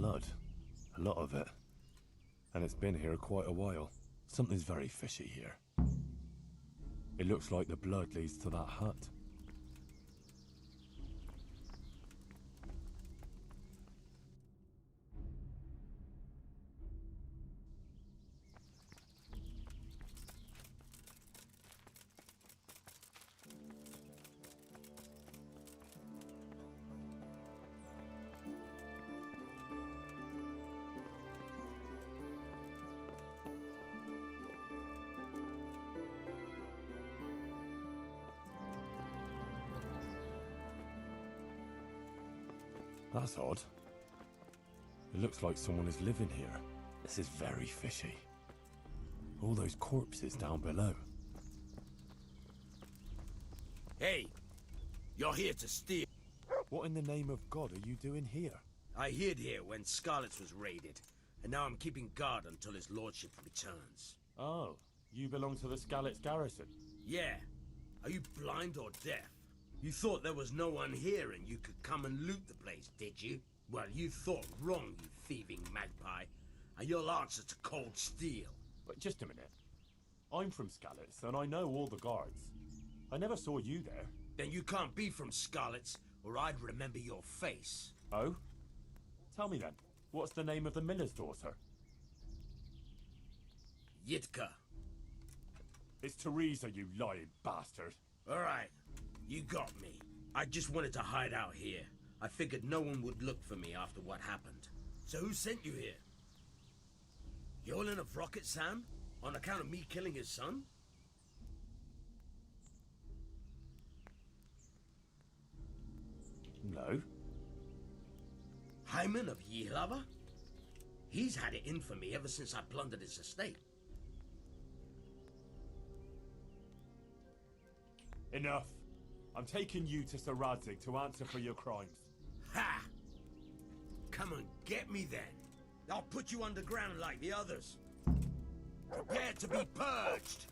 Blood. A lot of it. And it's been here quite a while. Something's very fishy here. It looks like the blood leads to that hut. That's odd. It looks like someone is living here. This is very fishy. All those corpses down below. Hey! You're here to steal. What in the name of God are you doing here? I hid here when Scarlet's was raided, and now I'm keeping guard until his lordship returns. Oh, you belong to the Skalitz garrison? Yeah. Are you blind or deaf? You thought there was no one here and you could come and loot the place, did you? Well, you thought wrong, you thieving magpie. And you'll answer to cold steel. But just a minute. I'm from Skalitz, and I know all the guards. I never saw you there. Then you can't be from Skalitz, or I'd remember your face. Oh? Tell me then, what's the name of the miller's daughter? Yitka. It's Teresa, you lying bastard. All right. You got me. I just wanted to hide out here. I figured no one would look for me after what happened. So who sent you here? Yolan of Rocket Sam? On account of me killing his son? No. Hyman of Yihlava? He's had it in for me ever since I plundered his estate. Enough. I'm taking you to Sir Radzig to answer for your crimes. Ha! Come and get me then. I'll put you underground like the others. Prepare to be purged.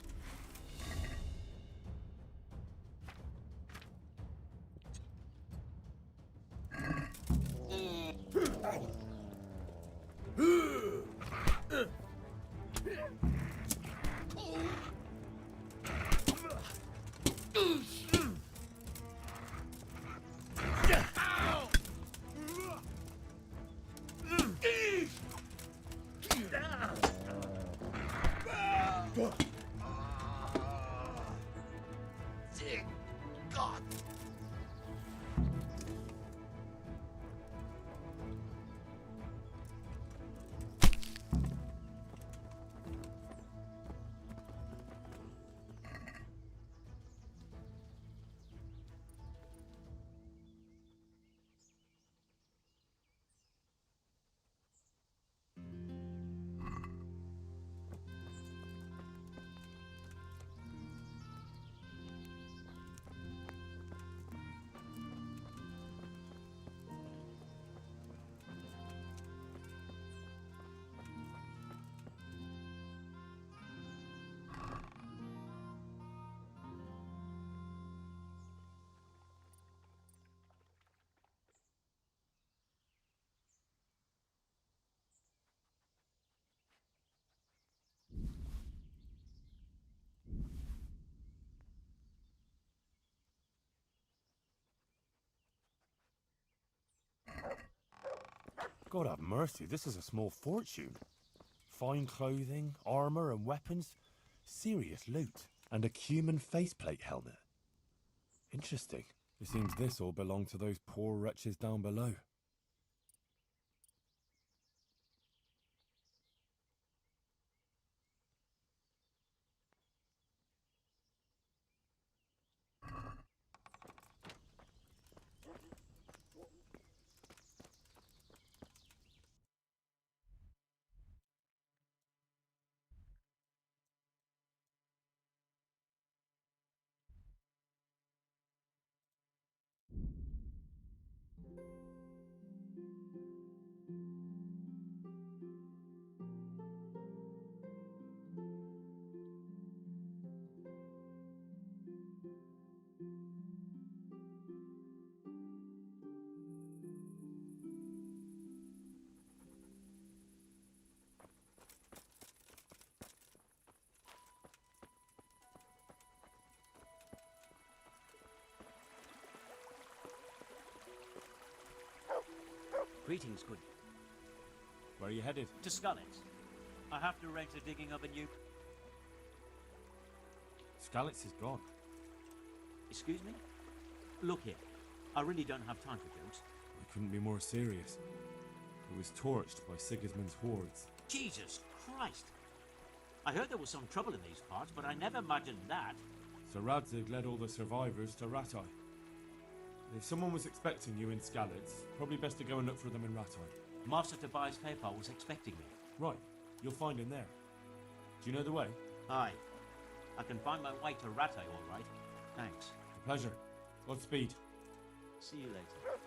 God have mercy, this is a small fortune. Fine clothing, armour and weapons. Serious loot. And a cumin faceplate helmet. Interesting. It seems this all belonged to those poor wretches down below. Greetings, good. Where are you headed? To Scarlet. I have to arrange the digging of a new... Skalitz is gone. Excuse me? Look here, I really don't have time for jokes. I couldn't be more serious. It was torched by Sigismund's hordes. Jesus Christ! I heard there was some trouble in these parts, but I never imagined that. So Radzig led all the survivors to Ratai. If someone was expecting you in Skalitz, probably best to go and look for them in Ratai. Master Tobias Paypal was expecting me. Right, you'll find him there. Do you know the way? Aye. I can find my way to Ratai, all right. Thanks. A pleasure. Godspeed. See you later.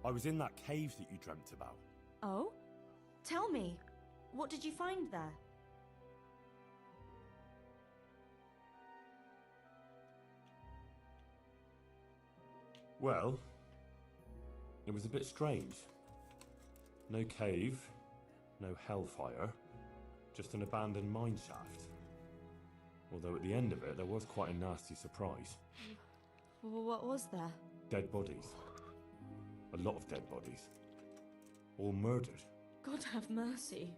I was in that cave that you dreamt about. Oh? Tell me, what did you find there? Well, it was a bit strange. No cave, no hellfire, just an abandoned mine shaft. Although at the end of it, there was quite a nasty surprise. What was there? Dead bodies. A lot of dead bodies. All murdered. God have mercy.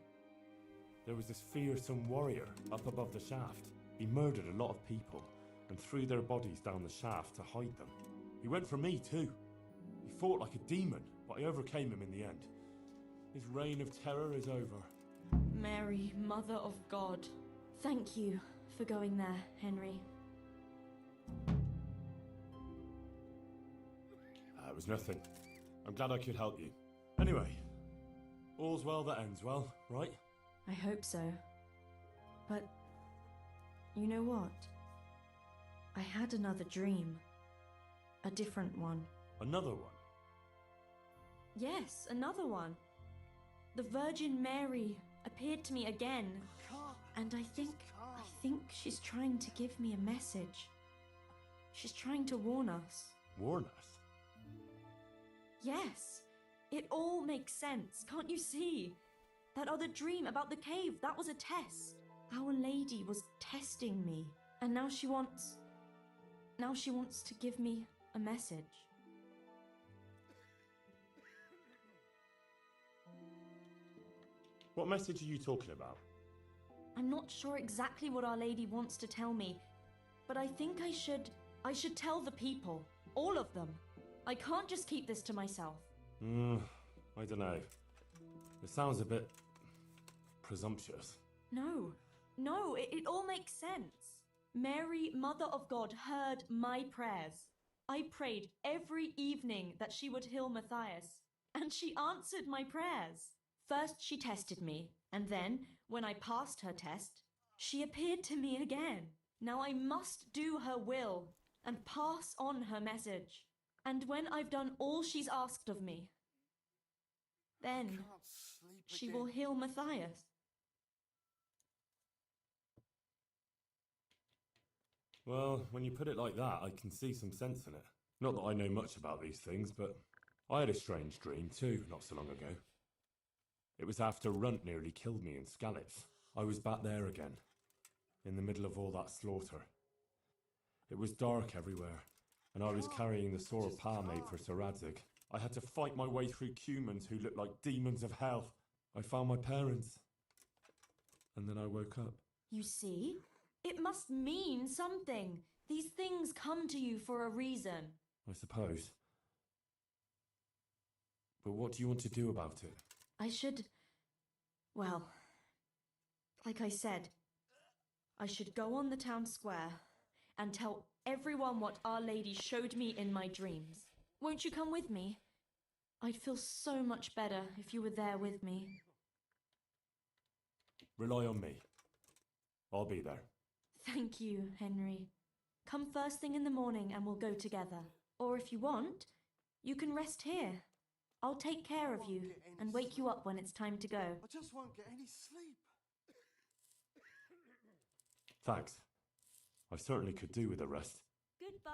There was this fearsome warrior up above the shaft. He murdered a lot of people and threw their bodies down the shaft to hide them. He went for me too. He fought like a demon, but I overcame him in the end. His reign of terror is over. Mary, Mother of God. Thank you for going there, Henry. It was nothing. I'm glad I could help you. Anyway, all's well that ends well, right? I hope so. But, you know what? I had another dream. A different one. Another one? Yes, another one. The Virgin Mary appeared to me again. And I think she's trying to give me a message. She's trying to warn us. Warn us? Yes, it all makes sense, can't you see? That other dream about the cave, that was a test. Our Lady was testing me, and now she wants to give me a message. What message are you talking about? I'm not sure exactly what Our Lady wants to tell me, but I think I should tell the people, all of them. I can't just keep this to myself. I don't know. It sounds a bit presumptuous. No, it all makes sense. Mary, Mother of God, heard my prayers. I prayed every evening that she would heal Matthias, and she answered my prayers. First she tested me, and then, when I passed her test, she appeared to me again. Now I must do her will and pass on her message. And when I've done all she's asked of me, then she will heal Matthias. Well, when you put it like that, I can see some sense in it. Not that I know much about these things, but I had a strange dream too, not so long ago. It was after Runt nearly killed me in Skalitz. I was back there again, in the middle of all that slaughter. It was dark everywhere, and I was carrying the sword Pa made for Sir Radzig. I had to fight my way through humans who looked like demons of hell. I found my parents, and then I woke up. You see? It must mean something. These things come to you for a reason. I suppose. But what do you want to do about it? I should... Well, like I said, I should go on the town square and tell everyone what Our Lady showed me in my dreams. Won't you come with me? I'd feel so much better if you were there with me. Rely on me. I'll be there. Thank you, Henry. Come first thing in the morning and we'll go together. Or if you want, you can rest here. I'll take care of you and wake you up when it's time to go. I just won't get any sleep. Thanks. I certainly could do with a rest. Goodbye.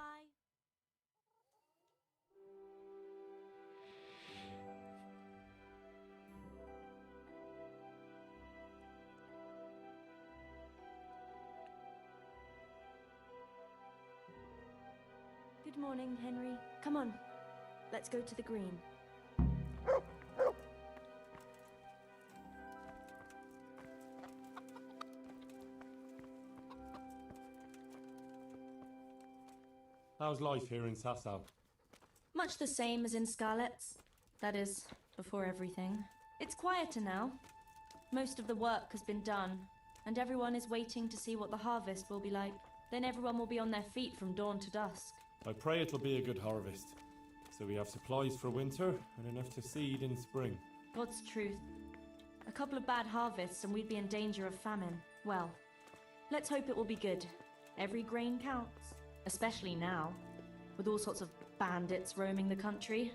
Good morning, Henry. Come on, let's go to the green. How's life here in Sasau? Much the same as in Skalitz. That is, before everything. It's quieter now. Most of the work has been done, and everyone is waiting to see what the harvest will be like. Then everyone will be on their feet from dawn to dusk. I pray it'll be a good harvest, so we have supplies for winter and enough to seed in spring. God's truth. A couple of bad harvests and we'd be in danger of famine. Well, let's hope it will be good. Every grain counts. Especially now, with all sorts of bandits roaming the country,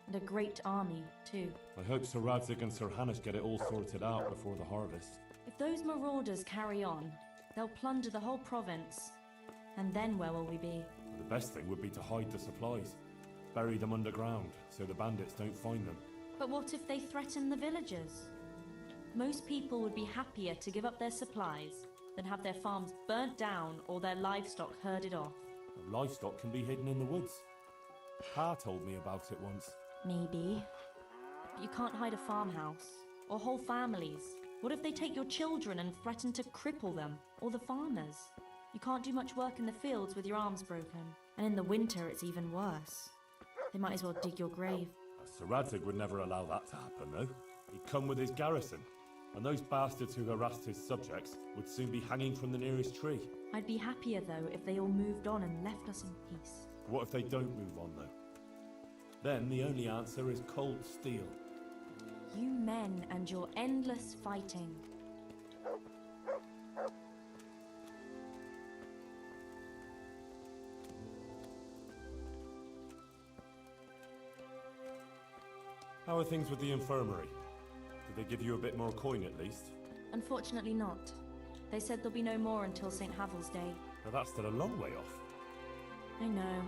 and a great army, too. I hope Sir Radzig and Sir Hanush get it all sorted out before the harvest. If those marauders carry on, they'll plunder the whole province. And then where will we be? The best thing would be to hide the supplies. Bury them underground, so the bandits don't find them. But what if they threaten the villagers? Most people would be happier to give up their supplies than have their farms burnt down or their livestock herded off. Livestock can be hidden in the woods. Pa told me about it once. Maybe. But you can't hide a farmhouse. Or whole families. What if they take your children and threaten to cripple them? Or the farmers? You can't do much work in the fields with your arms broken. And in the winter it's even worse. They might as well dig your grave. Sir Radzig would never allow that to happen, though. He'd come with his garrison. And those bastards who harassed his subjects would soon be hanging from the nearest tree. I'd be happier, though, if they all moved on and left us in peace. What if they don't move on, though? Then the only answer is cold steel. You men and your endless fighting. How are things with the infirmary? Did they give you a bit more coin at least? Unfortunately not. They said there'll be no more until St. Havel's Day. Now that's still a long way off. I know.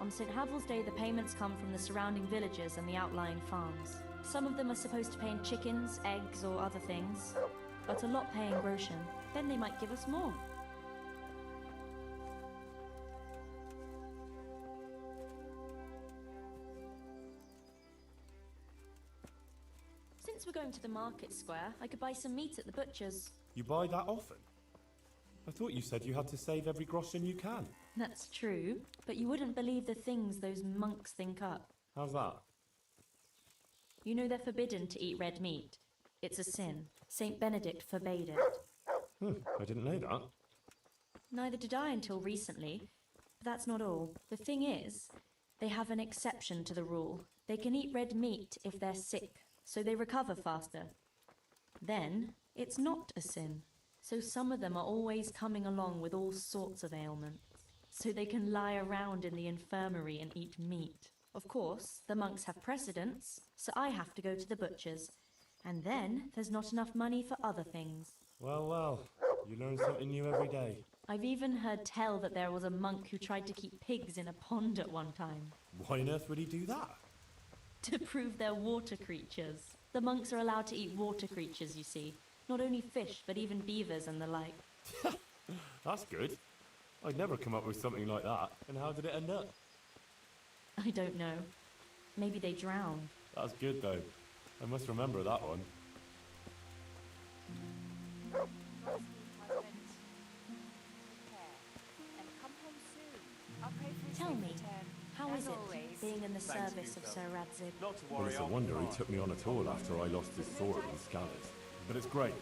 On St. Havel's Day, the payments come from the surrounding villages and the outlying farms. Some of them are supposed to pay in chickens, eggs, or other things, but a lot pay in groschen. Then they might give us more. Since we're going to the market square, I could buy some meat at the butcher's. You buy that often? I thought you said you had to save every groschen you can. That's true, but you wouldn't believe the things those monks think up. How's that? You know they're forbidden to eat red meat. It's a sin. Saint Benedict forbade it. I didn't know that. Neither did I until recently. But that's not all. The thing is, they have an exception to the rule. They can eat red meat if they're sick, so they recover faster. Then, it's not a sin. So some of them are always coming along with all sorts of ailments. So they can lie around in the infirmary and eat meat. Of course, the monks have precedence, so I have to go to the butcher's. And then, there's not enough money for other things. Well, well, you learn something new every day. I've even heard tell that there was a monk who tried to keep pigs in a pond at one time. Why on earth would he do that? To prove they're water creatures. The monks are allowed to eat water creatures, you see. Not only fish, but even beavers and the like. That's good. I'd never come up with something like that. And how did it end up? I don't know. Maybe they drowned. That's good, though. I must remember that one. Tell me, how is it being in the service of Sir Radzig? Well, it's a wonder he took me on at all after I lost his sword and scanners. But it's great.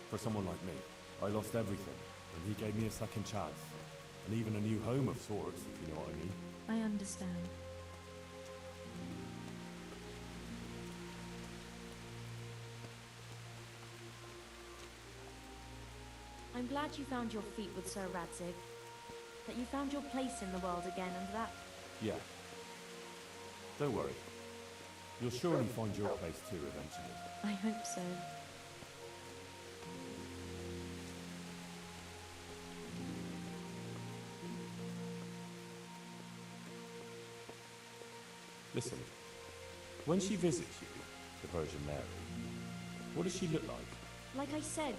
For someone like me, I lost everything, and he gave me a second chance. And even a new home of sorts, if you know what I mean. I understand. I'm glad you found your feet with Sir Radzig. That you found your place in the world again, and that... Yeah. Don't worry. You'll surely find your place too eventually. I hope so. Listen, when she visits you, the Virgin Mary, what does she look like? Like I said,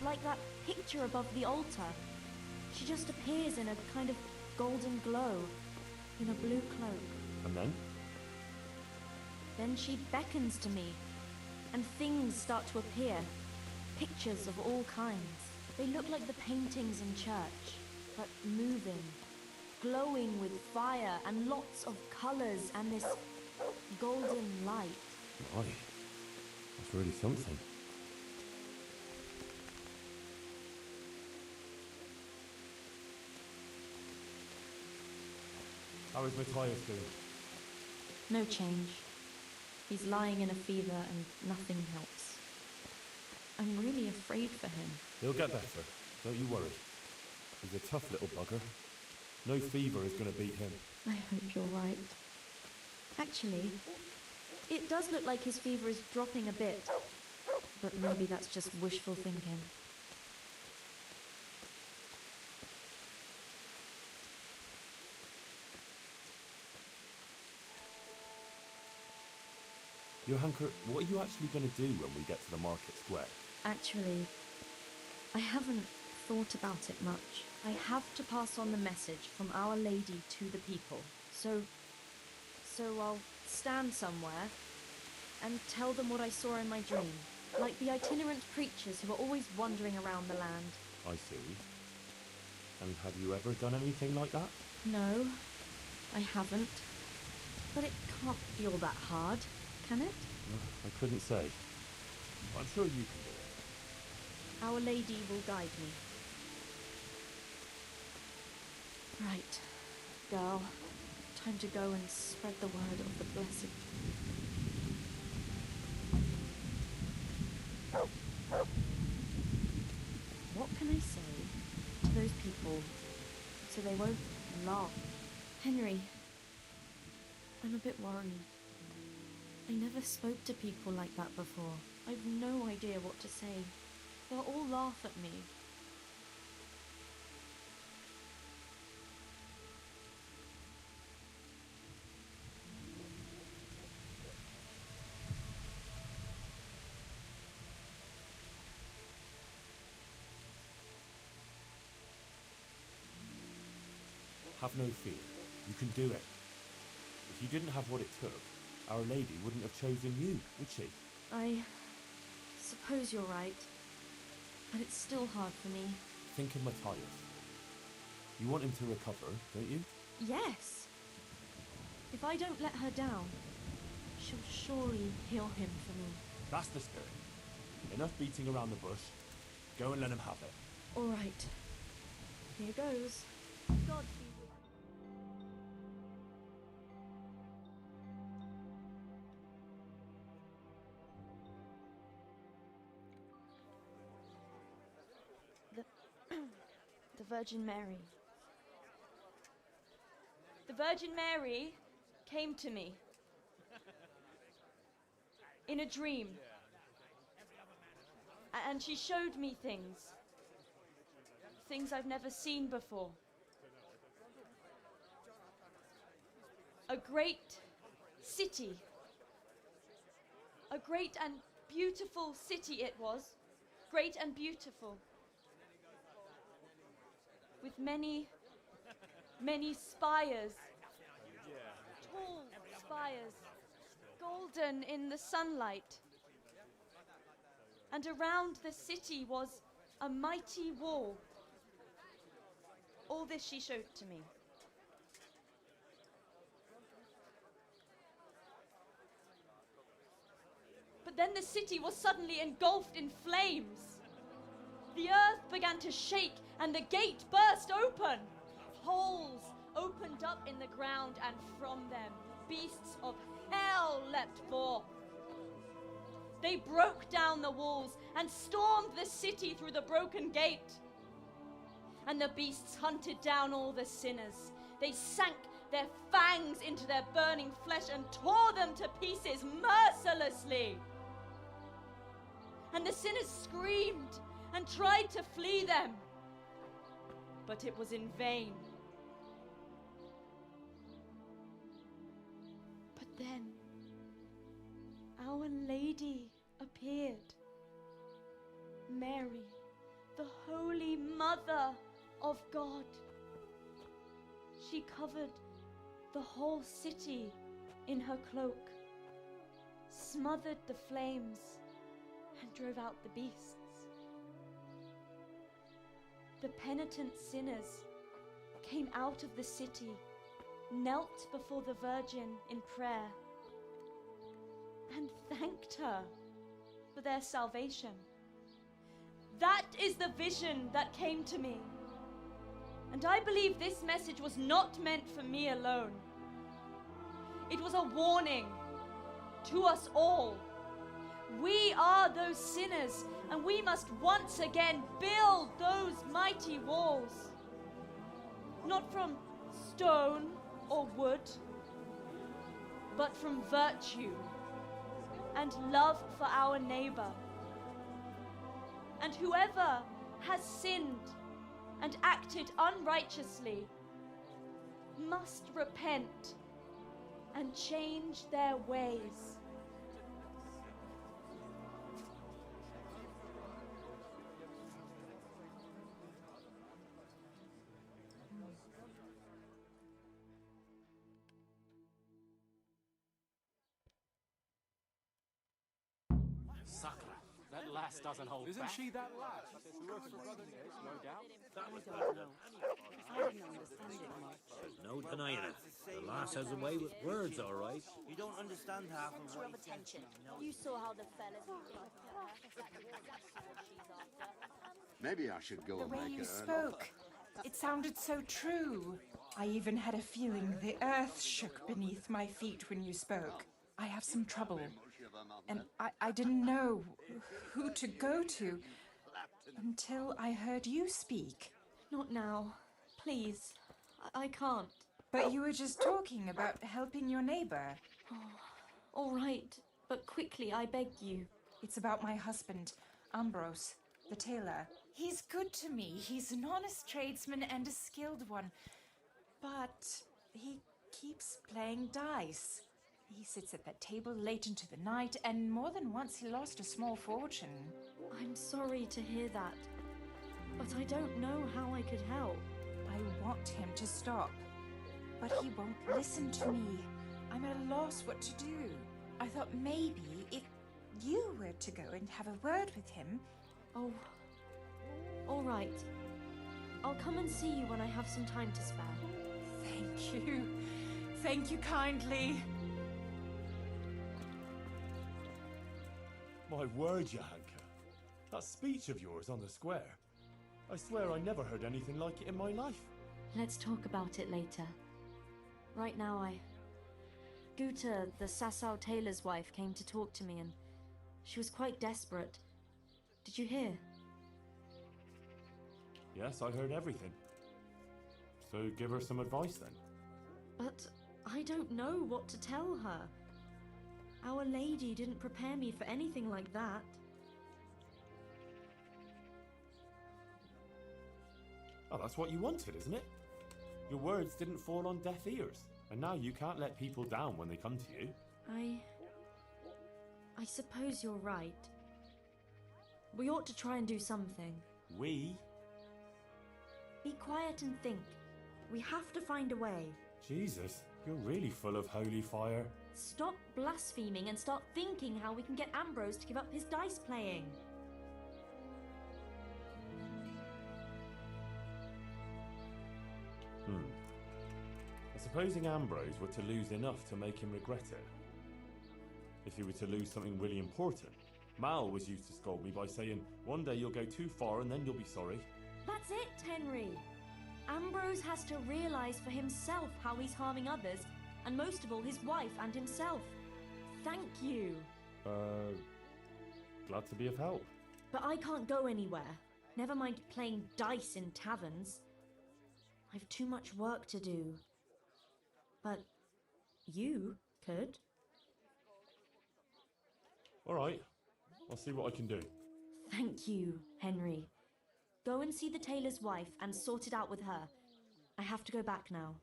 like that picture above the altar. She just appears in a kind of golden glow, in a blue cloak. And then? Then she beckons to me, and things start to appear. Pictures of all kinds. They look like the paintings in church, but moving, glowing with fire and lots of colours and this golden light. My, that's really something. How is Matthias doing? No change. He's lying in a fever and nothing helps. I'm really afraid for him. He'll get better. Don't you worry. He's a tough little bugger. No fever is going to beat him. I hope you're right. Actually, it does look like his fever is dropping a bit. But maybe that's just wishful thinking. Johanka, what are you actually going to do when we get to the market square? Actually, I haven't thought about it much. I have to pass on the message from Our Lady to the people. So I'll stand somewhere and tell them what I saw in my dream. Like the itinerant preachers who are always wandering around the land. I see. And have you ever done anything like that? No, I haven't. But it can't be all that hard, can it? I couldn't say. I'm sure you can do it. Our Lady will guide me. Right, girl. Time to go and spread the word of the blessed. What can I say to those people so they won't laugh? Henry, I'm a bit worried. I never spoke to people like that before. I've no idea what to say. They'll all laugh at me. Have no fear. You can do it. If you didn't have what it took, Our Lady wouldn't have chosen you, would she? I suppose you're right. But it's still hard for me. Think of Matthias. You want him to recover, don't you? Yes! If I don't let her down, shall surely heal him for me. That's the spirit. Enough beating around the bush. Go and let him have it. All right. Here goes. God be with you. The Virgin Mary. The Virgin Mary came to me in a dream. And she showed me things. Things I've never seen before. A great city. A great and beautiful city it was. Great and beautiful. With many spires. Tall spires. Golden in the sunlight. And around the city was a mighty wall. All this she showed to me. But then the city was suddenly engulfed in flames. The earth began to shake and the gate burst open. Holes opened up in the ground, and from them beasts of hell leapt forth. They broke down the walls and stormed the city through the broken gate. And the beasts hunted down all the sinners. They sank their fangs into their burning flesh and tore them to pieces mercilessly. And the sinners screamed and tried to flee them, but it was in vain. But then Our Lady appeared. Mary, the Holy Mother of God. She covered the whole city in her cloak, smothered the flames, and drove out the beasts. The penitent sinners came out of the city, knelt before the Virgin in prayer, and thanked her for their salvation. That is the vision that came to me. And I believe this message was not meant for me alone. It was a warning to us all. We are those sinners, and we must once again build those mighty walls. Not from stone or wood, but from virtue and love for our neighbor. And whoever has sinned and acted unrighteously must repent and change their ways. Sucker. That lass doesn't hold Isn't back. she that lass? Who works for Brother Yes, no doubt. That was no denying it. The lass has a way with words, all right. You don't understand half of what he said. Attention. You saw how the fellas Maybe I should go The and way make you her spoke, it sounded so true. I even had a feeling the earth shook beneath my feet when you spoke. I have some trouble, and I didn't know who to go to until I heard you speak. Not now. Please. I can't. But you were just talking about helping your neighbor. Oh, all right, but quickly, I beg you. It's about my husband, Ambrose, the tailor. He's good to me. He's an honest tradesman and a skilled one. But he keeps playing dice. He sits at that table late into the night, and more than once he lost a small fortune. I'm sorry to hear that, but I don't know how I could help. I want him to stop, but he won't listen to me. I'm at a loss what to do. I thought maybe if you were to go and have a word with him. Oh, all right. I'll come and see you when I have some time to spare. Thank you. Thank you kindly. My word, Johanka. That speech of yours on the square. I swear I never heard anything like it in my life. Let's talk about it later. Right now, Guta, the Sasau tailor's wife, came to talk to me and she was quite desperate. Did you hear? Yes, I heard everything. So give her some advice then. But I don't know what to tell her. Our Lady didn't prepare me for anything like that. Oh, that's what you wanted, isn't it? Your words didn't fall on deaf ears, and now you can't let people down when they come to you. I suppose you're right. We ought to try and do something. We? Be quiet and think. We have to find a way. Jesus, you're really full of holy fire. Stop blaspheming and start thinking how we can get Ambrose to give up his dice playing. Supposing Ambrose were to lose enough to make him regret it. If he were to lose something really important. Mal was used to scold me by saying, one day you'll go too far and then you'll be sorry. That's it, Henry. Ambrose has to realise for himself how he's harming others, and most of all his wife and himself. Thank you. Glad to be of help. But I can't go anywhere. Never mind playing dice in taverns. I've too much work to do. But you could. All right. I'll see what I can do. Thank you, Henry. Go and see the tailor's wife and sort it out with her. I have to go back now.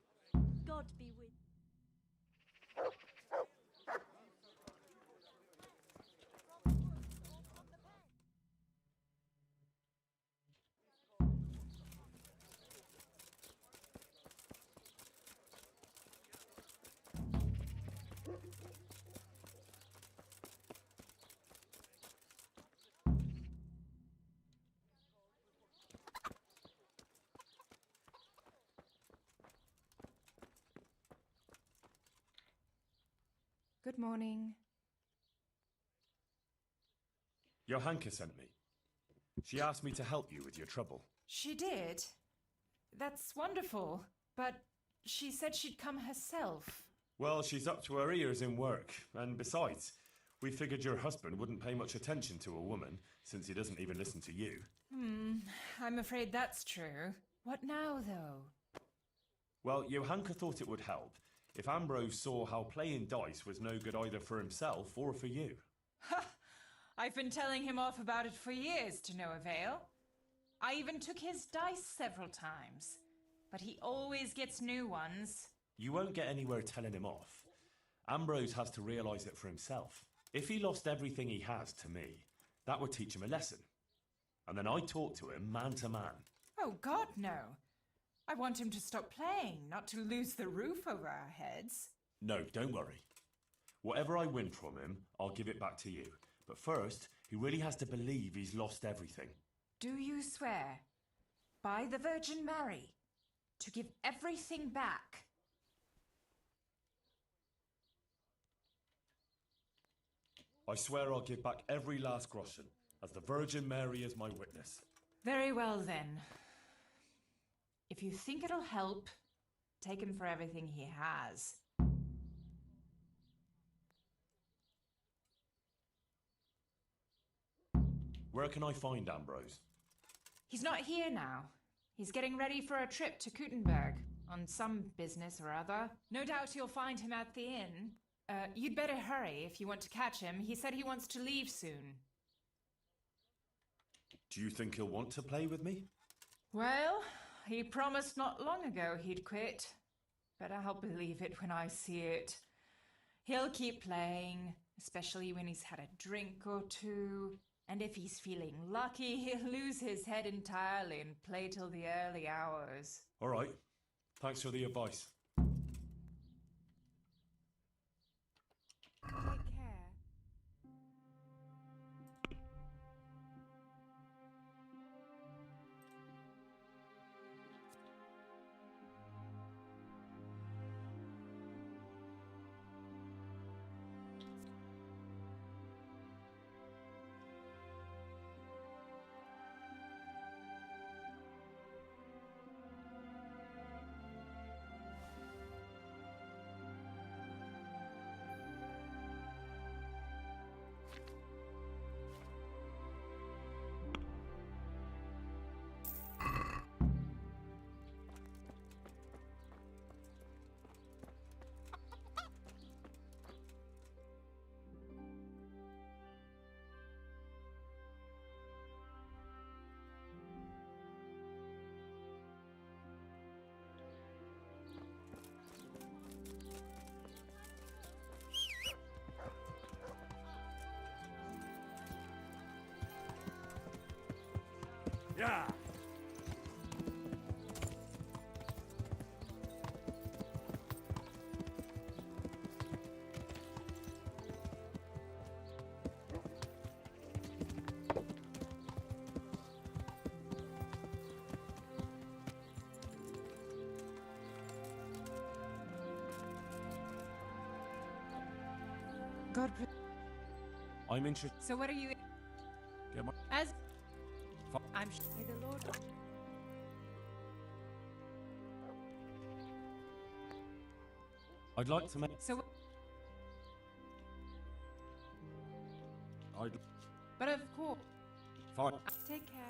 God be with you. Good morning. Johanka sent me. She asked me to help you with your trouble. She did. That's wonderful. But she said she'd come herself. Well, she's up to her ears in work. And besides, we figured your husband wouldn't pay much attention to a woman, since he doesn't even listen to you. I'm afraid that's true. What now, though? Well, Johanka thought it would help if Ambrose saw how playing dice was no good either for himself or for you. Ha! I've been telling him off about it for years to no avail. I even took his dice several times. But he always gets new ones. You won't get anywhere telling him off. Ambrose has to realise it for himself. If he lost everything he has to me, that would teach him a lesson. And then I'd talk to him man to man. Oh, God, no. I want him to stop playing, not to lose the roof over our heads. No, don't worry. Whatever I win from him, I'll give it back to you. But first, he really has to believe he's lost everything. Do you swear, by the Virgin Mary, to give everything back? I swear I'll give back every last groschen, as the Virgin Mary is my witness. Very well, then. If you think it'll help, take him for everything he has. Where can I find Ambrose? He's not here now. He's getting ready for a trip to Kuttenberg, on some business or other. No doubt you'll find him at the inn. You'd better hurry if you want to catch him. He said he wants to leave soon. Do you think he'll want to play with me? Well, he promised not long ago he'd quit. But I'll believe it when I see it. He'll keep playing, especially when he's had a drink or two. And if he's feeling lucky, he'll lose his head entirely and play till the early hours. All right. Thanks for the advice. Take care. Yeah. God. I'm interested. So what are you? Get my As I'm sure the Lord. I'd like to make. So, I'd. but of course. Fine. Take care.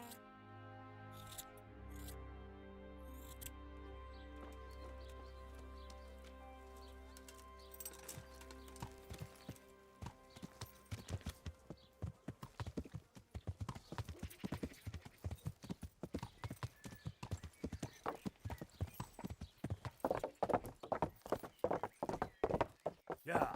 Yeah.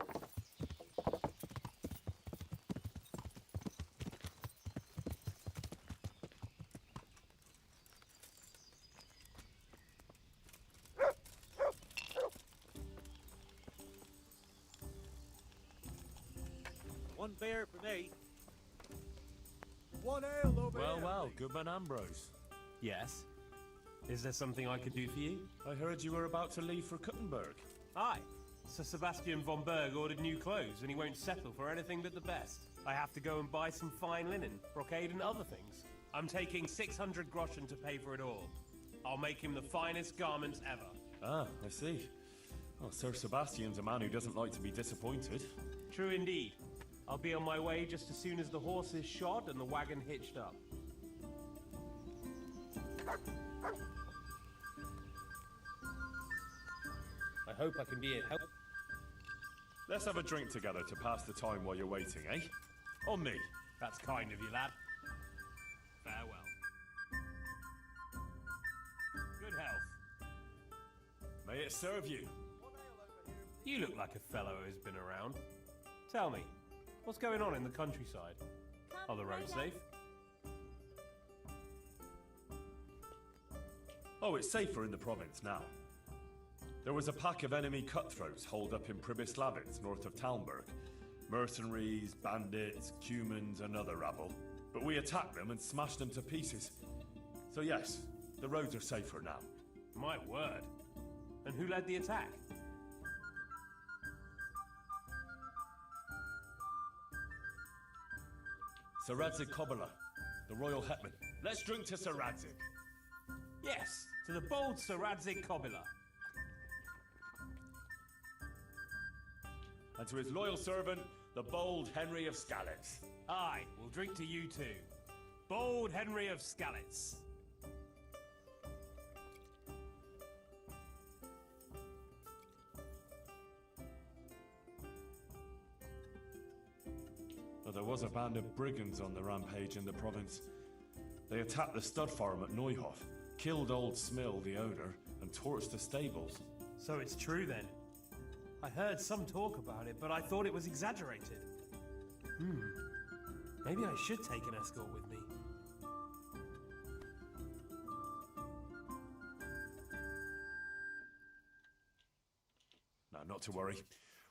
One beer for me. One ale over Well, here. well, Goodman Ambrose. Yes. Is there something I could do for you? I heard you were about to leave for Kuttenberg. Aye. Sir Sebastian von Berg ordered new clothes and he won't settle for anything but the best. I have to go and buy some fine linen, brocade and other things. I'm taking 600 groschen to pay for it all. I'll make him the finest garments ever. Ah, I see. Well, Sir Sebastian's a man who doesn't like to be disappointed. True indeed. I'll be on my way just as soon as the horse is shod and the wagon hitched up. I hope I can be of help. Let's have a drink together to pass the time while you're waiting, eh? On me. That's kind of you, lad. Farewell. Good health. May it serve you. You look like a fellow who's been around. Tell me, what's going on in the countryside? Are the roads safe? Oh, it's safer in the province now. There was a pack of enemy cutthroats holed up in Pribyslavitz, north of Talmberg. Mercenaries, bandits, cumans, and other rabble. But we attacked them and smashed them to pieces. So yes, the roads are safer now. My word. And who led the attack? Sir Radzig Kobyla, the royal hetman. Let's drink to Sir Radzig. Yes, to the bold Sir Radzig Kobyla. And to his loyal servant, the bold Henry of Skalitz. Aye, we'll drink to you too. Bold Henry of Skalitz. Well, there was a band of brigands on the rampage in the province. They attacked the stud farm at Neuhof, killed old Smill the owner, and torched the stables. So it's true then. I heard some talk about it, but I thought it was exaggerated. Maybe I should take an escort with me. No, not to worry.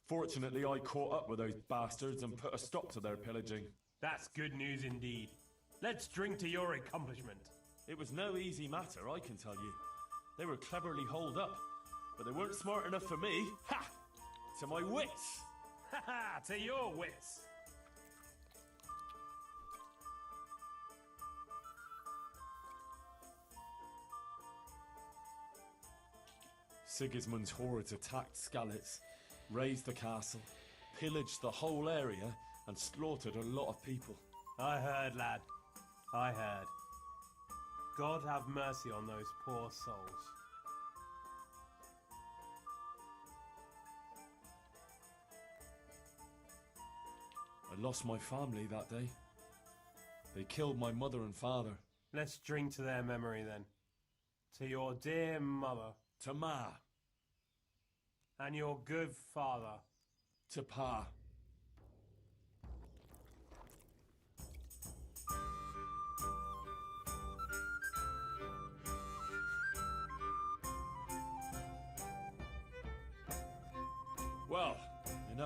Fortunately, I caught up with those bastards and put a stop to their pillaging. That's good news indeed. Let's drink to your accomplishment. It was no easy matter, I can tell you. They were cleverly holed up, but they weren't smart enough for me. Ha! To my wits! Ha ha! To your wits! Sigismund's hordes attacked Skalitz, razed the castle, pillaged the whole area, and slaughtered a lot of people. I heard, lad. I heard. God have mercy on those poor souls. I lost my family that day. They killed my mother and father. Let's drink to their memory then. To your dear mother. To Ma. And your good father. To Pa.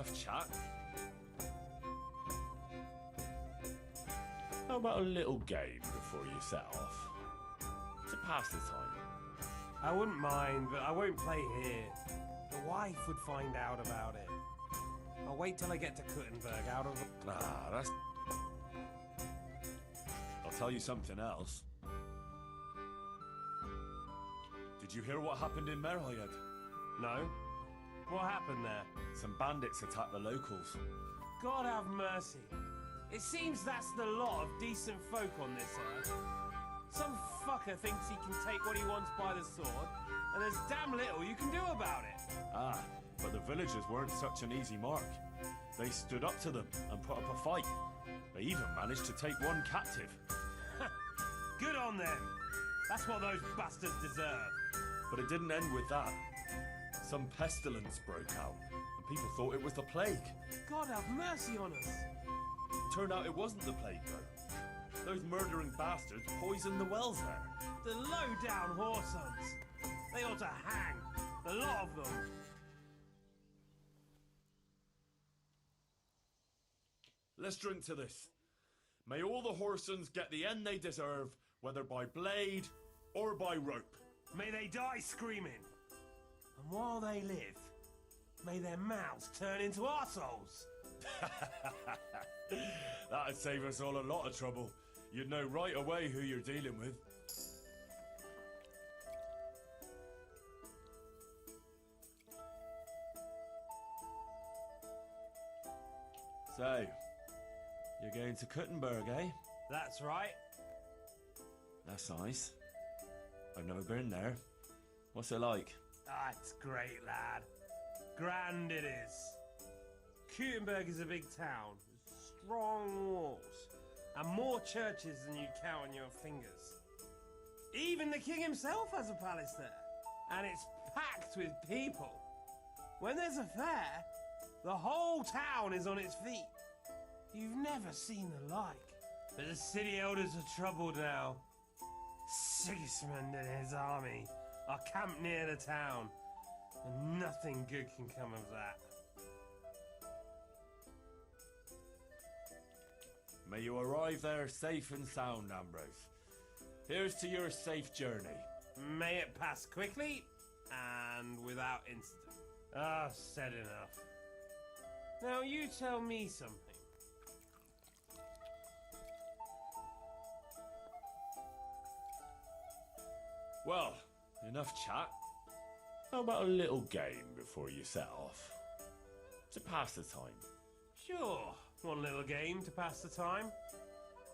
enough chat. How about a little game before you set off? To pass the time. I wouldn't mind, but I won't play here. The wife would find out about it. I'll wait till I get to Kuttenberg out of the... Ah, that's... I'll tell you something else. Did you hear what happened in Merhayed? No? What happened there? Some bandits attacked the locals. God have mercy. It seems that's the lot of decent folk on this earth. Some fucker thinks he can take what he wants by the sword, and there's damn little you can do about it. Ah, but the villagers weren't such an easy mark. They stood up to them and put up a fight. They even managed to take one captive. Good on them. That's what those bastards deserve. But it didn't end with that. Some pestilence broke out, and people thought it was the plague. God have mercy on us. Turned out it wasn't the plague, though. Those murdering bastards poisoned the wells there. The low-down whoresons. They ought to hang. The lot of them. Let's drink to this. May all the whoresons get the end they deserve, whether by blade or by rope. May they die screaming. And while they live, may their mouths turn into arseholes. That'd save us all a lot of trouble. You'd know right away who you're dealing with. So, you're going to Kuttenberg, eh? That's right. That's nice. I've never been there. What's it like? Ah, it's great, lad. Grand it is. Kuttenberg is a big town, with strong walls, and more churches than you'd count on your fingers. Even the king himself has a palace there, and it's packed with people. When there's a fair, the whole town is on its feet. You've never seen the like. But the city elders are troubled now. Sigismund and his army are camped near the town, and nothing good can come of that. May you arrive there safe and sound, Ambrose. Here's to your safe journey. May it pass quickly and without incident. Ah, said enough. Now you tell me something. Well, enough chat. How about a little game before you set off? To pass the time. Sure, one little game to pass the time.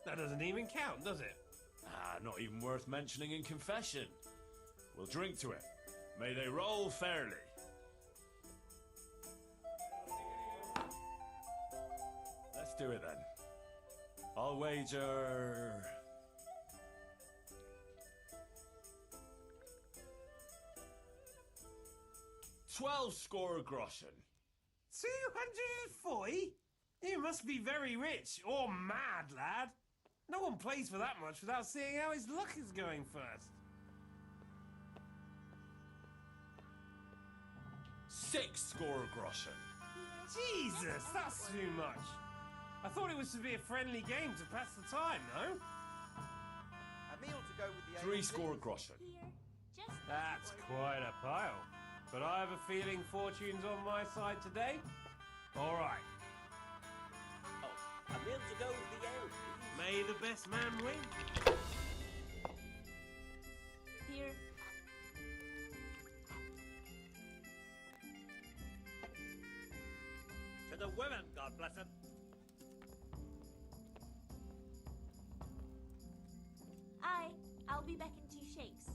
That doesn't even count, does it? Ah, not even worth mentioning in confession. We'll drink to it. May they roll fairly. Let's do it then. I'll wager... 12 score groschen. 240? You must be very rich, or mad, lad. No one plays for that much without seeing how his luck is going first. 6 score groschen. Jesus, that's too much. I thought it was to be a friendly game to pass the time, no? A meal to go with the 3 score groschen. That's quite a pile. But I have a feeling fortune's on my side today. All right. Oh, a meal to go with the ale, please. May the best man win. Here. To the women, God bless them. I'll be back in 2 shakes.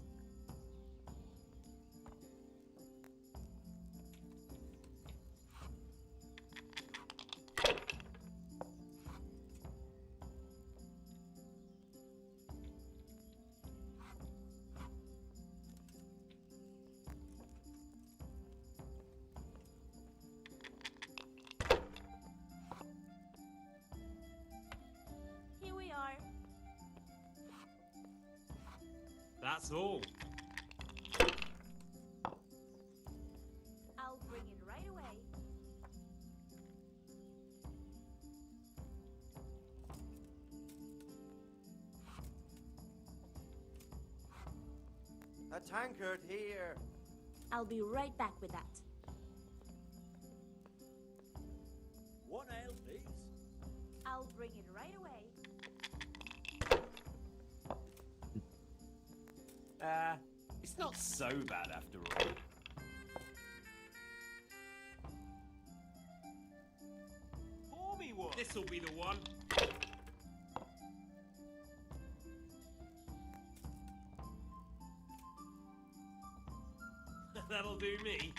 Here we are. That's all. I'll bring it right away. tankard here. I'll be right back with that. One ale, please. I'll bring it right away. It's not so bad after all. Pour me one. This'll be the one. That'll do me.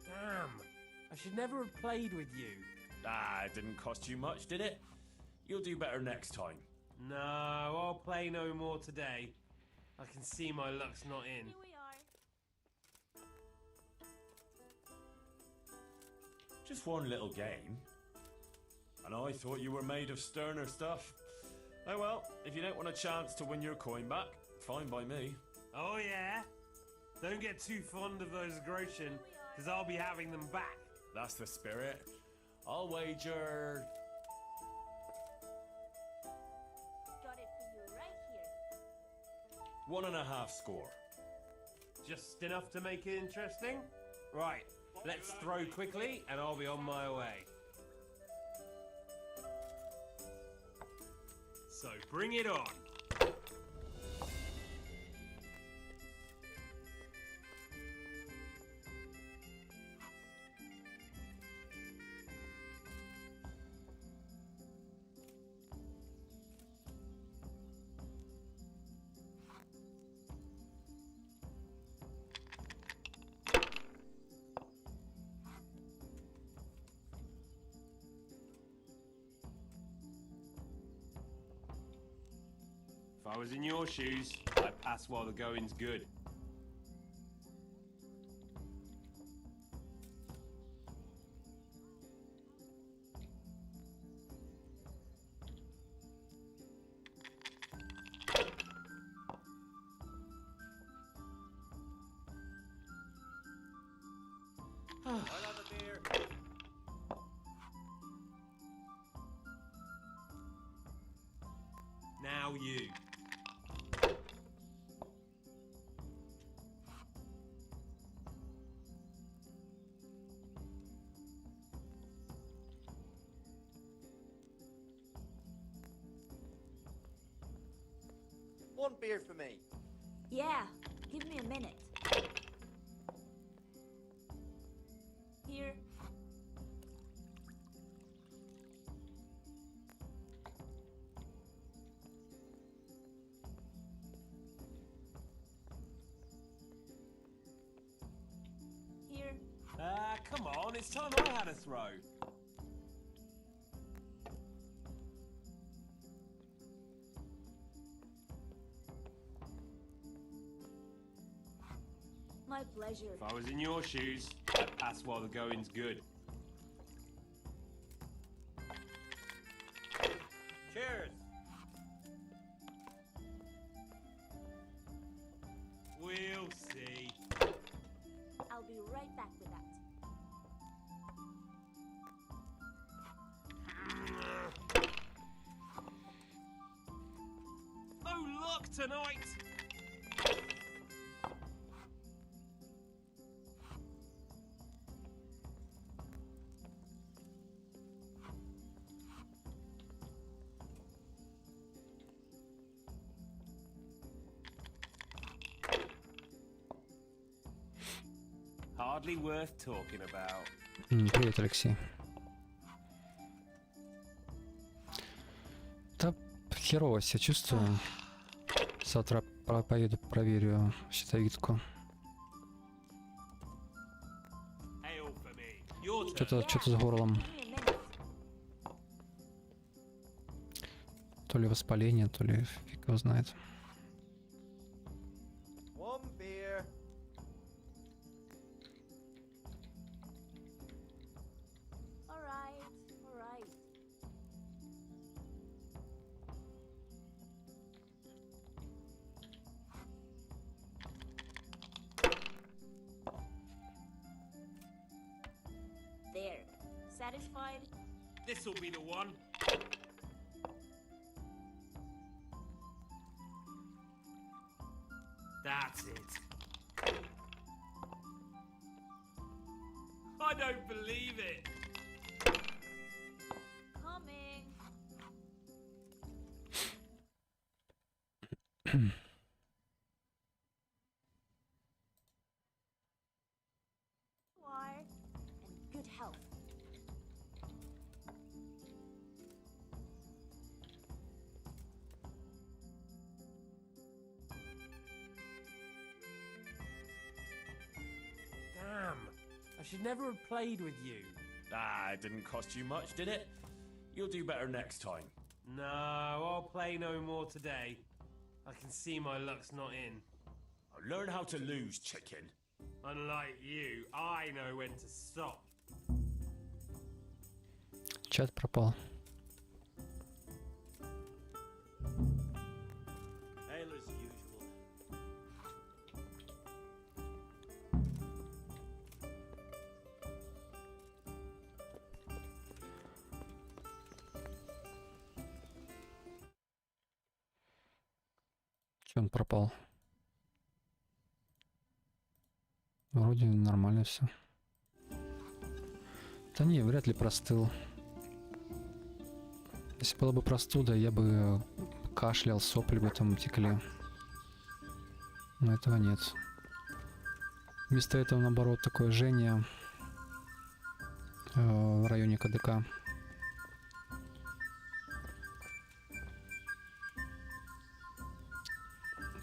Damn. I should never have played with you. Ah, it didn't cost you much, did it? You'll do better next time. No, I'll play no more today. I can see my luck's not in. Here we are. Just one little game. And I thought you were made of sterner stuff. Oh well, if you don't want a chance to win your coin back, fine by me. Oh yeah? Don't get too fond of those groschen, because I'll be having them back. That's the spirit. I'll wager... Got it for you right here. 1.5 score. Just enough to make it interesting? Right, let's throw quickly and I'll be on my way. So bring it on. If I was in your shoes, I'd pass while the going's good. I'll have a beer. Now you. One beer for me. Yeah, give me a minute. Here. Here. Come on, it's time I had a throw. My pleasure. If I was in your shoes, I'd pass while the going's good. Cheers. We'll see. I'll be right back with that. No luck tonight! Hardly worth talking about. Привет, Алексей. Да, херово себя чувствую. Завтра поеду, проверю щитовидку. Что-то с горлом. То ли воспаление, то ли фиг его знает. One beer. All right, all right. satisfied? This'll be the one. That's it. I don't believe it. Coming. Are and good health. Damn. I should never have played with you. Ah, it didn't cost you much, did it? You'll do better next time. No, I'll play no more today. I can see my luck's not in. Learn how to lose, chicken. Unlike you, I know when to stop. Чат пропал. Hail as usual. Че он пропал? Вроде нормально все. Да не, вряд ли простыл. Если была бы простуда, я бы кашлял, сопли бы там текли. Но этого нет. Вместо этого, наоборот, такое жжение в районе КДК.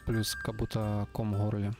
Плюс как будто ком в горле.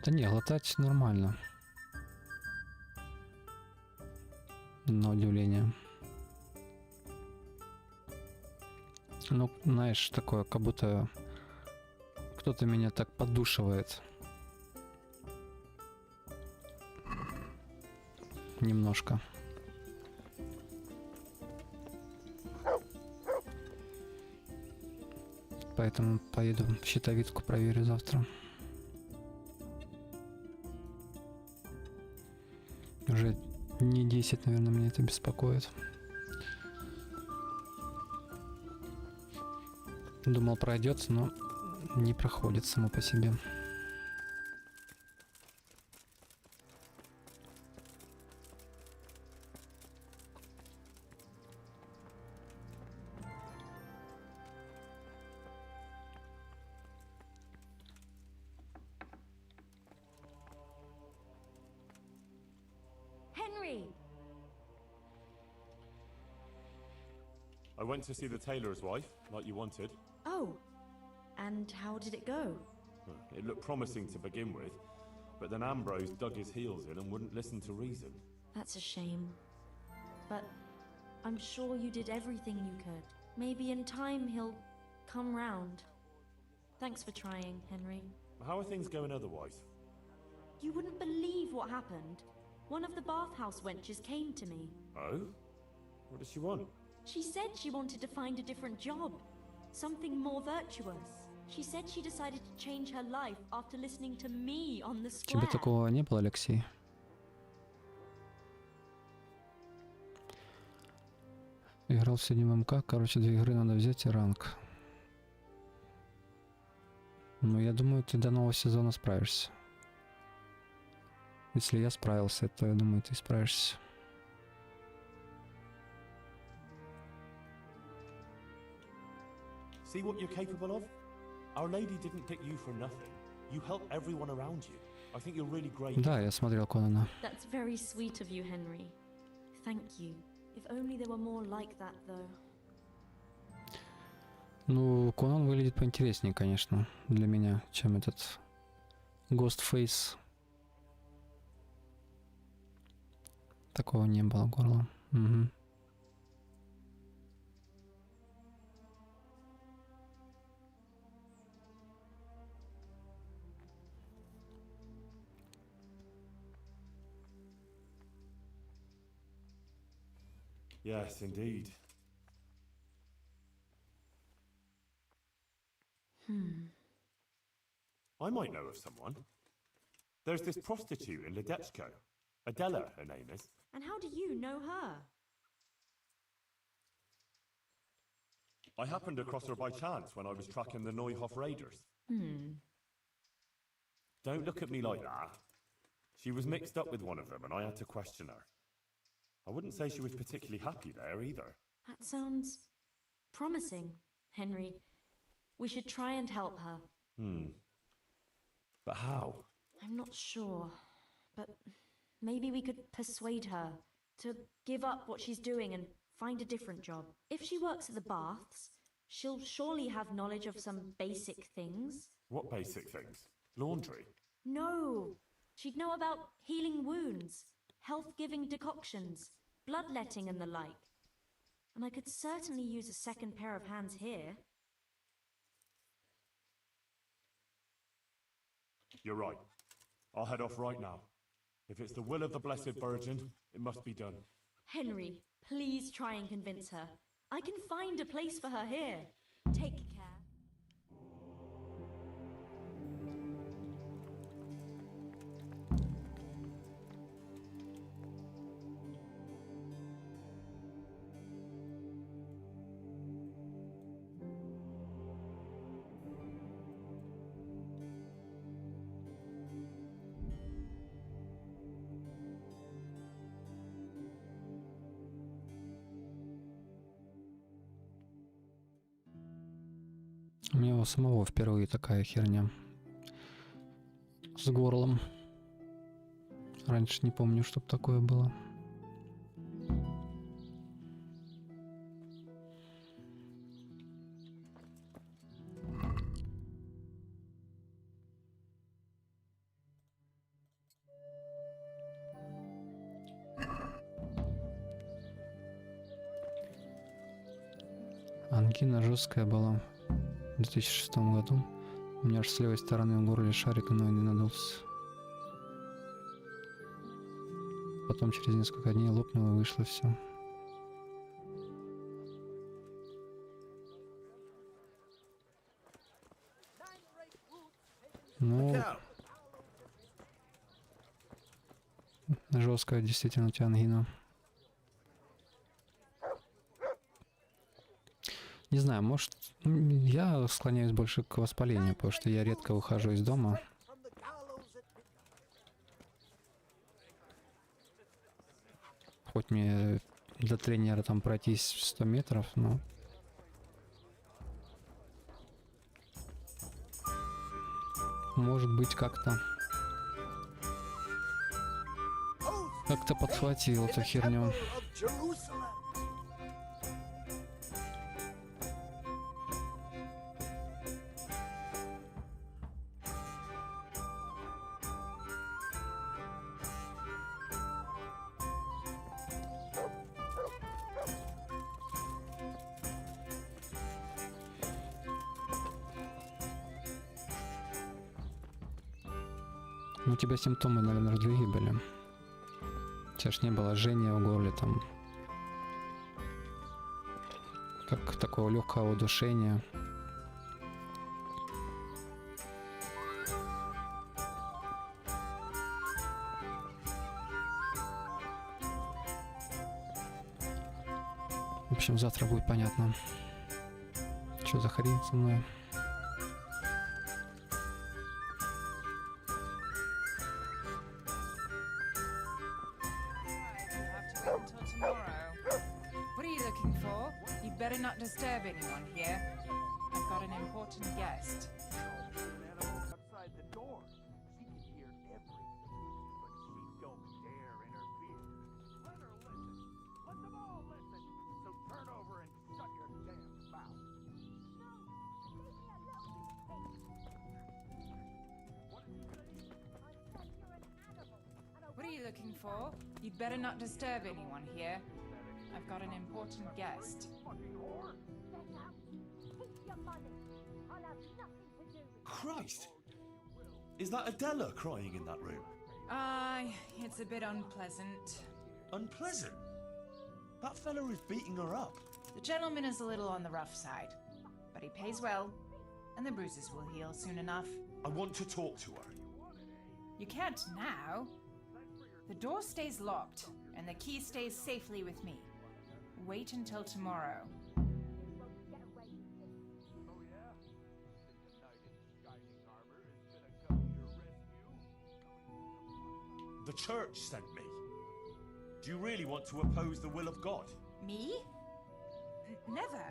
Да не, глотать нормально. На удивление. Ну, знаешь, такое, как будто кто-то меня так поддушивает. Немножко. Поэтому поеду в щитовидку, проверю завтра. Уже дней 10, наверное, меня это беспокоит. Думал, пройдется, но не проходит само по себе. Henry! I went to see the tailor's wife, like you wanted. Oh, and how did it go? It looked promising to begin with, but then Ambrose dug his heels in and wouldn't listen to reason. That's a shame. But I'm sure you did everything you could. Maybe in time he'll come round. Thanks for trying, Henry. How are things going otherwise? You wouldn't believe what happened. One of the bathhouse wenches came to me. Oh? What does she want? She said she wanted to find a different job. Something more virtuous. She said she decided to change her life after listening to me on the square. Тебе такого не было, Алексей? Играл сегодня в МК, короче, 2 игры надо взять и ранг. Ну, я думаю, ты до нового сезона справишься. Если я справился, то я думаю, ты справишься. See what you're capable of? Our lady didn't pick you for nothing. You help everyone around you. I think you're really great. Да, я смотрел Конана. That's very sweet of you, Henry. Thank you. If only there were more like that, though. Ну, Конан выглядит поинтереснее, конечно, для меня, чем этот Ghostface. Такого не было горла. Угу. Yes, indeed. I might know of someone. There's this prostitute in Ledechko. Adela, her name is. And how do you know her? I happened across her by chance when I was tracking the Neuhof raiders. Don't look at me like that. She was mixed up with one of them and I had to question her. I wouldn't say she was particularly happy there either. That sounds promising, Henry. We should try and help her. But how? I'm not sure, but maybe we could persuade her to give up what she's doing and find a different job. If she works at the baths, she'll surely have knowledge of some basic things. What basic things? Laundry? No! She'd know about healing wounds, health-giving decoctions, bloodletting and the like. And I could certainly use a second pair of hands here. You're right. I'll head off right now. If it's the will of the Blessed Virgin, it must be done. Henry, please try and convince her. I can find a place for her here. Take care. У меня у самого впервые такая херня с горлом. Раньше не помню, чтоб такое было. Ангина жесткая была в 2006 году. У меня аж с левой стороны в горле шарик но не надулся. Потом через несколько дней лопнуло и вышло все. Ну, жесткая действительно у тебя ангина. Не знаю, может, я склоняюсь больше к воспалению, потому что я редко выхожу из дома. Хоть мне для тренера там пройтись 100 метров, но... Может быть, как-то подхватил эту херню. У тебя симптомы, наверное, другие были. У тебя ж не было жжения в горле, там, как такого легкого удушения. В общем, завтра будет понятно, что за хрень со мной. Disturb anyone here. I've got an important guest. Outside the door. She can hear everything, but she don't dare interfere. Let her listen. Let them all for. You'd better not disturb anyone here. I've got an important guest. Christ! Is that Adela crying in that room? It's a bit unpleasant. Unpleasant? That fella is beating her up. The gentleman is a little on the rough side, but he pays well, and the bruises will heal soon enough. I want to talk to her. You can't now. The door stays locked, and the key stays safely with me. Wait until tomorrow. The church sent me. Do you really want to oppose the will of God? Me? Never.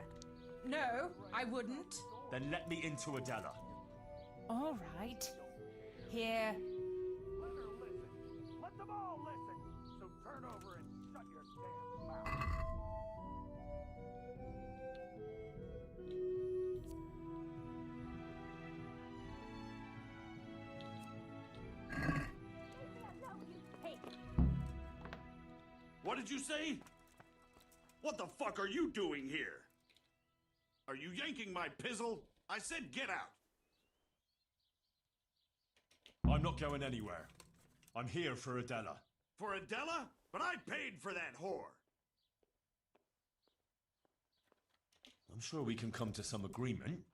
No, I wouldn't. Then let me into Adela. All right. Here. Let them all listen. So turn over and shut your damn mouth. What did you say? What the fuck are you doing here? Are you yanking my pizzle? I said get out. I'm not going anywhere. I'm here for Adela. For Adela? But I paid for that whore. I'm sure we can come to some agreement.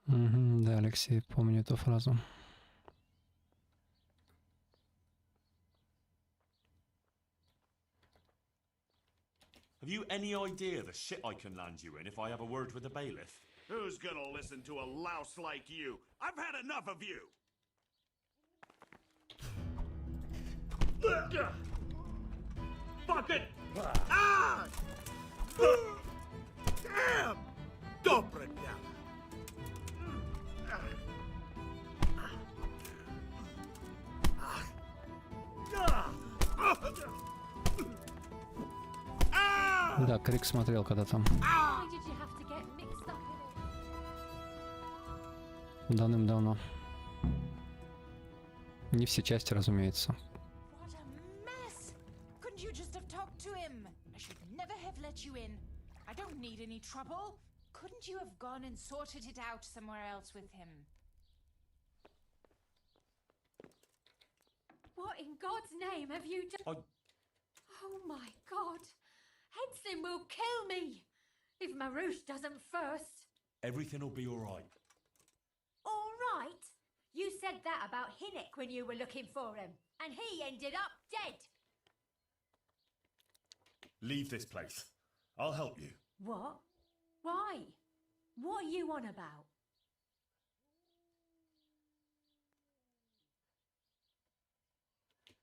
Да, Алексей, помню эту фразу. Have you any idea the shit I can land you in if I have a word with the bailiff? Who's gonna listen to a louse like you? I've had enough of you. Fuck it! Ah! Damn! Добрый дня! Да, Крик смотрел когда-то. Давным-давно. Не все части, разумеется. What a mess! Couldn't you just have talked to him? I should never have let you in. I don't need any trouble. Couldn't you have gone and sorted it out somewhere else with him? What in God's name have you done? Oh my God! Henson will kill me if Marouche doesn't first. Everything will be all right. All right? You said that about Hinnick when you were looking for him, and he ended up dead. Leave this place. I'll help you. What? Why? What are you on about?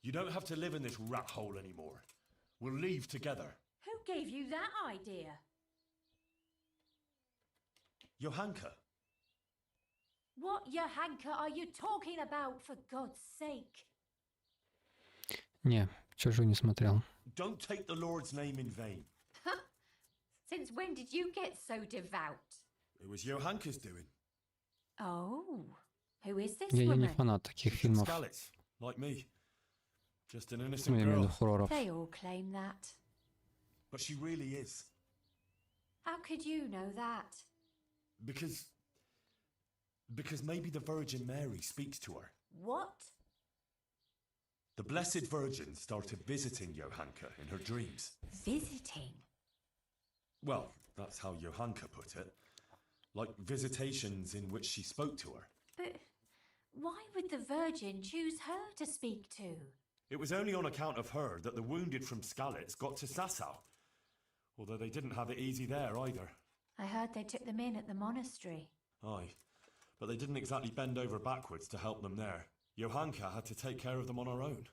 You don't have to live in this rat hole anymore. We'll leave together. Who gave you that idea? Johanka. What Johanka are you talking about, for God's sake? Не, чужую не смотрел. Don't take the Lord's name in vain. Since when did you get so devout? It was Johanka's doing. Oh, who is this Я не woman? фанат таких фильмов. Scalets, like me. Just an Ну, innocent я имею в girl. виду хорроров. They all claim that. But she really is. How could you know that? Because maybe the Virgin Mary speaks to her. What? The Blessed Virgin started visiting Johanka in her dreams. Visiting? Well, that's how Johanka put it. Like visitations in which she spoke to her. But why would the Virgin choose her to speak to? It was only on account of her that the wounded from Scalets got to Sasau. Although they didn't have it easy there either. I heard they took them in at the monastery. Aye, but they didn't exactly bend over backwards to help them there. Johanka had to take care of them on her own.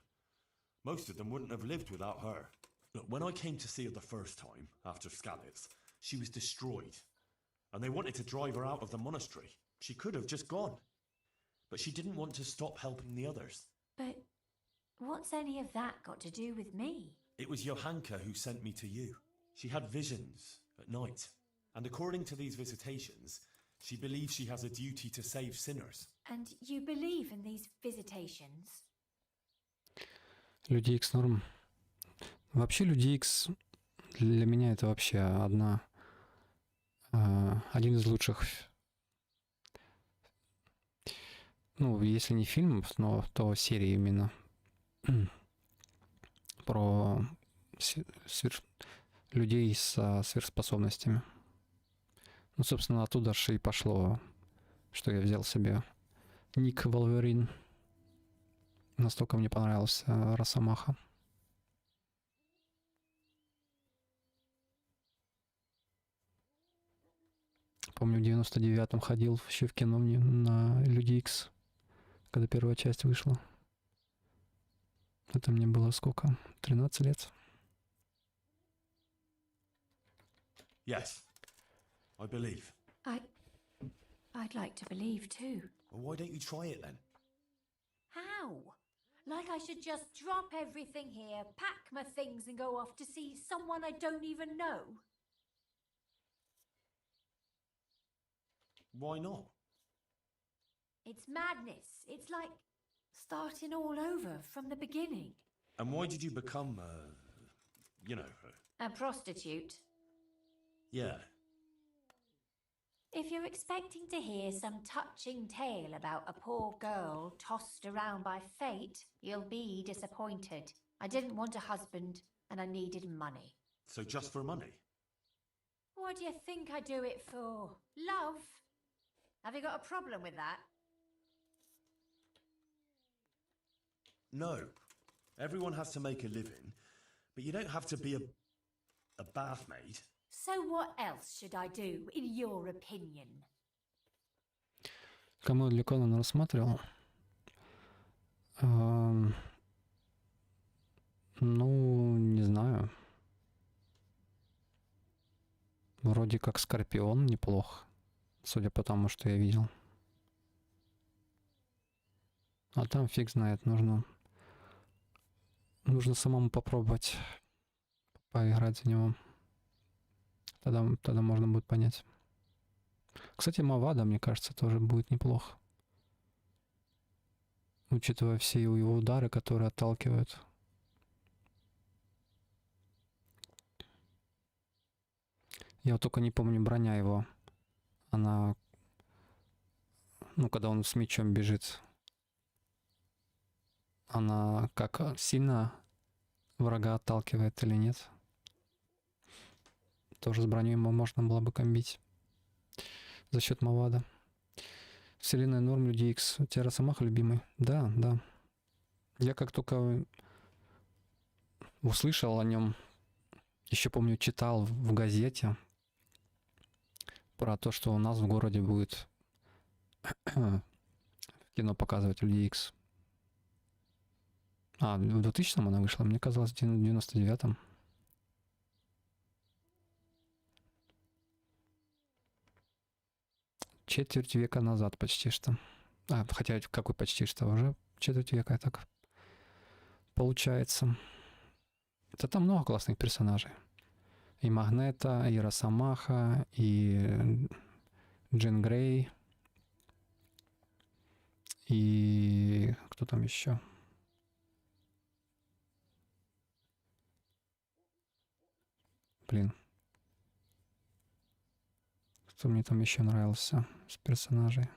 Most of them wouldn't have lived without her. Look, when I came to see her the first time, after Scalets, she was destroyed. And they wanted to drive her out of the monastery. She could have just gone. But she didn't want to stop helping the others. But what's any of that got to do with me? It was Johanka who sent me to you. She had visions at night. And according to these visitations, she believes she has a duty to save sinners. And you believe in these visitations? Люди Икс норм. Вообще Люди Икс для меня это вообще один из лучших, ну, если не фильмов, но то серии именно про людей со сверхспособностями. Ну, собственно, оттуда же и пошло, что я взял себе ник Wolverine. Настолько мне понравился Росомаха. Помню, в 99-м ходил еще в кино мне на Люди Икс, когда первая часть вышла. Это мне было сколько? 13 лет. Yes, I believe. I'd like to believe too. Well, why don't you try it then? How? Like I should just drop everything here, pack my things and go off to see someone I don't even know? Why not? It's madness. It's like starting all over from the beginning. And why did you become, A prostitute. Yeah. If you're expecting to hear some touching tale about a poor girl tossed around by fate, you'll be disappointed. I didn't want a husband, and I needed money. So just for money? What do you think I do it for? Love? Have you got a problem with that? No. Everyone has to make a living, but you don't have to be a bath maid. So what else should I do, in your opinion? Кому для кого он рассматривал? Ну, не знаю. Вроде как Скорпион неплох, судя по тому, что я видел. А там фиг знает, нужно самому попробовать поиграть за него. Тогда можно будет понять. Кстати, Мавада, мне кажется, тоже будет неплохо. Учитывая все его удары, которые отталкивают. Я вот только не помню, броня его. Она... Ну, когда он с мечом бежит. Она как сильно врага отталкивает или нет? Тоже с броней ему можно было бы комбить. За счет Мавада. Вселенная норм, Люди Икс. У тебя Росомаха любимый? Да, да. Я как только услышал о нем, еще помню, читал в газете про то, что у нас в городе будет кино показывать Люди Икс. А, в 2000-м она вышла? Мне казалось, в 99-м. Четверть века назад почти что. Хотя какой почти что? Уже четверть века так получается. Это там много классных персонажей. И Магнета, и Росомаха, и Джин Грей. И кто там еще? Блин. Кто мне там еще нравился с персонажей?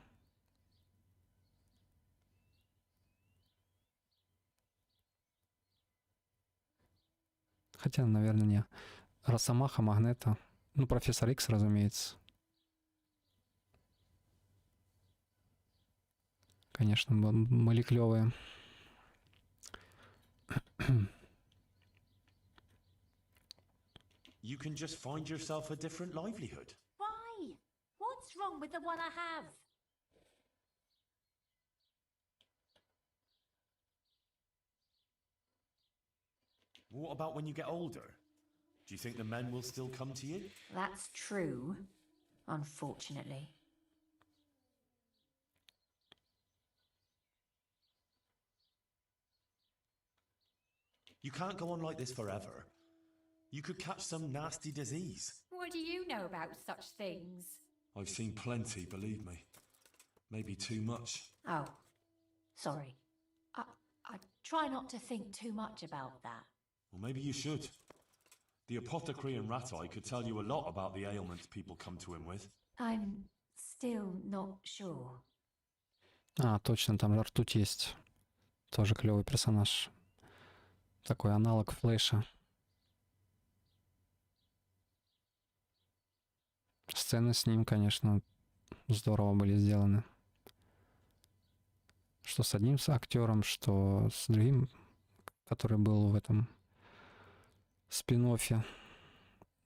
Хотя, наверное, не. Росомаха, Магнета. Ну, Профессор Икс, разумеется. Конечно, были клевые. You can just find yourself a different livelihood. Why? What's wrong with the one I have? What about when you get older? Do you think the men will still come to you? That's true, unfortunately. You can't go on like this forever. You could catch some nasty disease. What do you know about such things? I've seen plenty, believe me. Maybe too much. Oh, sorry. I try not to think too much about that. Well, maybe you should. The apothecary in Rat Eye could tell you a lot about the ailments people come to him with. I'm still not sure. А, точно, там же ртуть есть. Тоже клевый персонаж. Такой аналог Флэша. Сцены с ним, конечно, здорово были сделаны. Что с одним актером, что с другим, который был в этом спин-оффе.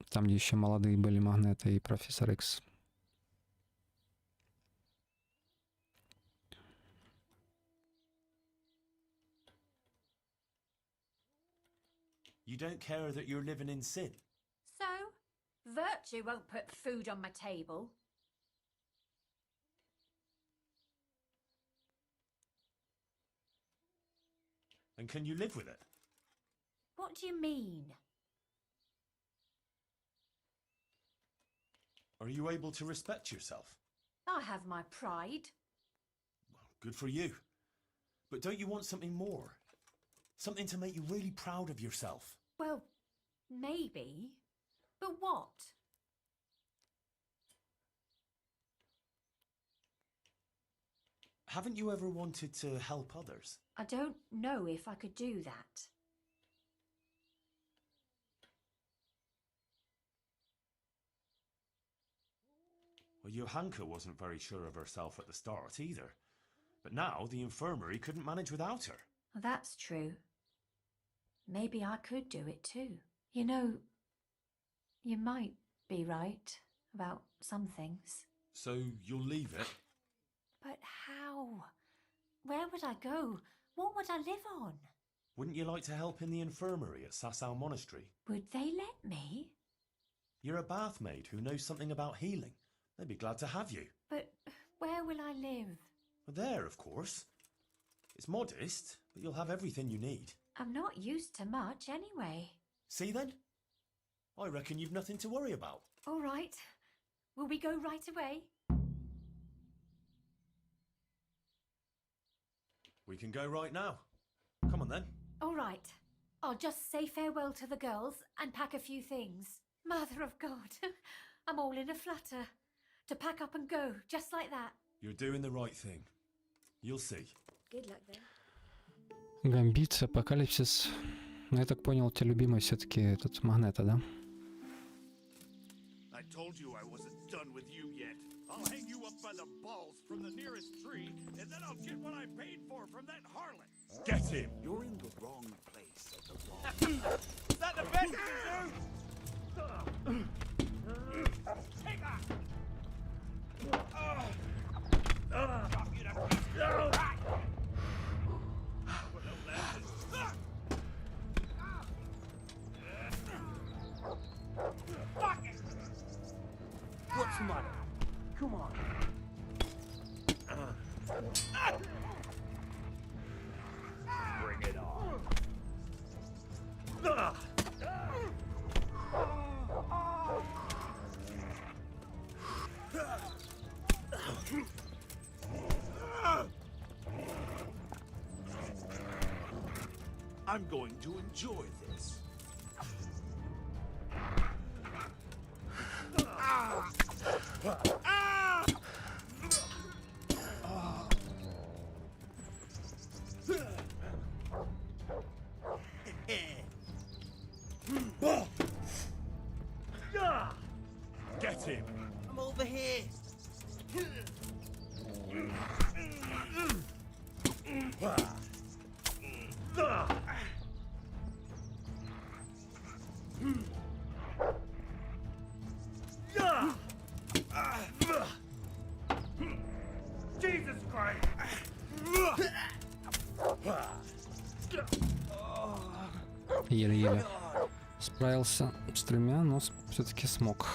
Там, где еще молодые были Магнето и Профессор Икс. You don't care that you're living in sin? So, virtue won't put food on my table. And can you live with it? What do you mean? Are you able to respect yourself? I have my pride. Good for you. But don't you want something more? Something to make you really proud of yourself? Well, maybe. But what? Haven't you ever wanted to help others? I don't know if I could do that. Well, Johanka wasn't very sure of herself at the start either. But now the infirmary couldn't manage without her. That's true. Maybe I could do it too. You know, you might be right about some things. So you'll leave it? But how? Where would I go? What would I live on? Wouldn't you like to help in the infirmary at Sasau Monastery? Would they let me? You're a bath maid who knows something about healing. They'd be glad to have you. But where will I live? Well, there, of course. It's modest, but you'll have everything you need. I'm not used to much anyway. See then? I reckon you've nothing to worry about. All right. Will we go right away? We can go right now. Come on then. All right. I'll just say farewell to the girls and pack a few things. Mother of God, I'm all in a flutter. To pack up and go, just like that. You're doing the right thing. You'll see. Good luck then. Гамбит, Апокалипсис. Ну, я так понял, тебе любимый все-таки этот Магнето, да? I told you I wasn't done with you yet. I'll hang you up by the balls from the nearest tree, and then I'll get what I paid for from that harlot. Get him! You're in the wrong place at the wrong time. Is that the best you can do? Take off! Stop you to pieces. Fuck it! What's the matter? Come on. Bring it on. I'm going to enjoy this. Get him! I'm over here. Jesus Christ! Еле-еле справился с тремя, но все-таки смог.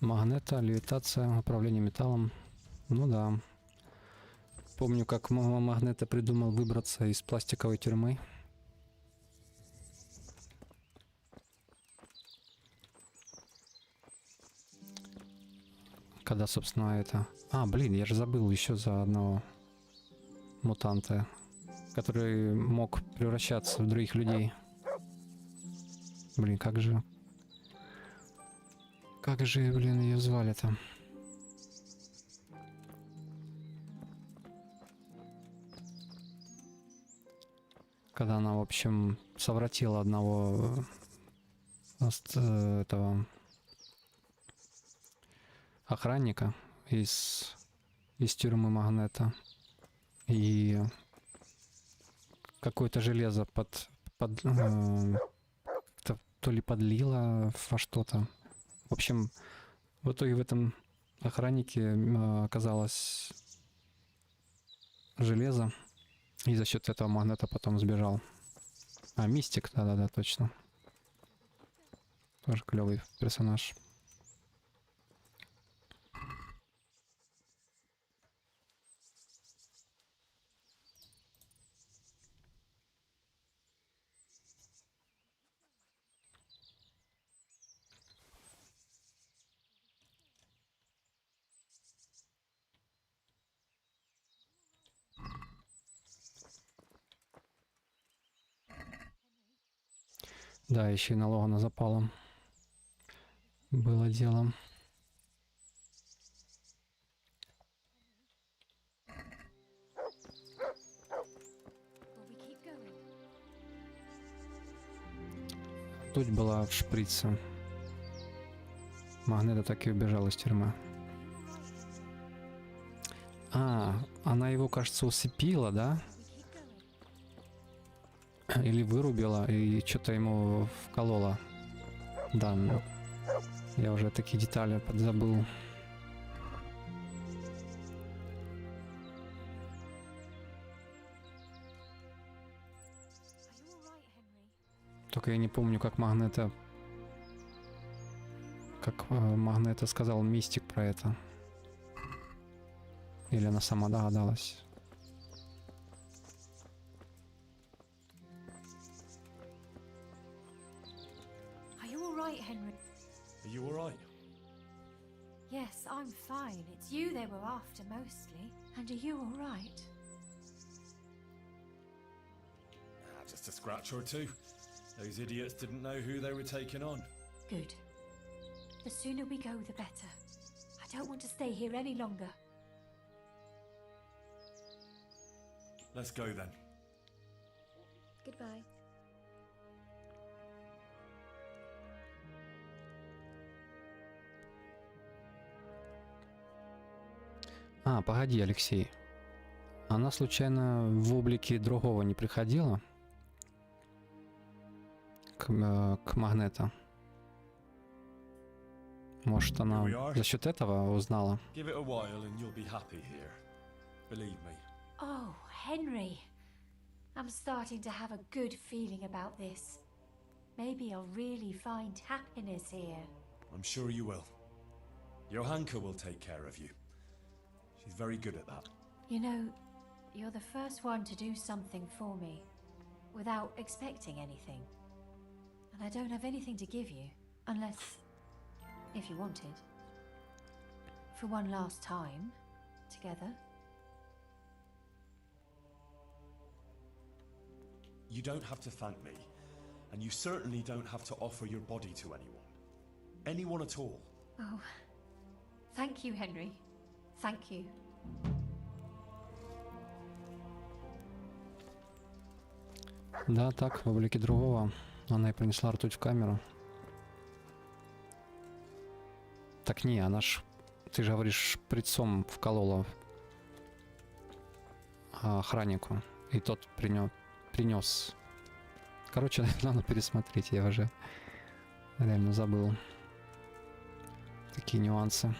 Магнето, левитация, управление металлом. Ну да. Помню, как Магнето придумал выбраться из пластиковой тюрьмы. Когда, собственно, это... А, блин, я же забыл еще за одного мутанта, который мог превращаться в других людей. Блин, как же... Как же, блин, ее звали-то? Когда она, в общем, совратила одного этого охранника из тюрьмы Магнета. И какое-то железо то ли подлила во что-то. В общем, в итоге в этом охраннике оказалось железо. И за счет этого Магнета потом сбежал. А, Мистик, да-да-да, точно. Тоже клевый персонаж. Да, еще и налога на запалом было делом. Тут была в шприце. Магнета так и убежала из тюрьмы. А, она его, кажется, усыпила, да? Или вырубила и что-то ему вколола. Да, ну, я уже такие детали подзабыл. Только я не помню, как Магнета... Как Магнета сказал Мистик про это. Или она сама догадалась. Henry? Are you alright? Yes, I'm fine. It's you they were after mostly. And are you alright? Just a scratch or two. Those idiots didn't know who they were taking on. Good. The sooner we go, the better. I don't want to stay here any longer. Let's go then. Goodbye. А, погоди, Алексей. Она случайно в облике другого не приходила? К Магнету? Может, она за счет этого узнала? Give it a while and you'll be happy here. Believe me. Oh, Henry. I'm starting to have a good feeling about this. Maybe I'll really find happiness here. I'm sure you will. Johanka will take care of you. She's very good at that. You know, you're the first one to do something for me without expecting anything. And I don't have anything to give you, unless, if you wanted, for one last time, together. You don't have to thank me, and you certainly don't have to offer your body to anyone. Anyone at all. Oh, thank you, Henry. Thank you. Да, так, в облике другого она и принесла ртуть в камеру. Так не, она ж, ты же говоришь, шприцом вколола охраннику, и тот принес. Короче, надо пересмотреть, я уже реально забыл такие нюансы.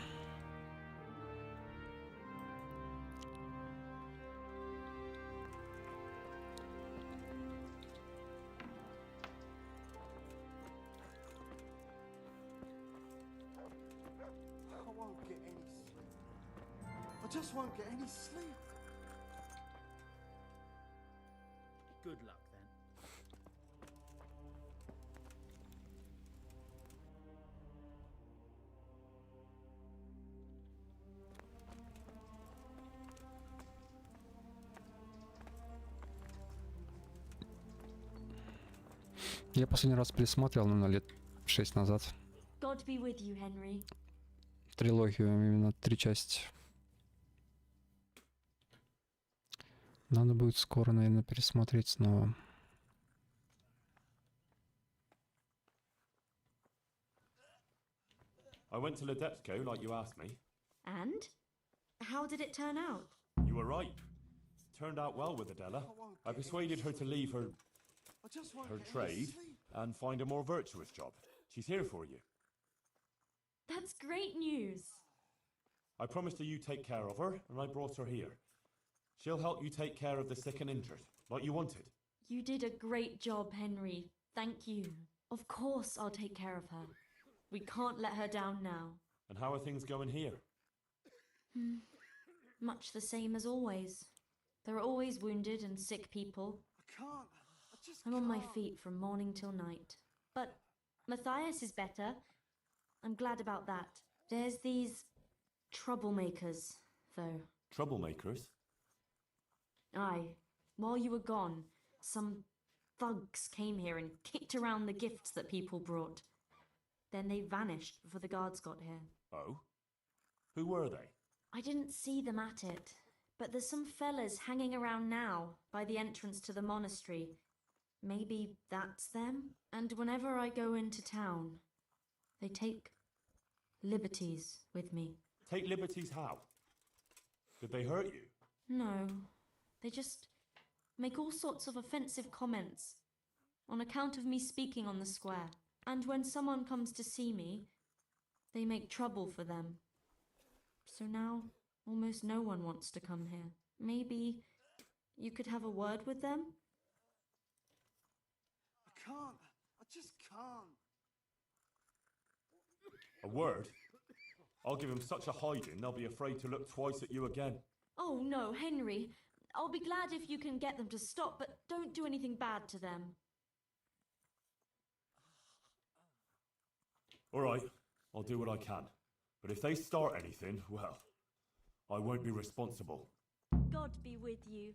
I just won't get any sleep. Good luck then. Я последний раз пересматривал, наверное, лет 6 назад. God be with you, Henry. Трилогию, именно 3 части. Надо будет скоро, наверное, пересмотреть снова. I went to Ledepsko like you asked me. And? How did it turn out? You were right. It turned out well with Adela. I persuaded her to leave her trade and find a more virtuous job. She's here for you. That's great news. I promised her you take care of her, and I brought her here. She'll help you take care of the sick and injured, like you wanted. You did a great job, Henry. Thank you. Of course I'll take care of her. We can't let her down now. And how are things going here? Much the same as always. There are always wounded and sick people. I'm on my feet from morning till night. But Matthias is better. I'm glad about that. There's these troublemakers, though. Troublemakers? Aye. While you were gone, some thugs came here and kicked around the gifts that people brought. Then they vanished before the guards got here. Oh? Who were they? I didn't see them at it, but there's some fellas hanging around now by the entrance to the monastery. Maybe that's them? And whenever I go into town, they take liberties with me. Take liberties how? Did they hurt you? No, they just make all sorts of offensive comments on account of me speaking on the square. And when someone comes to see me, they make trouble for them. So now, almost no one wants to come here. Maybe you could have a word with them? I can't. I just can't. A word? I'll give them such a hiding they'll be afraid to look twice at you again. Oh no, Henry. I'll be glad if you can get them to stop, but don't do anything bad to them. All right, I'll do what I can. But if they start anything, well, I won't be responsible. God be with you.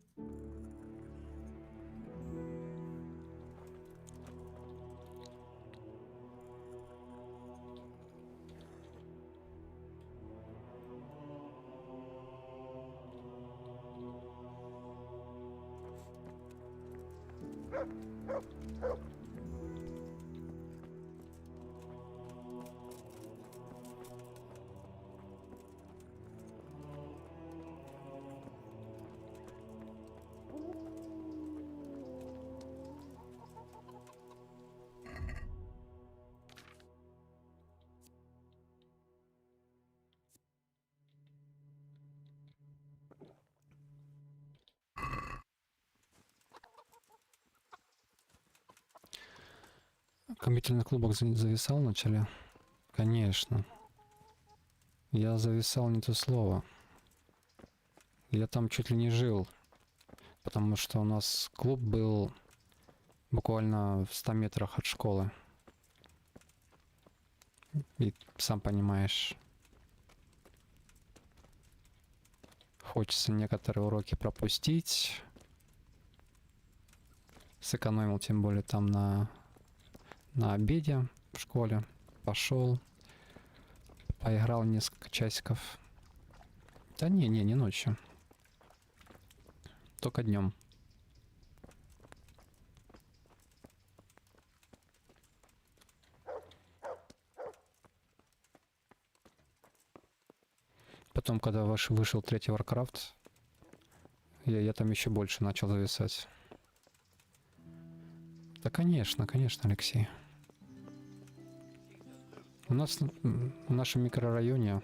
Компьютерный клубок зависал вначале? Конечно. Я зависал не то слово. Я там чуть ли не жил. Потому что у нас клуб был буквально в 100 метрах от школы. И сам понимаешь, хочется некоторые уроки пропустить. Сэкономил тем более там на обеде в школе. Пошел, поиграл несколько часиков. Да не ночью. Только днем. Потом, когда вышел третий Warcraft, я там еще больше начал зависать. Да, конечно, Алексей. У нас в нашем микрорайоне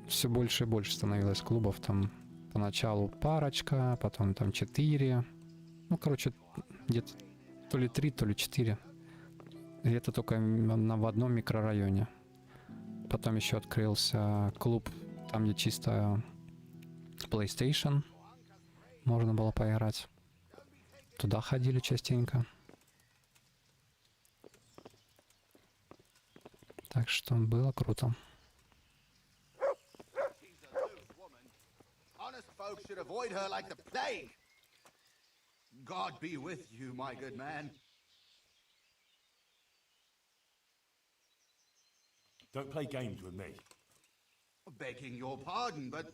все больше и больше становилось клубов. Там поначалу парочка, потом там 4. Ну, короче, где-то то ли 3, то ли 4. И это только в одном микрорайоне. Потом еще открылся клуб, там где чисто PlayStation можно было поиграть. Туда ходили частенько. Так что было круто. God be with you, my good man. Don't play games with me. Begging your pardon, but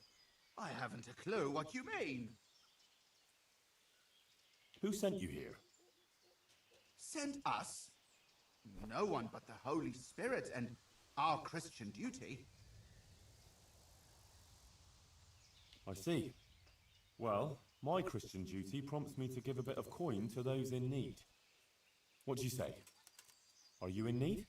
I haven't a clue what you mean. Who sent you here? Sent us? No one but the Holy Spirit and our Christian duty. I see. Well, my Christian duty prompts me to give a bit of coin to those in need. What do you say? Are you in need?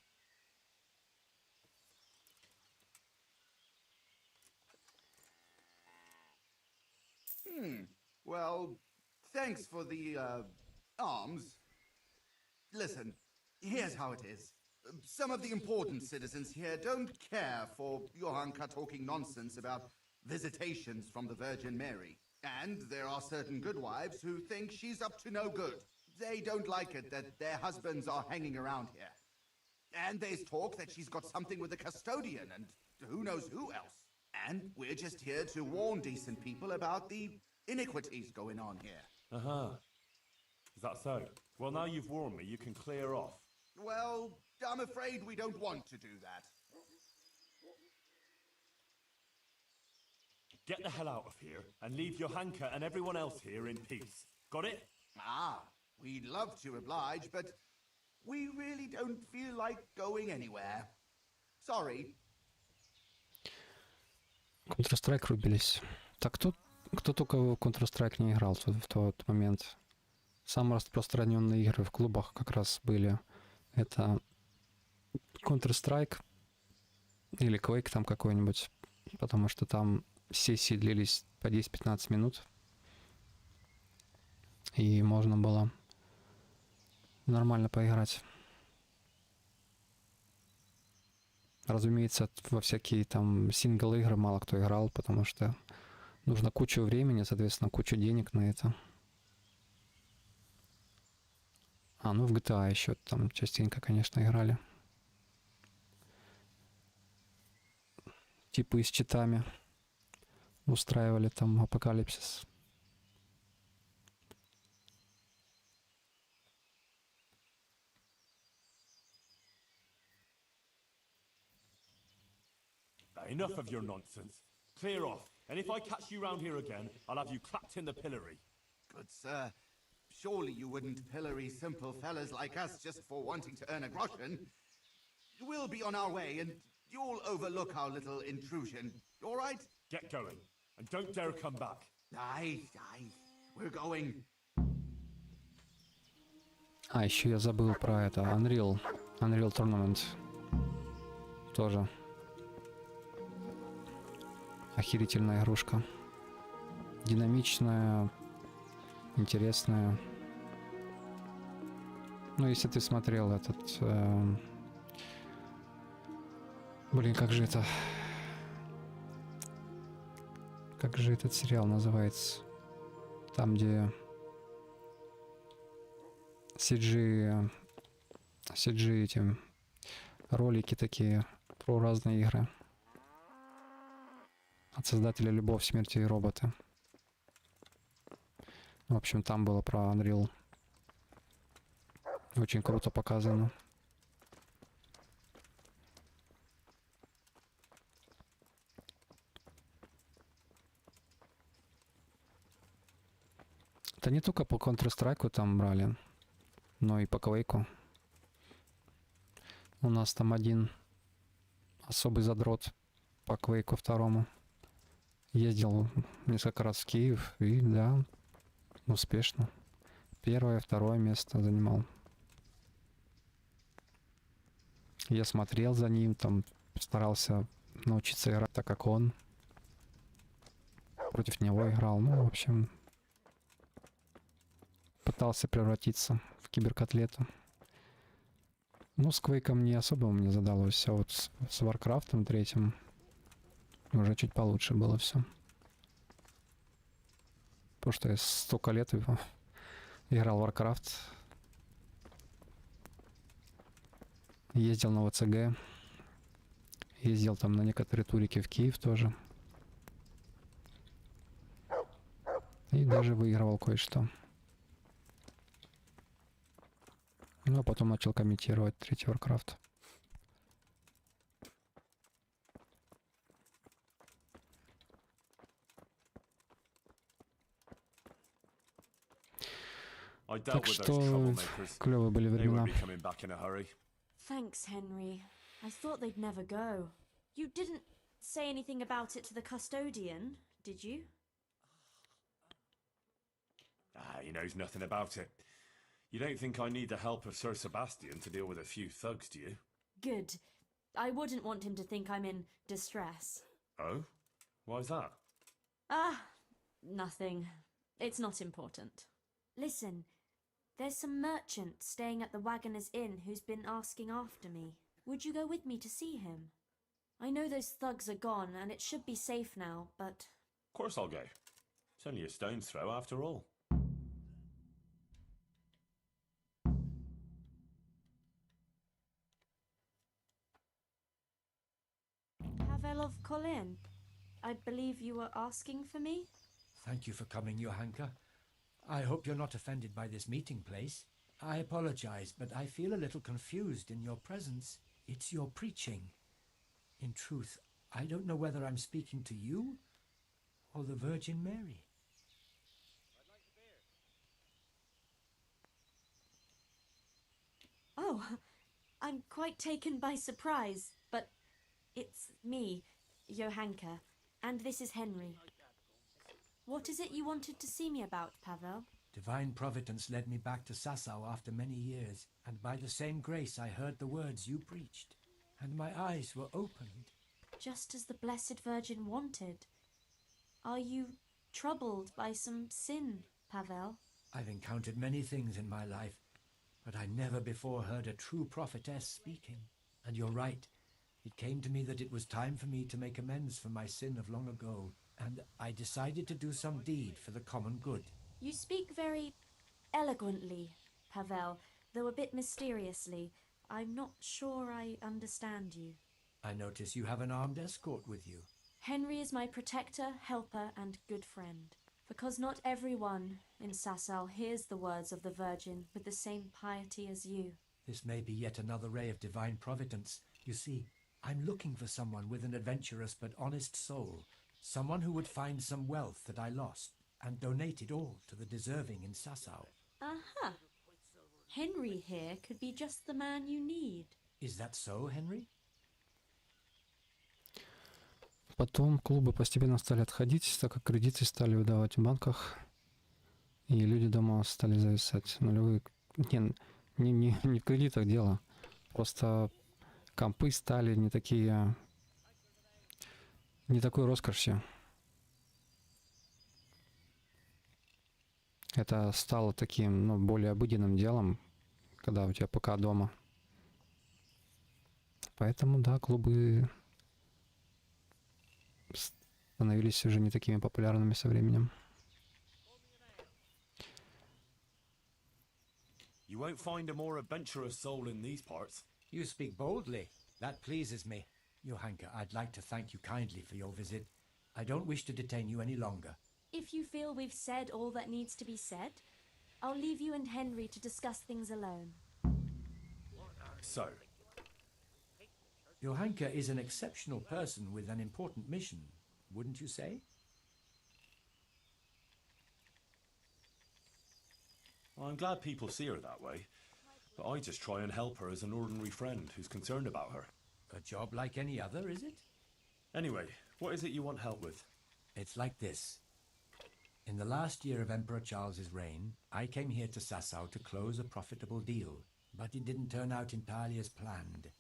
Well, thanks for the, alms. Listen, here's how it is. Some of the important citizens here don't care for Johanka talking nonsense about visitations from the Virgin Mary. And there are certain good wives who think she's up to no good. They don't like it that their husbands are hanging around here. And there's talk that she's got something with the custodian and who knows who else. And we're just here to warn decent people about the iniquities going on here. Uh-huh. Is that so? Well, now you've warned me, you can clear off. Well, I'm afraid we don't want to do that. Get the hell out of here and leave Johanka and everyone else here in peace. Got it? Ah, we'd love to oblige, but we really don't feel like going anywhere. Sorry. Counter-Strike рубились. Так кто только в Counter-Strike не играл в тот момент? Самые распространенные игры в клубах как раз были. Это Counter-Strike или Quake там какой-нибудь. Потому что там сессии длились по 10-15 минут. И можно было нормально поиграть. Разумеется, во всякие там сингл-игры мало кто играл, потому что нужно кучу времени, соответственно, кучу денег на это. Ну в GTA еще там частенько, конечно, играли. Типы с читами устраивали там апокалипсис. Enough of your nonsense. Clear off. And if I catch you round here again, I'll have you clapped in the pillory. Good sir, surely you wouldn't pillory simple fellas like us just for wanting to earn a groschen. We'll be on our way and you'll overlook our little intrusion. All right? Get going. And don't dare come back. Aye, we're going. Еще я забыл про это. Unreal Tournament. Тоже. Охерительная игрушка. Динамичная, интересная. Ну, если ты смотрел этот... Блин, как же это... Как же этот сериал называется? Там, где... CG эти... Ролики такие про разные игры. От создателя «Любовь, смерти и роботы». В общем, там было про Unreal. Очень круто показано. Это не только по Counter-Strike там брали, но и по Quake'у. У нас там один особый задрот по Quake'у 2. Ездил несколько раз в Киев и, да, успешно. 1-е, 2-е место занимал. Я смотрел за ним, там старался научиться играть так, как он. Против него играл. Ну, в общем, пытался превратиться в киберкотлету. Ну, с Квейком не особо мне задалось, а вот с Варкрафтом 3 уже чуть получше было все. Потому что я столько лет играл в Warcraft. Ездил на ВЦГ. Ездил там на некоторые турики в Киев тоже. И даже выигрывал кое-что. Ну, а потом начал комментировать третий Warcraft. Так что клевые были времена. Thanks, Henry. I thought they'd never go. You didn't say anything about it to the custodian, did you? He knows nothing about it. You don't think I need the help of Sir Sebastian to deal with a few thugs, do you? Good. I wouldn't want him to think I'm in distress. Oh? Why's that? Nothing. It's not important. Listen, there's some merchant staying at the Wagoner's Inn who's been asking after me. Would you go with me to see him? I know those thugs are gone and it should be safe now, but... Of course I'll go. It's only a stone's throw after all. Pavelov Colin, I believe you were asking for me? Thank you for coming, Johanka. I hope you're not offended by this meeting place. I apologize, but I feel a little confused in your presence. It's your preaching. In truth, I don't know whether I'm speaking to you or the Virgin Mary. Oh, I'm quite taken by surprise, but it's me, Johanka, and this is Henry. What is it you wanted to see me about, Pavel? Divine Providence led me back to Sasau after many years, and by the same grace I heard the words you preached, and my eyes were opened. Just as the Blessed Virgin wanted. Are you troubled by some sin, Pavel? I've encountered many things in my life, but I never before heard a true prophetess speaking. And you're right. It came to me that it was time for me to make amends for my sin of long ago, and I decided to do some deed for the common good. You speak very eloquently, Pavel, though a bit mysteriously. I'm not sure I understand you. I notice you have an armed escort with you. Henry is my protector, helper, and good friend. Because not everyone in Sasau hears the words of the Virgin with the same piety as you. This may be yet another ray of divine providence. You see, I'm looking for someone with an adventurous but honest soul. Someone who would find some wealth that I lost and donate it all to the deserving in Sasau. Aha! Henry here could be just the man you need. Is that so, Henry? Потом клубы постепенно стали отходить, так как кредиты стали выдавать в банках, и люди дома стали зависать. Нулевые... Не в кредитах дело. Просто компы стали не такие... Не такой роскошью. Это стало таким, более обыденным делом, когда у тебя ПК дома. Поэтому, да, клубы становились уже не такими популярными со временем. You won't find a more adventurous soul in these parts. You speak boldly. That pleases me. Johanka, I'd like to thank you kindly for your visit. I don't wish to detain you any longer. If you feel we've said all that needs to be said, I'll leave you and Henry to discuss things alone. So? Johanka is an exceptional person with an important mission, wouldn't you say? Well, I'm glad people see her that way, but I just try and help her as an ordinary friend who's concerned about her. A job like any other, is it? Anyway, what is it you want help with? It's like this. In the last year of Emperor Charles's reign, I came here to Sasau to close a profitable deal, but it didn't turn out entirely as planned,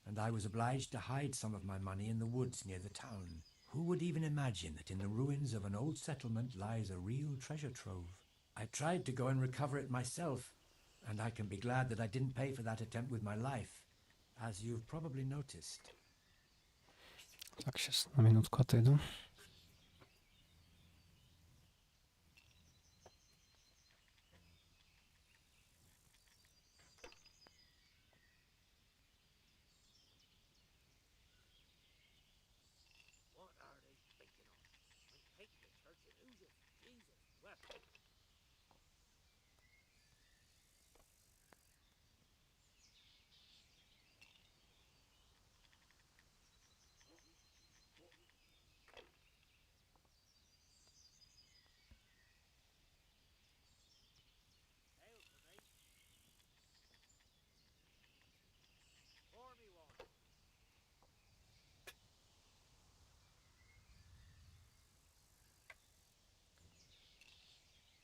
and I was obliged to hide some of my money in the woods near the town. Who would even imagine that in the ruins of an old settlement lies a real treasure trove? I tried to go and recover it myself, and I can be glad that I didn't pay for that attempt with my life, as you've probably noticed. Так, сейчас на минутку отойду.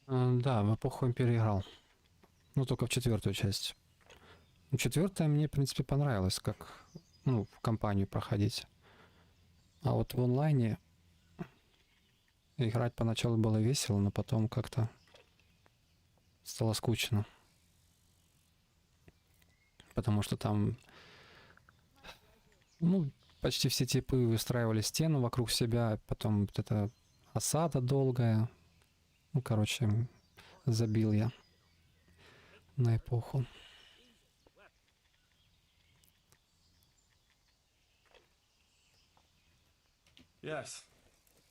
Да, в эпоху Империи играл. Ну, только в 4-ю часть. Ну, 4-я мне, в принципе, понравилась, как, ну, в компанию проходить. А вот в онлайне играть поначалу было весело, но потом как-то стало скучно. Потому что там, ну, почти все типы выстраивали стену вокруг себя, потом вот эта осада долгая. Ну, короче, забил я на эпоху. Yes.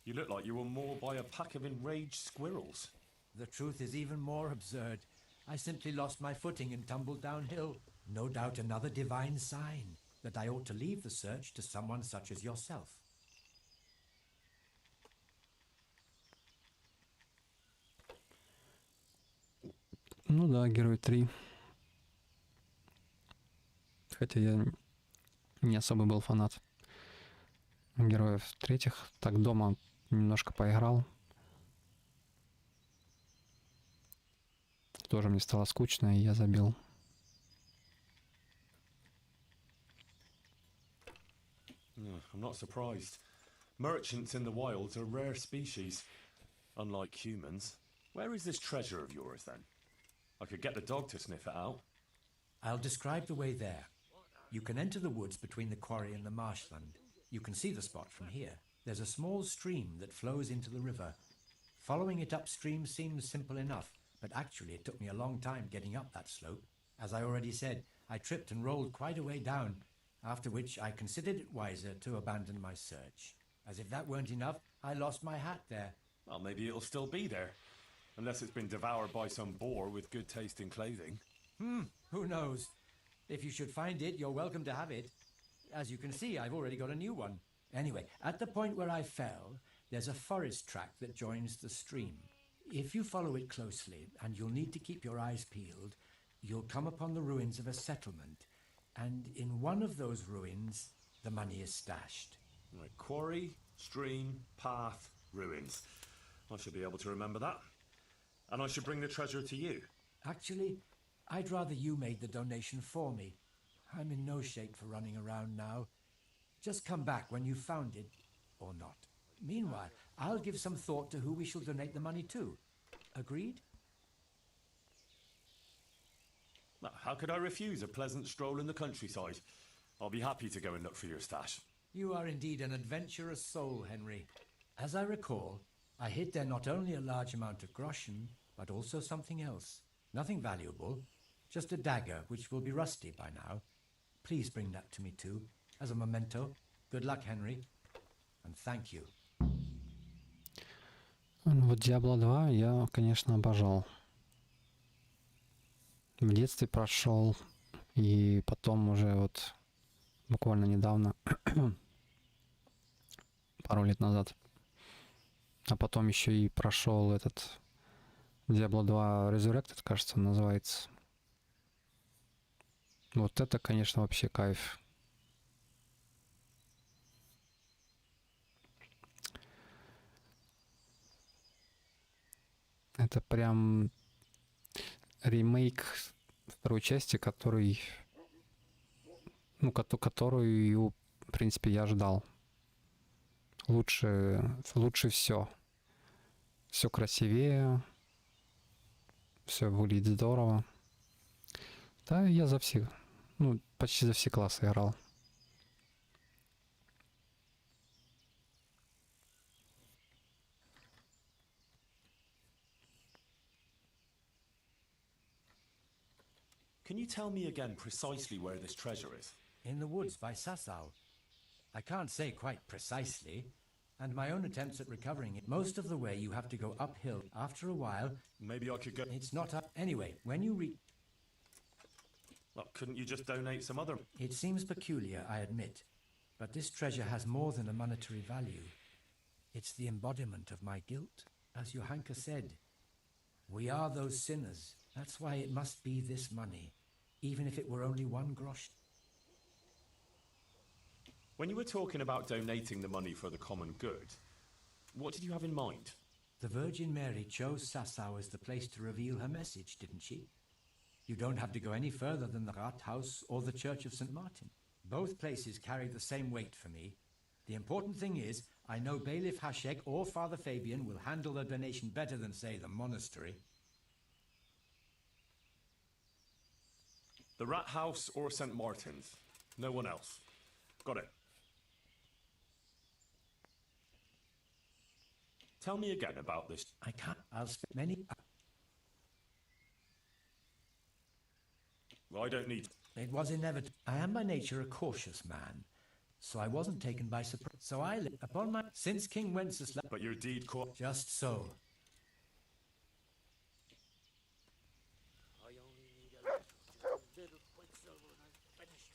You look like you were mauled by a pack of enraged squirrels. The truth is even more absurd. I simply lost my footing and tumbled downhill. No doubt another divine sign that I ought to leave the search to someone such as yourself. Ну да, Герой 3. Хотя я не особо был фанат героев третьих. Так дома немножко поиграл. Тоже мне стало скучно, и я забил. I'm not surprised. Merchants in the wilds are rare species, unlike humans. Where is this treasure of yours, then? I could get the dog to sniff it out. I'll describe the way there. You can enter the woods between the quarry and the marshland. You can see the spot from here. There's a small stream that flows into the river. Following it upstream seems simple enough, but actually it took me a long time getting up that slope. As I already said, I tripped and rolled quite a way down, after which I considered it wiser to abandon my search. As if that weren't enough, I lost my hat there. Well, maybe it'll still be there. Unless it's been devoured by some boar with good taste in clothing. Who knows? If you should find it, you're welcome to have it. As you can see, I've already got a new one. Anyway, at the point where I fell, there's a forest track that joins the stream. If you follow it closely, and you'll need to keep your eyes peeled, you'll come upon the ruins of a settlement. And in one of those ruins, the money is stashed. Right, quarry, stream, path, ruins. I should be able to remember that. And I should bring the treasure to you. Actually, I'd rather you made the donation for me. I'm in no shape for running around now. Just come back when you've found it, or not. Meanwhile, I'll give some thought to who we shall donate the money to. Agreed? Well, how could I refuse a pleasant stroll in the countryside? I'll be happy to go and look for your stash. You are indeed an adventurous soul, Henry. As I recall, I hid there not only a large amount of groschen, but also something else. Nothing valuable, just a dagger which will be rusty by now. Please bring that to me too, as a memento. Good luck, Henry, and thank you. Вот Diablo 2 я, конечно, обожал. В детстве прошел, и потом уже вот буквально недавно, пару лет назад, а потом еще и прошел этот Diablo 2 Resurrected, кажется, он называется. Вот это, конечно, вообще кайф. Это прям ремейк второй части, который, ну, которую, в принципе, я ждал. Лучше все. Все красивее, все выглядит здорово. Да, я за все, ну, почти за все классы играл. Can you tell me again precisely where this treasure is? In the woods by Sasau. I can't say quite precisely, and my own attempts at recovering it, most of the way you have to go uphill. After a while... Maybe I could go... It's not up... Anyway, when you reach... Well, couldn't you just donate some other... It seems peculiar, I admit, but this treasure has more than a monetary value. It's the embodiment of my guilt, as Johanka said. We are those sinners. That's why it must be this money, even if it were only 1 grosch. When you were talking about donating the money for the common good, what did you have in mind? The Virgin Mary chose Sasau as the place to reveal her message, didn't she? You don't have to go any further than the Rathaus or the Church of St. Martin. Both places carry the same weight for me. The important thing is, I know Bailiff Hashek or Father Fabian will handle the donation better than, say, the monastery. The Rat House or St. Martin's. No one else. Got it. Tell me again about this. I can't. I'll spend many... Well, I don't need... It was inevitable. I am by nature a cautious man, so I wasn't taken by surprise. So I lived upon my... Since King Wenceslas... But your deed caught... Just so. I only need a little quicksilver and I'm finished.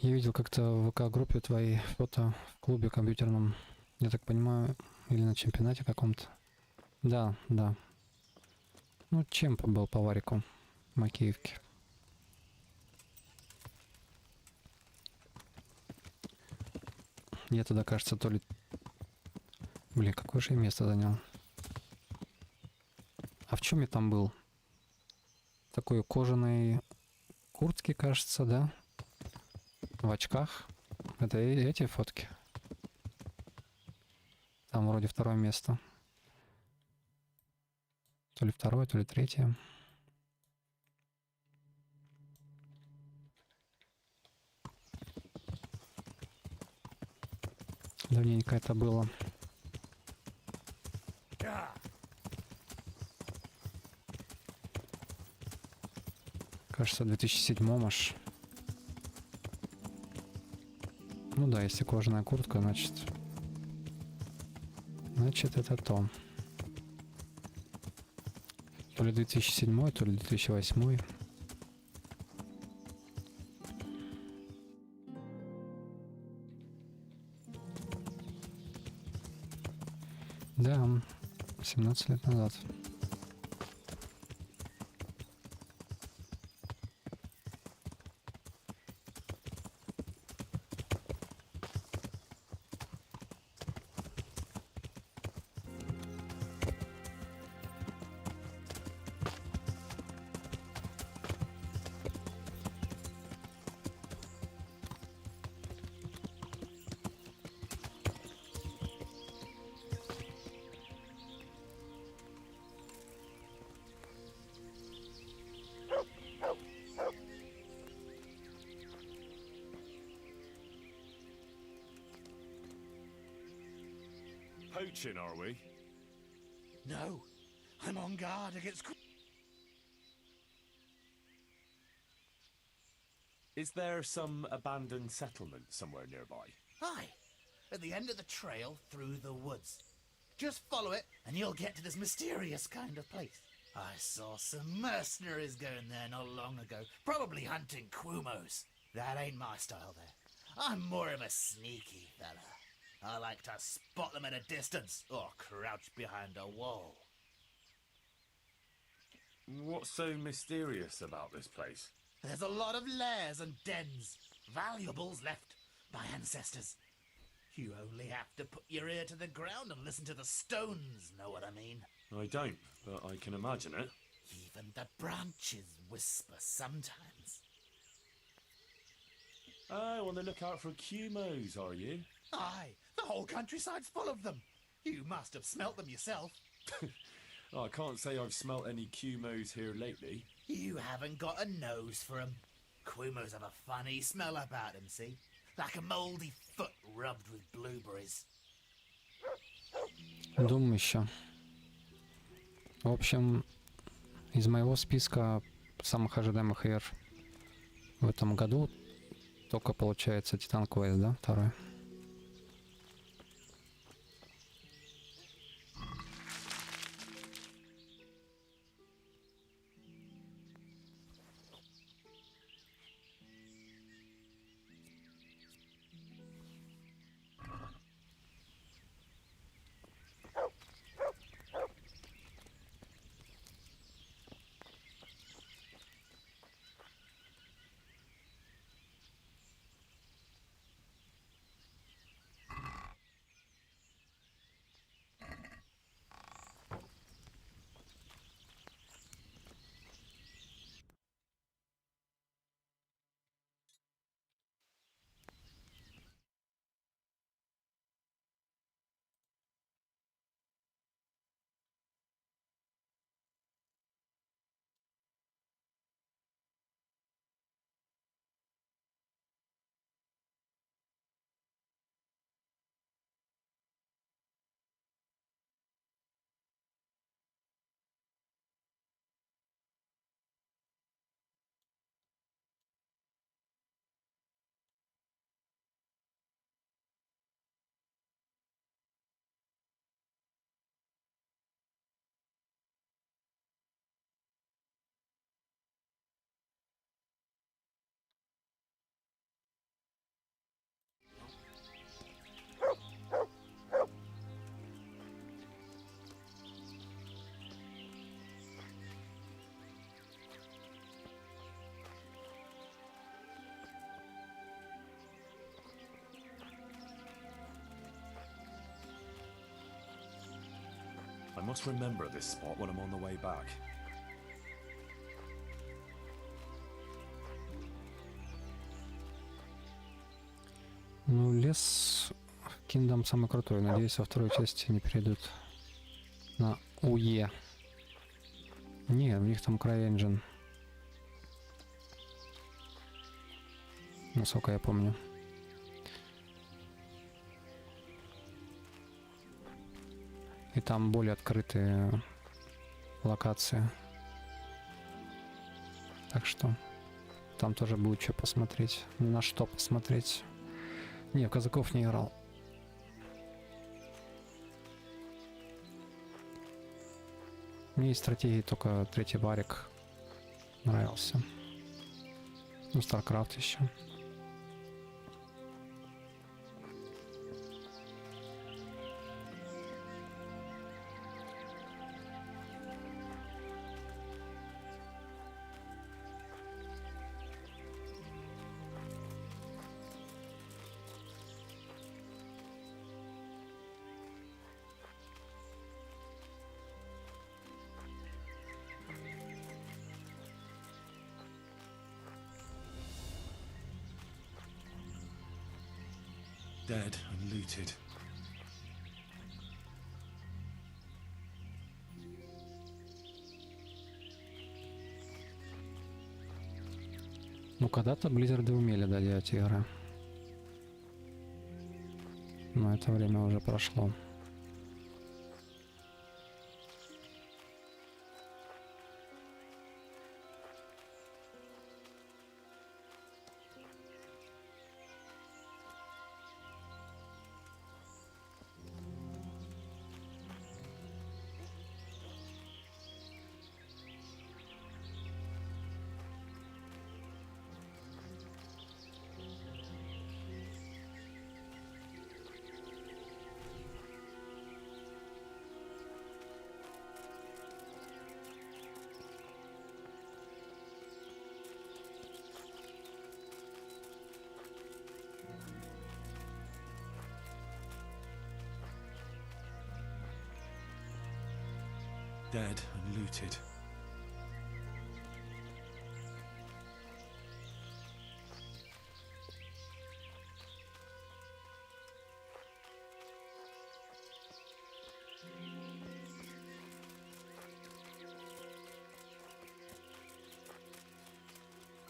Я видел как-то в ВК-группе твои фото в клубе компьютерном, я так понимаю, или на чемпионате каком-то. Да, да. Ну, чемпа был по варику в Макеевке. Я туда, кажется, то ли... Блин, какое же я место занял. А в чем я там был? Такой кожаной куртке, кажется, да? В очках. Это эти фотки. Там вроде второе место. То ли второе, то ли третье. Давненько это было. Кажется, в 2007 аж. Ну да, если кожаная куртка, значит это то. То ли 2007, то ли 2008. Да, 17 лет назад. Poaching, are we? No, I'm on guard against... Is there some abandoned settlement somewhere nearby? Aye, at the end of the trail through the woods. Just follow it and you'll get to this mysterious kind of place. I saw some mercenaries going there not long ago, probably hunting Quumos. That ain't my style there. I'm more of a sneaky fella. I like to spot them at a distance or crouch behind a wall. What's so mysterious about this place? There's a lot of lairs and dens. Valuables left. by ancestors. You only have to put your ear to the ground and listen to the stones, know what I mean? I don't, but I can imagine it. Even the branches whisper sometimes. Oh, on the lookout for Cumos, are you? Aye, the whole countryside's full of them. You must have smelt them yourself. I can't say I've smelt any Cumos here lately. You haven't got a nose for 'em. Cumos have a funny smell about 'em, see? Like a mouldy foot rubbed with blueberries. Дум еще. В общем, из моего списка самых ожидаемых игр в этом году только получается Titan Quest, да, второй. I must remember this spot when I'm on the way back. Ну, лес Kingdom самый крутой. Надеюсь, во второй части не перейдут на УЕ. Не, у них там CryEngine. Насколько я помню. И там более открытые локации. Так что там тоже будет что посмотреть. На что посмотреть. Не, в казаков не играл. Мне из стратегии только третий варик нравился. Ну, StarCraft еще. Dead and looted. Ну, когда-то Blizzard умели, да, делать игры. Но это время уже прошло. dead and looted.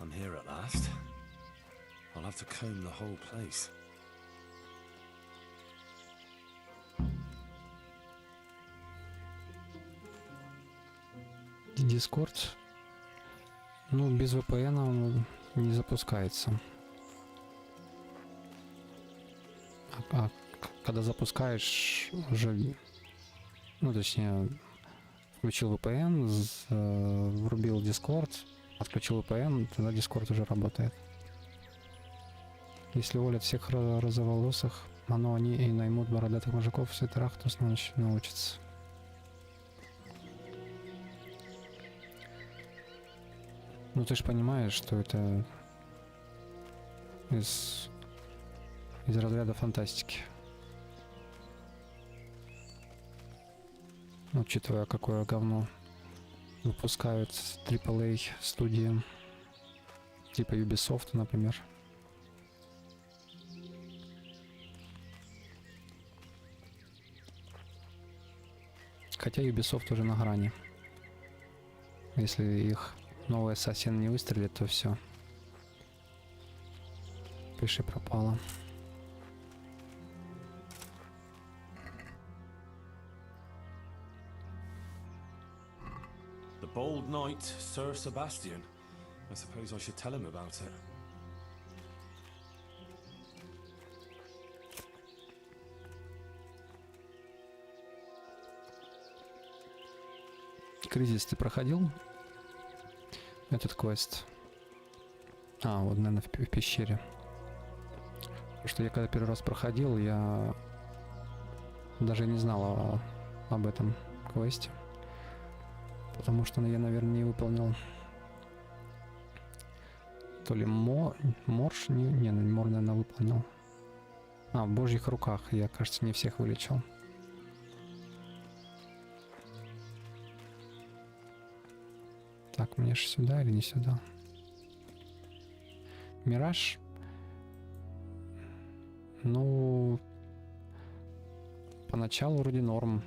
I'm here at last. I'll have to comb the whole place. Discord. Ну, без VPN он не запускается. А когда запускаешь уже, ну, точнее, включил VPN, врубил Discord, отключил VPN, тогда Discord уже работает. Если уволят всех розоволосых, они и наймут бородатых мужиков в свитерах, то снова научатся. Ну ты же понимаешь, что это из разряда фантастики. Учитывая, какое говно выпускают AAA студии, типа Ubisoft, например. Хотя Ubisoft уже на грани. Если их новый Assassin не выстрелит, то все. Пиши пропало. The bold knight, Sir Sebastian. I suppose I should tell him about it. Кризис ты проходил? Этот квест. Вот, наверное, в пещере. Потому что я когда первый раз проходил, я даже не знал об этом квесте. Потому что я, наверное, не выполнил то ли морж, не, мор, наверное, выполнил. В божьих руках я, кажется, не всех вылечил. Так, мне же сюда или не сюда? Мираж? Ну, поначалу вроде норм,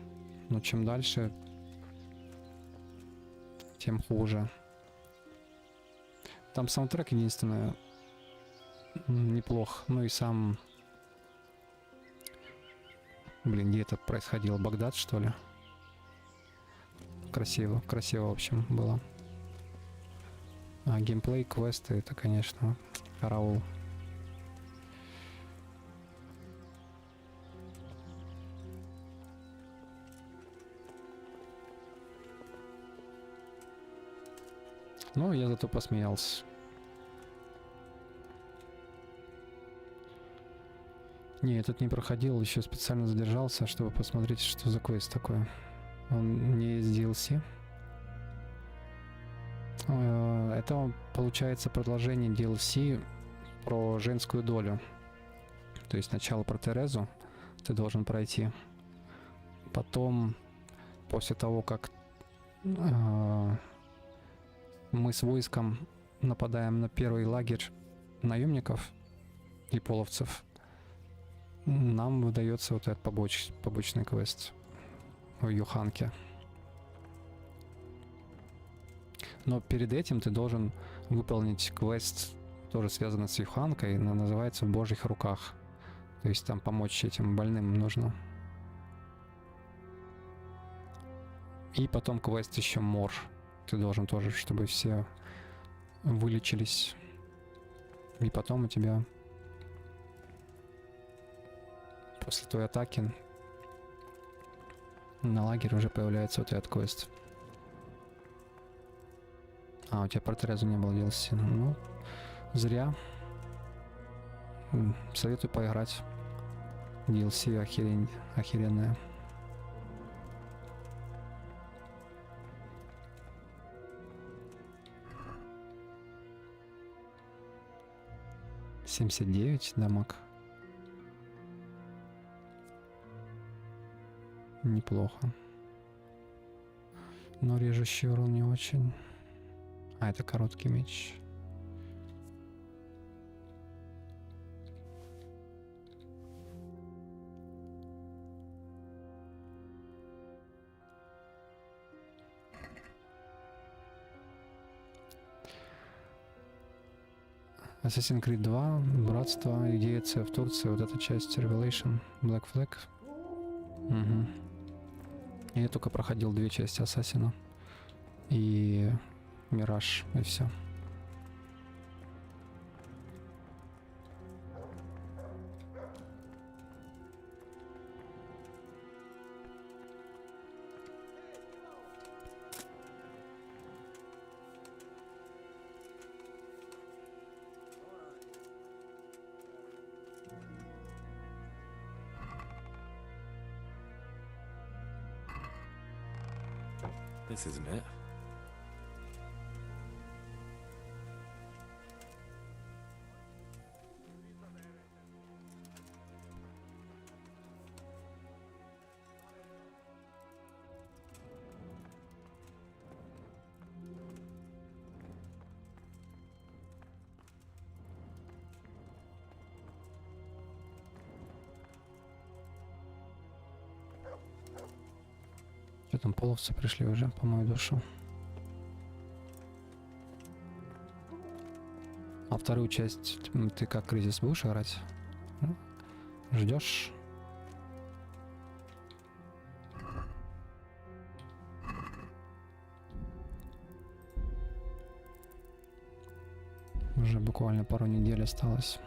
но чем дальше, тем хуже. Там саундтрек единственное неплох, ну и сам... Блин, где это происходило? Багдад, что ли? Красиво, в общем, было. Геймплей, квесты, это, конечно, караул. Ну, я зато посмеялся. Не, этот не проходил, еще специально задержался, чтобы посмотреть, что за квест такой. Он не из DLC. Это, получается, продолжение DLC про женскую долю. То есть сначала про Терезу ты должен пройти. Потом, после того, как мы с войском нападаем на первый лагерь наемников и половцев, нам выдается вот этот побочный квест в Юханке. Но перед этим ты должен выполнить квест, тоже связанный с Юханкой, но называется «В Божьих руках». То есть там помочь этим больным нужно. И потом квест еще Мор. Ты должен тоже, чтобы все вылечились. И потом у тебя после твоей атаки на лагерь уже появляется вот этот квест. У тебя про Терезу не было DLC. Ну, зря. Советую поиграть. DLC охеренная. $79 дамаг. Неплохо. Но режущий урон не очень. А, это короткий меч. Assassin's Creed 2, Братство, Идея в Турции, вот эта часть Revelation, Black Flag. Угу. Я только проходил 2 части Ассасина и Мираж, и все. This isn't it. Что там, половцы пришли уже по мою душу. А вторую часть ты как кризис будешь играть? Ждешь? Уже буквально пару недель осталось.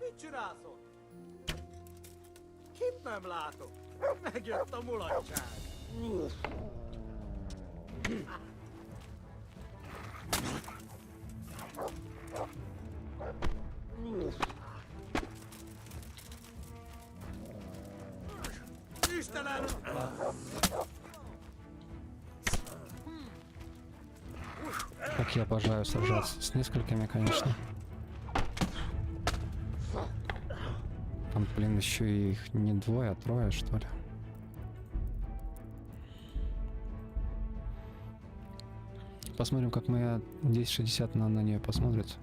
Mit csinálsz ott? Kit nem látok? Megjött a mulatság. Istenem! Как я обожаю сражаться с несколькими, конечно. Там, блин, еще и их не 2, а 3, что ли. Посмотрим, как моя 1060 на нее посмотрит.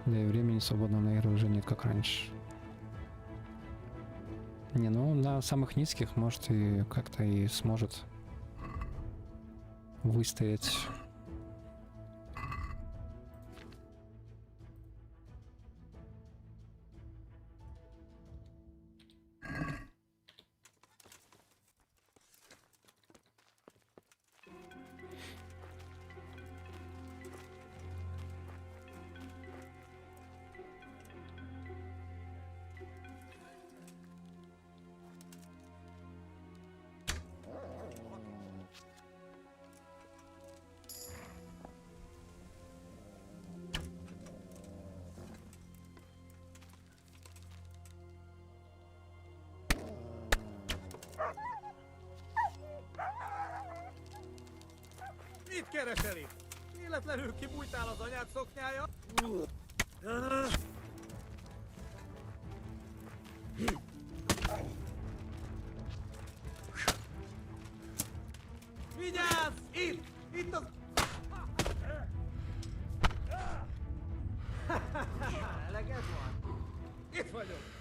Да и времени свободного на игры уже нет, как раньше. Не, ну на самых низких, может, и как-то и сможет выстоять. Mit keresel itt? Véletlenül kibújtál az anyád szoknyája? Vigyázz! Itt! Itt az... Eleged van? Itt vagyok!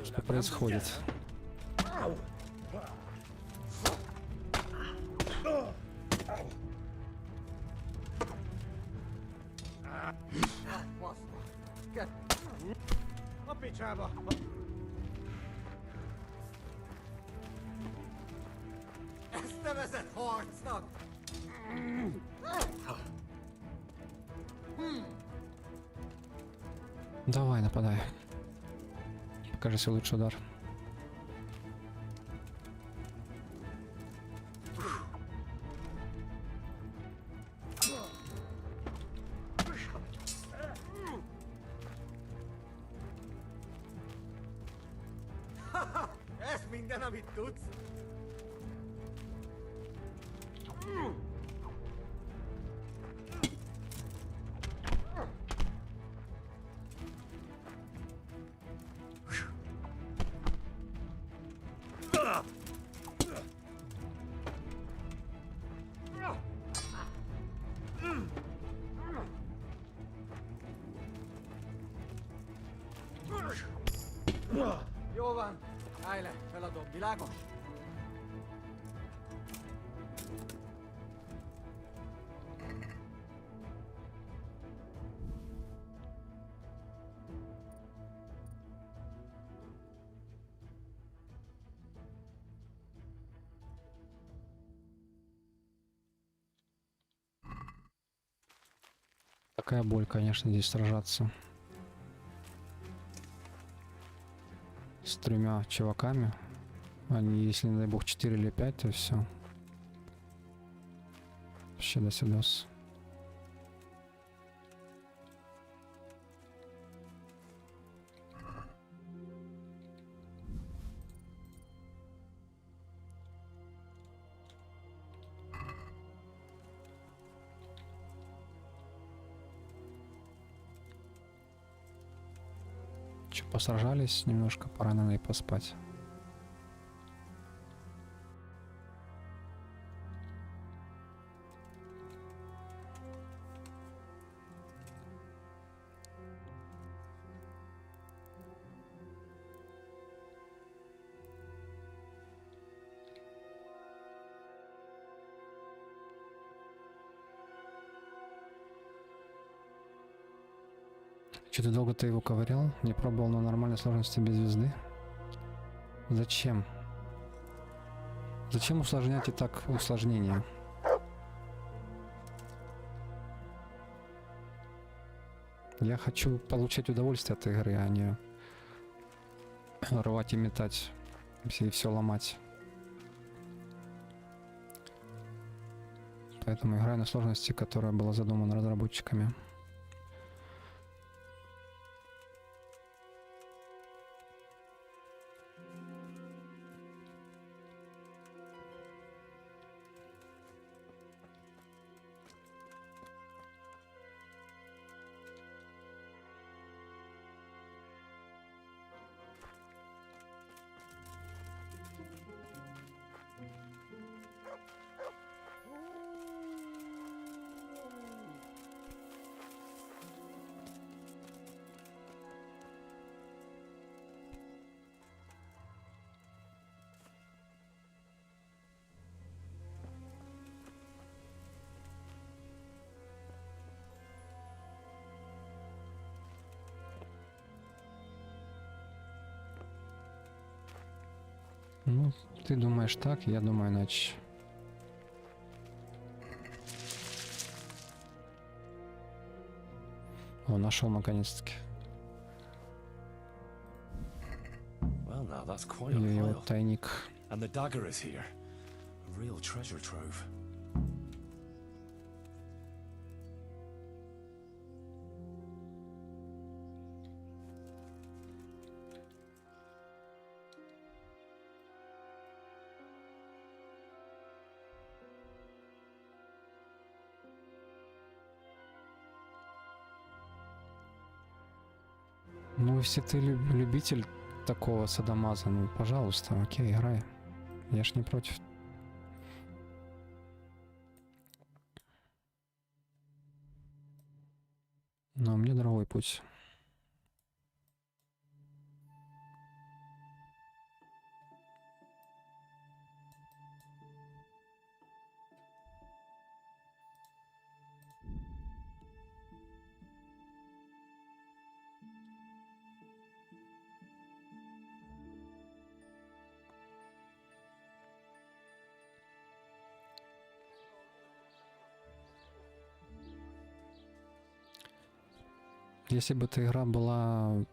Что происходит? A picsába! Ezt nevezett harcnak! Давай, нападай. Покажи свой лучший удар. Ez minden, amit tudsz? Jó van, állj le, feladom, világos? Такая боль, конечно, здесь сражаться. С тремя чуваками. Они, если, не дай бог, 4 или 5, то все. Вообще до свидос. Че, посражались немножко, пора, наверное, и поспать. Что-то долго ты его ковырял? Не пробовал на нормальной сложности без звезды? Зачем? Зачем усложнять и так усложнение? Я хочу получать удовольствие от игры, а не рвать и метать и все ломать. Поэтому играю на сложности, которая была задумана разработчиками. Ну, ты думаешь так, я думаю иначе. О, нашел наконец-таки. Well, now that's quite a Его pile. тайник. And the dagger is here. A real treasure trove. Ну, если ты любитель такого садомаза, ну, пожалуйста, окей, играй. Я ж не против. Но мне другой путь. Если бы эта игра была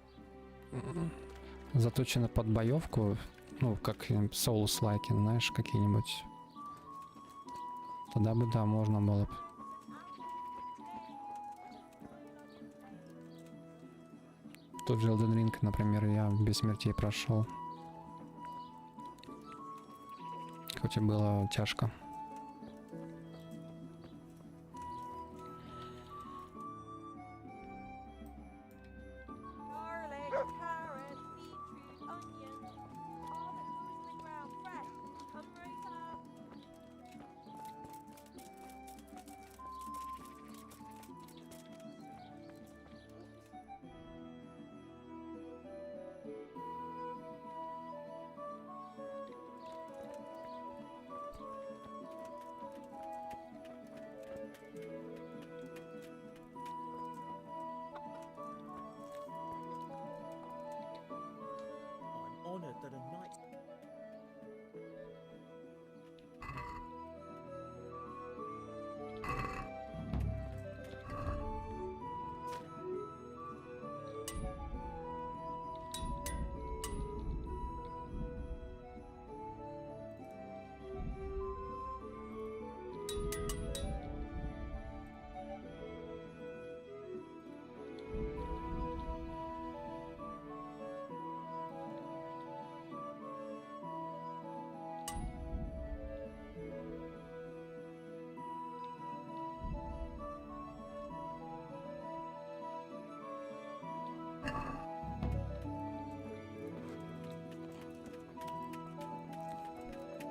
заточена под боевку, ну, как Souls-like, знаешь, какие-нибудь, тогда бы, да, можно было бы. Тот же Elden Ring, например, я без смертей прошел. Хоть и было тяжко. Honored that a knight.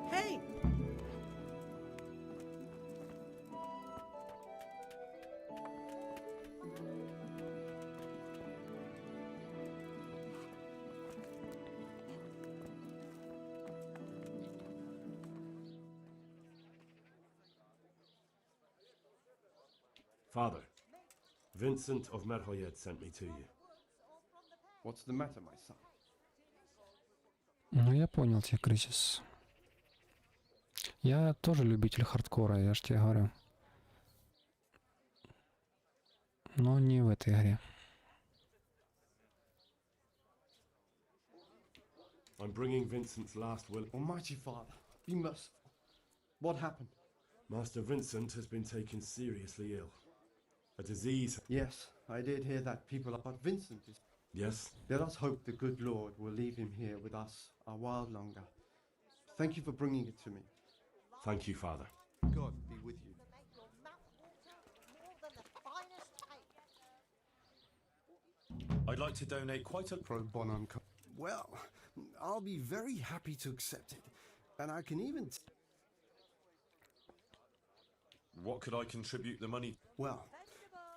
Hey! Father, Vincent of Merhoyed sent me to you. What's the matter, my son? Ну, я понял тебя, Кризис. Я тоже любитель хардкора, я ж тебе говорю. Но не в этой игре. I'm bringing Vincent's last will. Almighty Father, be merciful. What happened? Master Vincent has been taken seriously ill. A disease. Yes, I did hear that people are... But Vincent is... Yes? Let us hope the good Lord will leave him here with us a while longer. Thank you for bringing it to me. Thank you, Father. God be with you. I'd like to donate quite a pro bono. Well, I'll be very happy to accept it. And I can even... What could I contribute the money? Well,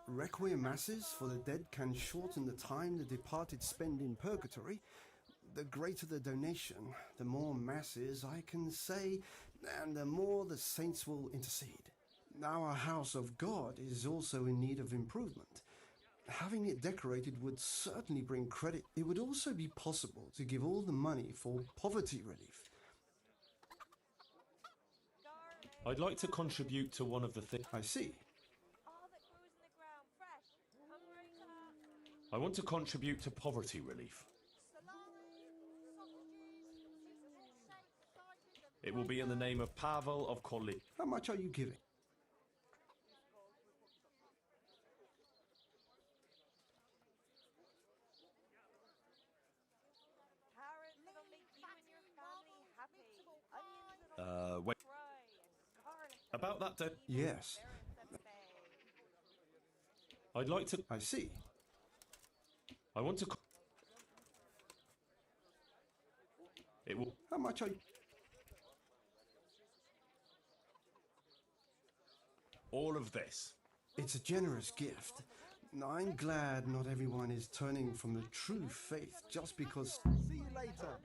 requiem masses for the dead can shorten the time the departed spend in purgatory. The greater the donation, the more masses I can say, and the more the saints will intercede. Our house of God is also in need of improvement. Having it decorated would certainly bring credit. It would also be possible to give all the money for poverty relief. I'd like to contribute to one of the things. I see. I want to contribute to poverty relief. It will be in the name of Pavel of Kolik. How much are you giving? Wait. About that Yes. I'd like to... I see. I want to... It will... How much are you... All of this. It's a generous gift. I'm glad not everyone is turning from the true faith just because... See you later.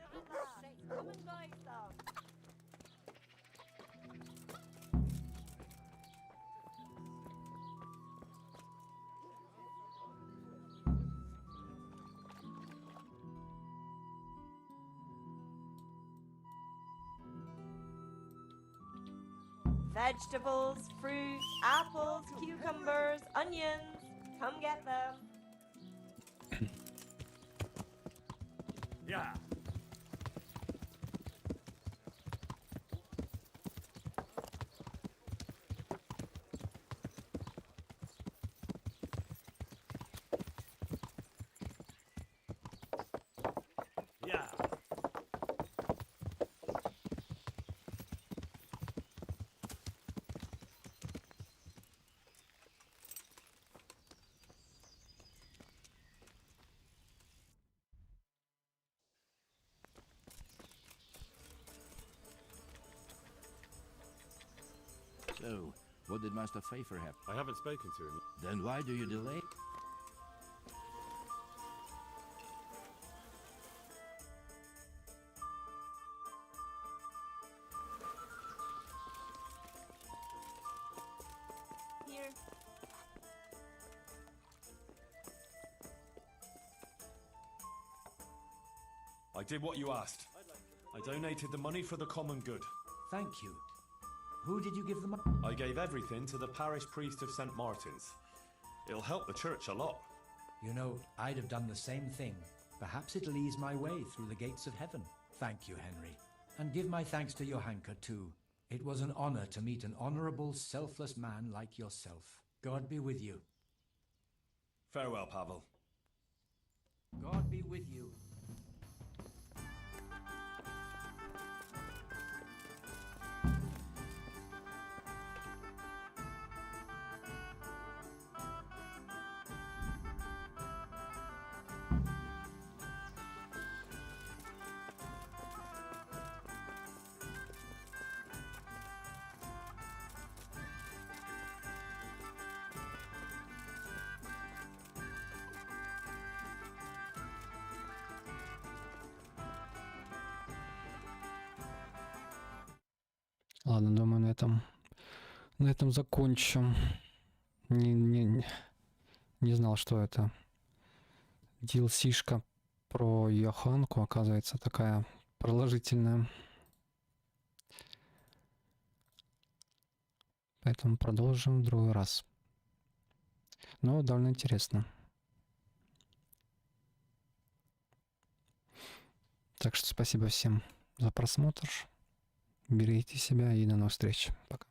Vegetables, fruit, apples, cucumbers, onions. Come get them. Yeah. Yeah. So, what did Master Pfeiffer have? I haven't spoken to him. Then why do you delay? Here. I did what you asked. I donated the money for the common good. Thank you. Who did you give the money? I gave everything to the parish priest of St. Martin's. It'll help the church a lot. You know, I'd have done the same thing. Perhaps it'll ease my way through the gates of heaven. Thank you, Henry. And give my thanks to Johanka, too. It was an honor to meet an honorable, selfless man like yourself. God be with you. Farewell, Pavel. God be with you. Ладно, думаю, на этом закончу. Не знал, что это DLC-шка про Йоханку, оказывается, такая продолжительная. Поэтому продолжим в другой раз. Но довольно интересно. Так что спасибо всем за просмотр. Берегите себя и до новых встреч. Пока.